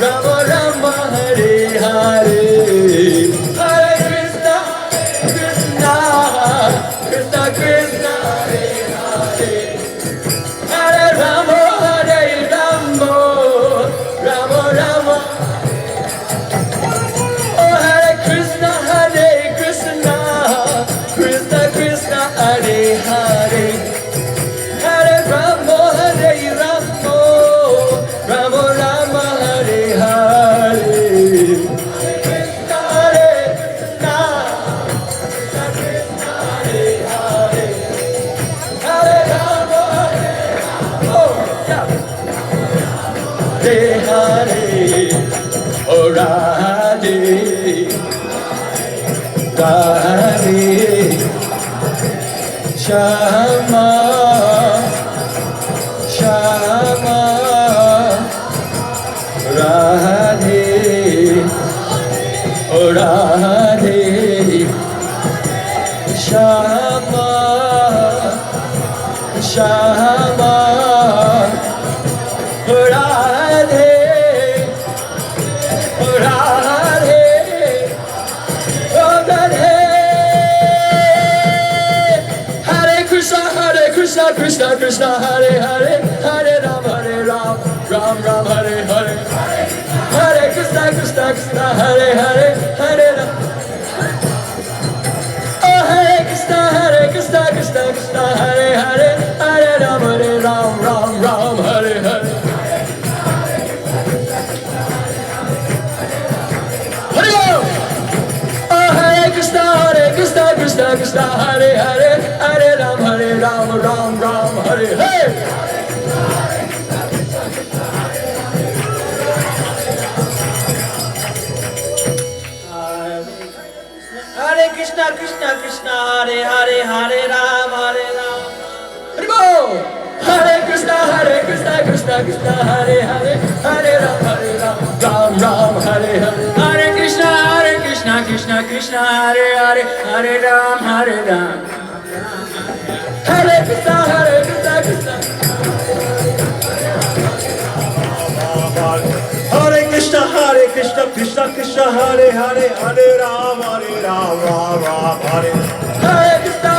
Rama Rama Hare Hare Hare Krishna Krishna Krishna Hare Hare Hare Rama Hare Rama Rama Rama Oh Hare Krishna Krishna Krishna Hare Hare Hare Rama Hare Rama Rama Rama Hare Hare Krishna Hare Krishna Krishna Krishna Hare Hare Hare Rama Hare Rama Hare Hare Oh Radhe Radhe Shama Shama Radhe Oh Radhe Shama Shama Radhe Oh Radhe Oh Radhe Hare Krishna Krishna, Krishna, Krishna, Hare Hare, Hare Ram, Ram Ram, Hare Hare. Hare Krishna, Krishna, Krishna, Hare Hare, Hare Ram. Oh, Hare Krishna, Krishna, Krishna, Hare Hare, Hare Ram, Ram, Hare Hare. Krishna, Krishna, Krishna, Hare Hare, Hare Ram, Ram Ram, Hare Hare. Hare Krishna, Krishna, Krishna, Hare Hare, Hare Ram, Hare Bo! Hare Krishna, Krishna, Krishna, Hare Hare, Hare Ram, Ram, Hare Hare. Hare Krishna, Krishna, Krishna, Hare Hare, Hare Ram, Ram. Hare Krishna, Krishna. Hare Krishna, Krishna Krishna, Hare Hare, Hare Ram, Ram Ram, Hare. Hare Krishna,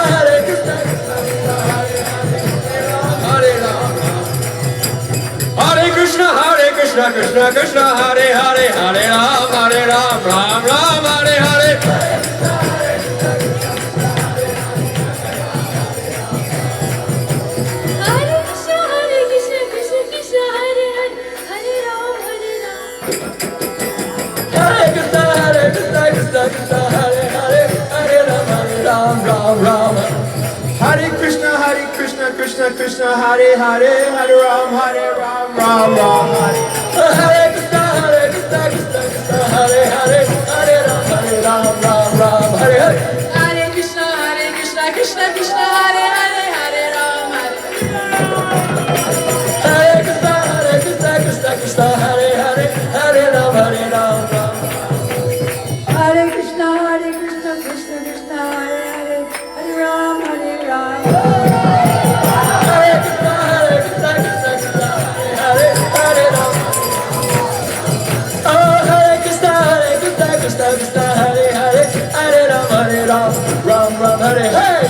Krishna, Hare Ram. Hare Krishna, Krishna Krishna, Hare Hare, Hare Ram, Ram Ram, Hare Hare. Ram. Hare Krishna, Krishna Krishna, Hare Hare, Hare Ram, Ram Ram, Hare. Hare Krishna, Krishna, Hare Hare, Hare Ram, Ram, Hare Hare. Hare Krishna, Krishna Krishna, Hare Hare, Hare Ram, Hare Krishna, Hare Hare, Hare Ram, Ram. Hare Krishna, Krishna Krishna, Hare Hare, Hare Ram, Ram. Hare Krishna, Hare Ram. Oh, Hare Krishna, Hare Hare, Hare Ram, Ram, Hare Hare.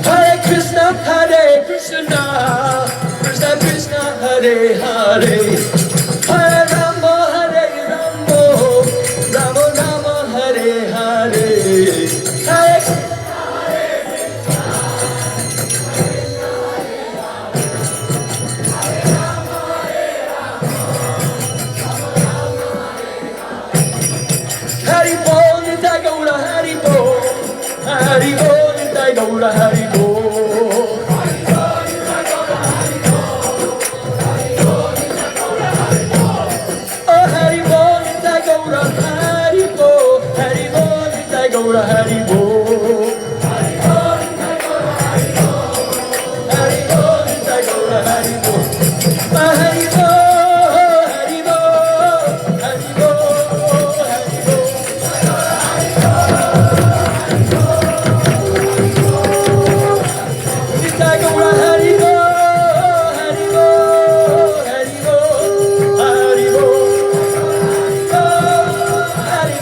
Hare Krishna, Krishna Krishna, Hare Hare. Hare Rama, Rama, Hare Hare. Hare Hari Bol, Nitai Gaura, Hari Bol. Hari Bol, Nitai Gaura, Hari Bol. Oh, Hari Bol, Nitai Gaura, Hari Bol. Hari Bol, Nitai Gaura, Hari Bol. Hari Bol, Nitai Gaura, Hari Bol. Hari Bol, Nitai Gaura, Hari Bol. Hari Bol, Hari Bol, Hari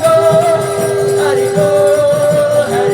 Bol, Hari Bol. Hare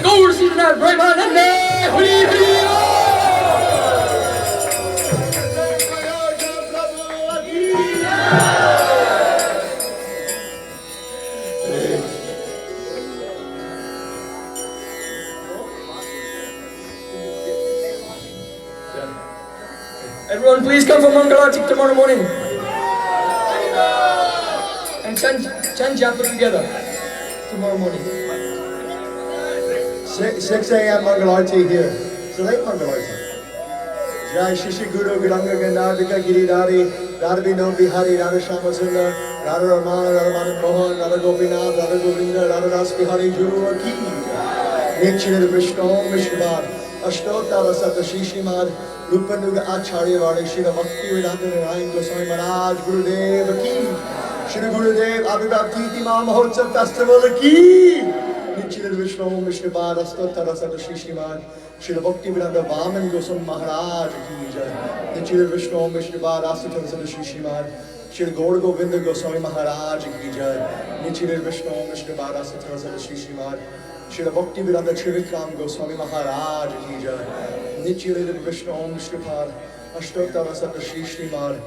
Jai Gaur Sitanar Brahmanande Hari Hari. Everyone, please come for Mangalarti tomorrow morning. And chant japa together tomorrow morning. 6 a.m. Mangalarti here. It's a late Mangalarti. Jai Shishi Guru Guranga Gandharvika Giridhari Radha Vinod Bihari Radha Shama Sundar Radha Ramana Radha Madan Mohan Radha Gopinath Radha Govinda Radha Das Bihari Juru Ki Nitchina Vishnu Vishnuvad Ashtotara Sata Shishimad Rupanuga Acharya Vadi Shira Bhakti Vedanta Narayan Goswami Maharaj Gurudev Ki Shri Gurudev Abhibhakti Mahotsav Festival Ki Nitchina Vishnu Vishnuvad Ashtotara Sata Shishimad Shri Bhakti Vedanta Vaman Goswami Maharaj Ki Jai Nitchina Vishnu Vishnuvad Ashtotara Sata Shishimad Shri Gaur Govinda Goswami Maharaj Ki Jai Nitchina Vishnu Vishnuvad Ashtotara Sata Shishimad Shri Bhakti Vedanta Trivikram Goswami Maharaj Ki Jai Nityalila Vishnu Om Shripad Ashtotara Sata Shri Srimad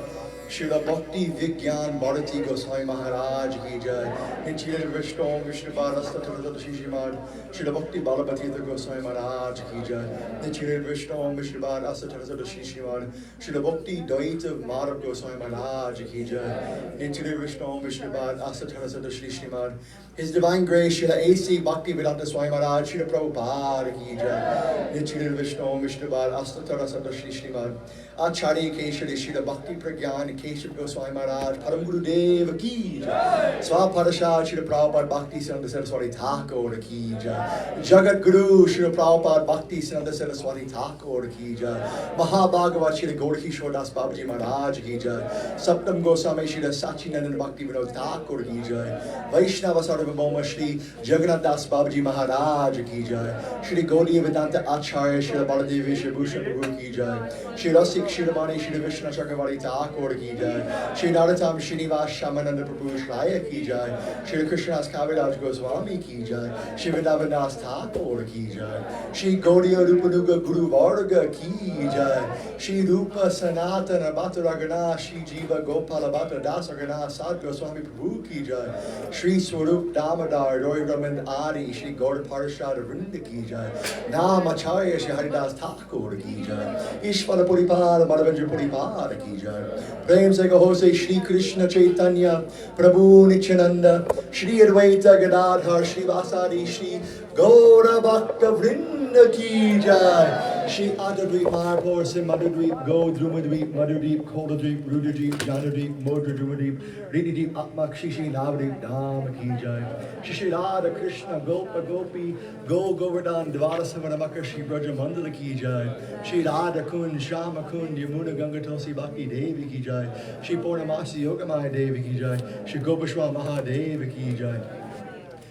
Shri Bhakti Vigyan Bharati Goswami Maharaj Ki Jai Nityalila Vishnu Om Shripad Ashtotara Sata Shri Srimad Shri Bhakti Balabhatita Goswami Maharaj Ki Jai Nityalila Vishnu Om Shripad Ashtotara Sata Shri Srimad Shri Bhakti Daita Madhav Goswami Maharaj Ki Jai Nityalila Vishnu Om Shripad Ashtotara Sata Shri Srimad His Divine Grace, Srila A.C. Bhakti Vedanta Swami Maharaj, Srila Prabhupada Ki Jai, Nityalila Vishnu Vishnubhad, Astatara Sata Shri Srimad, Acharya Keshari, Srila Bhakti Pragyan, Keshav Goswami Maharaj, Param Gurudev Ki Jai, Swapadashah, Srila Prabhupada Bhakti Siddhanta Saraswati Thakur Ki Jai, Jagat Guru, Srila Prabhupada Bhakti Siddhanta Saraswati Thakur Ki Jai, Mahabhagavat, Srila Gaurkishore Das Babaji Maharaj Ki Jai, Saptam Goswami, Srila Sachinandan Bhakti Vinod Thakur Ki Jai, Vaishnava Sarvabhauma Shri Jagannath Das Babaji Maharaj Ki Jai, Shri Gaudiya Vedanta Acharya Shri Baladevi Shri Bhushan Prabhu Ki Jai, Shri Rasik Shirmani Shri Vishnu Chakravarti Thakur Ki Jai, Shri Naratam Srinivas Shamananda Prabhu Shraya Ki Jai, Shri Krishnadas Kaviraj Goswami Ki Jai, Shri Vrindavan Das Thakur Ki Jai, Shri Gaudiya Rupanuga Guru Varga Ki Jai, Shri Rupa Sanatana Bhattaragana Shri Jiva Gopala Bhatta Dasagana Sad Goswami Prabhu Ki Jai, Shri Swarup Damodar Roy Raman Adi Shri Gaur Parashad Vrinda Ki Jai, Nam Acharya Shri Haridas Thakur Ki Jai, Ishvara Puripad Madhavendra Puripad Ki Jai, Prem Se Kaho Se Shri Krishna Chaitanya Prabhu Nityananda Shri Advaita Gadadhar Shri Vasadi Shri Gaura Bhakta Vrinda Ki Jai, Shri Adadvip Marpur Sim Madhudvip Go Drumadvip Madhudvip Kodadvip Rudadvip Janadvip Modra Drumadvip Rididip Atmak Shishi Navadvip Dham Ki Jai, Shri Radha Krishna Gopa Gopi Go Govardhan Dvara Savanamaka Shri Braja Mandala Ki Jai, Shri Radha Kund Shama Kund Yamuna Ganga Tulsi Bhakti Devi Ki Jai, Shri Purnamasi Yogamaya Devi Ki Jai, Shri Gopashwa Mahadeva Ki Jai,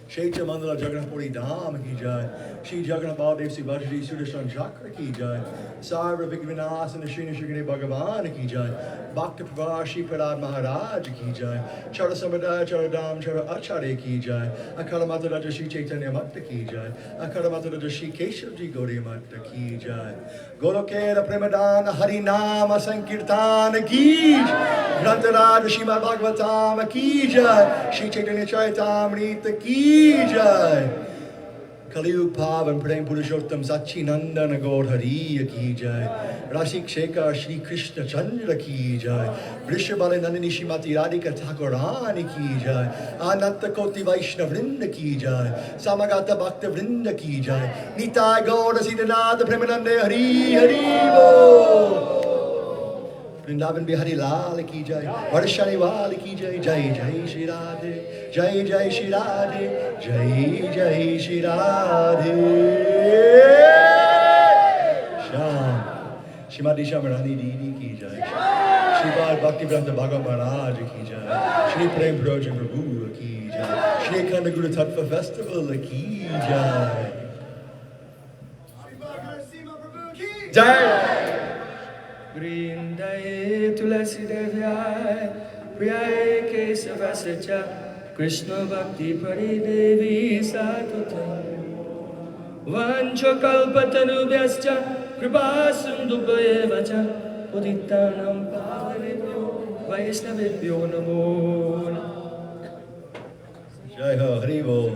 Shaita Mandala Jagannath Puri Dham Ki Jai, Shri Jagannath Baladev Sivajri Sudarshan Chakra Ki Jai, Sarva Vigvinasana Srina Shri Bhagavan Ki Jai, Bhakta Pravar Shri Parad Maharaj Ki Jai, Chara Samadaya Chara Dham Chara Acharya Ki Jai, Akala Mata Raja Shri Chaitanya Matta Ki Jai, Akala Mata Raja Shri Keshavji Gauri Matta Ki Jai, Golokera Premadana Harinama Sankirtana Ki Jai, Grantaraj Shrimad Bhagavatam Ki Jai, Shri Chaitanya Charitamrita Ki Jai, Kaliyug Pavan Prem Purushottam Sachi Nandana Gaur Hari Ki Jai, Rashik Shekhar Shri Krishna Chandra Ki Jai, Vrishabala Nandini Shrimati Radhika Thakurani Ki Jai, Ananta Koti Vaishnav Vrinda Ki Jai, Samagata Bhakta Vrinda Ki Jai, Nitai Gaur Siddhanatha Premanande Hari Hari Bo, Vrindavan Bihari Lal Ki Jai, Varshani Wal Ki Jai, Jai Jai Shri Radhe, Jai Jai Shri Radhe, Jai Jai Shri Radhe. Sham, Shrimati Shamarani Didi Ki Jai, Shri Bhakti Vedanta Bhagavan Maharaj Ki Jai, Shri Prem Prajan Prabhu Ki Jai, Shri Akhanda Guru Tattva Festival Ki Jai. Jai. Vrindaye Tulasi Devyay Priyaye Kesavasacha Krishna Bhakti Pari Devi Satutam Vanchakalpatarubhyascha kripasindubhayeva cha Putitanam pavanebhyo Vaishnavebhyo namo namaha. Jai Ho, Hari Bol.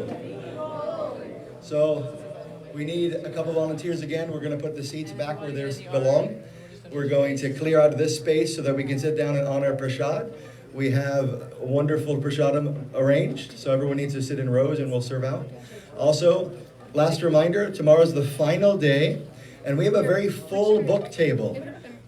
So, we need a couple volunteers again. We're going to put the seats back where they belong. We're going to clear out of this space so that we can sit down and honor prasad. We have wonderful prasadam arranged, so everyone needs to sit in rows and we'll serve out. Also, last reminder, tomorrow's the final day, and we have a very full book table.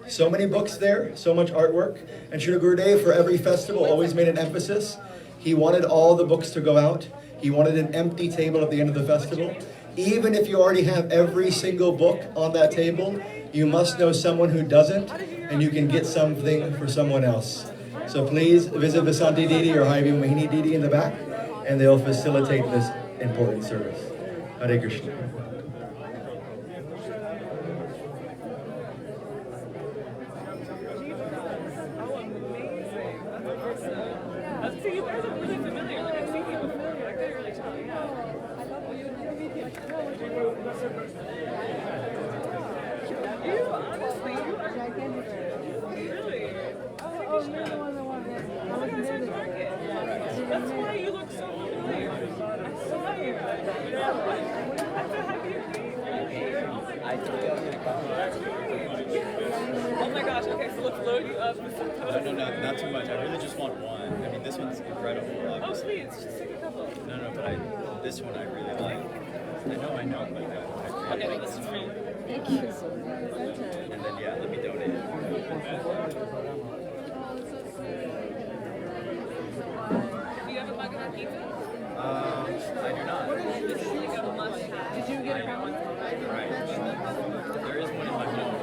So many books there, so much artwork. And Srila Gurudev, for every festival, always made an emphasis. He wanted all the books to go out. He wanted an empty table at the end of the festival. Even if you already have every single book on that table, you must know someone who doesn't, and you can get something for someone else. So please visit Vasanti Didi or Haivi Mohini Didi in the back, and they'll facilitate this important service. Hare Krishna. See, you guys are really familiar. Like, I've seen you before. Like, they're really tall. Yeah. You, honestly, you are gigantic. Really? Oh, you're the one that wanted it. I was in there. That's why you look so familiar. I saw you. I'm so happy you're here. Oh my gosh, okay, so let's load you up with some photos. No, not too much. I really just want one. I mean, this one's incredible, obviously. Oh, please, just take a couple. No, but this one I really like. I know, but I Okay, like this is for you. Thank you. And then, yeah, let me donate it. Do you have a Bhagavad Gita? I do not. This is like a must-have. Did you get it from one? Right. There is one in my home.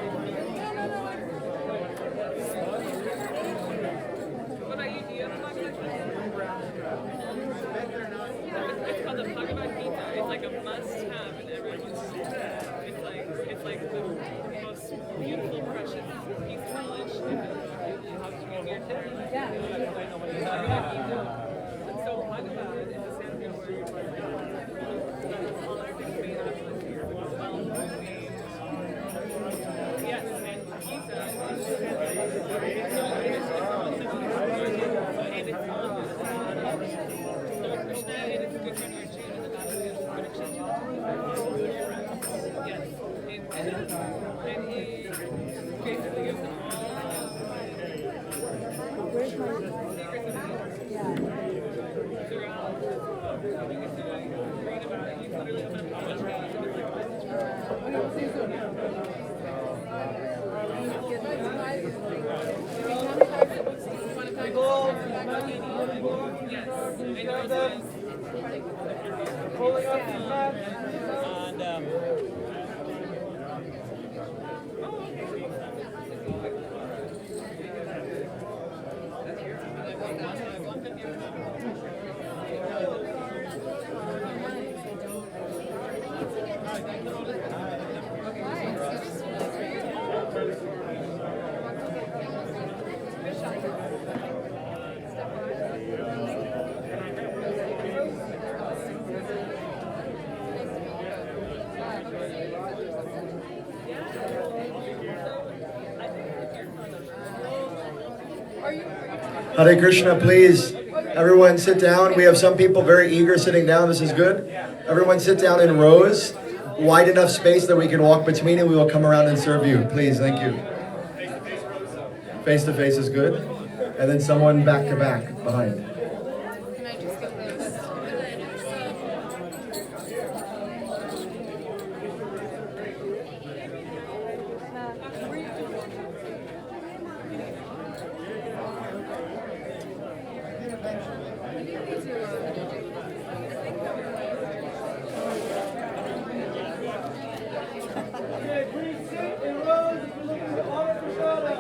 What about you? Do you have a Bhagavad Gita? It's called the Bhagavad Gita. It's like a must-have in everyone's home. It's like the most beautiful, precious piece of knowledge you have to be here today. Yeah. And so Bhagavad is a Sanskrit word for all our things made up. Yes, and Gita Krishna, it is a good generation in the battle against production. Yes, and he basically gives them all secrets of throughout. You get to read about it. He's literally about college guys and it's like a message Pulling up these maps. And, Hare Krishna, please. Everyone sit down. We have some people very eager sitting down. This is good. Everyone sit down in rows. Wide enough space that we can walk between and we will come around and serve you. Please, thank you. Face to face is good. And then someone back to back behind. Can I just get this? Okay, please sit in rows if you're looking to honor Prasada.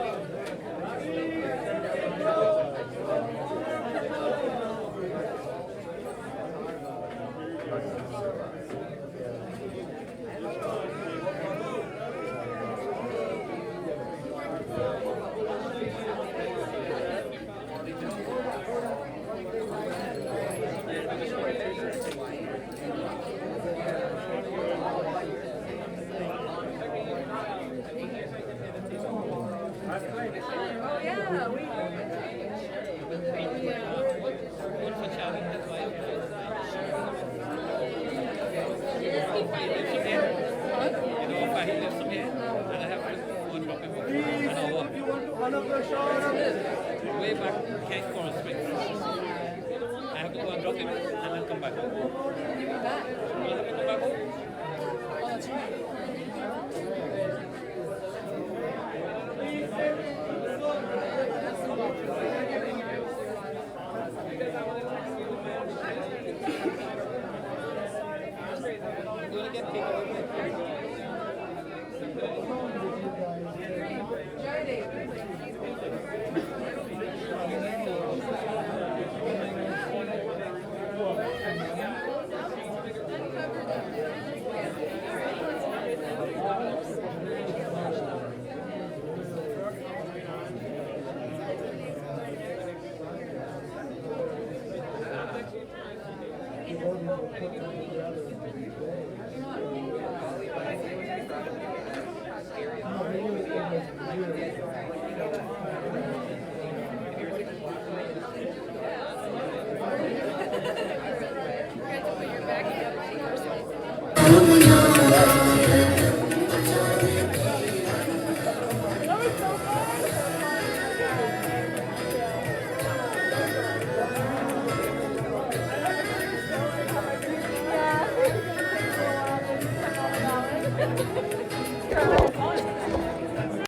Way back, Cape Coral Springs. I have to go and drop him and then come back home. Will you be back? Will I have to come back home? Oh, that's Yeah.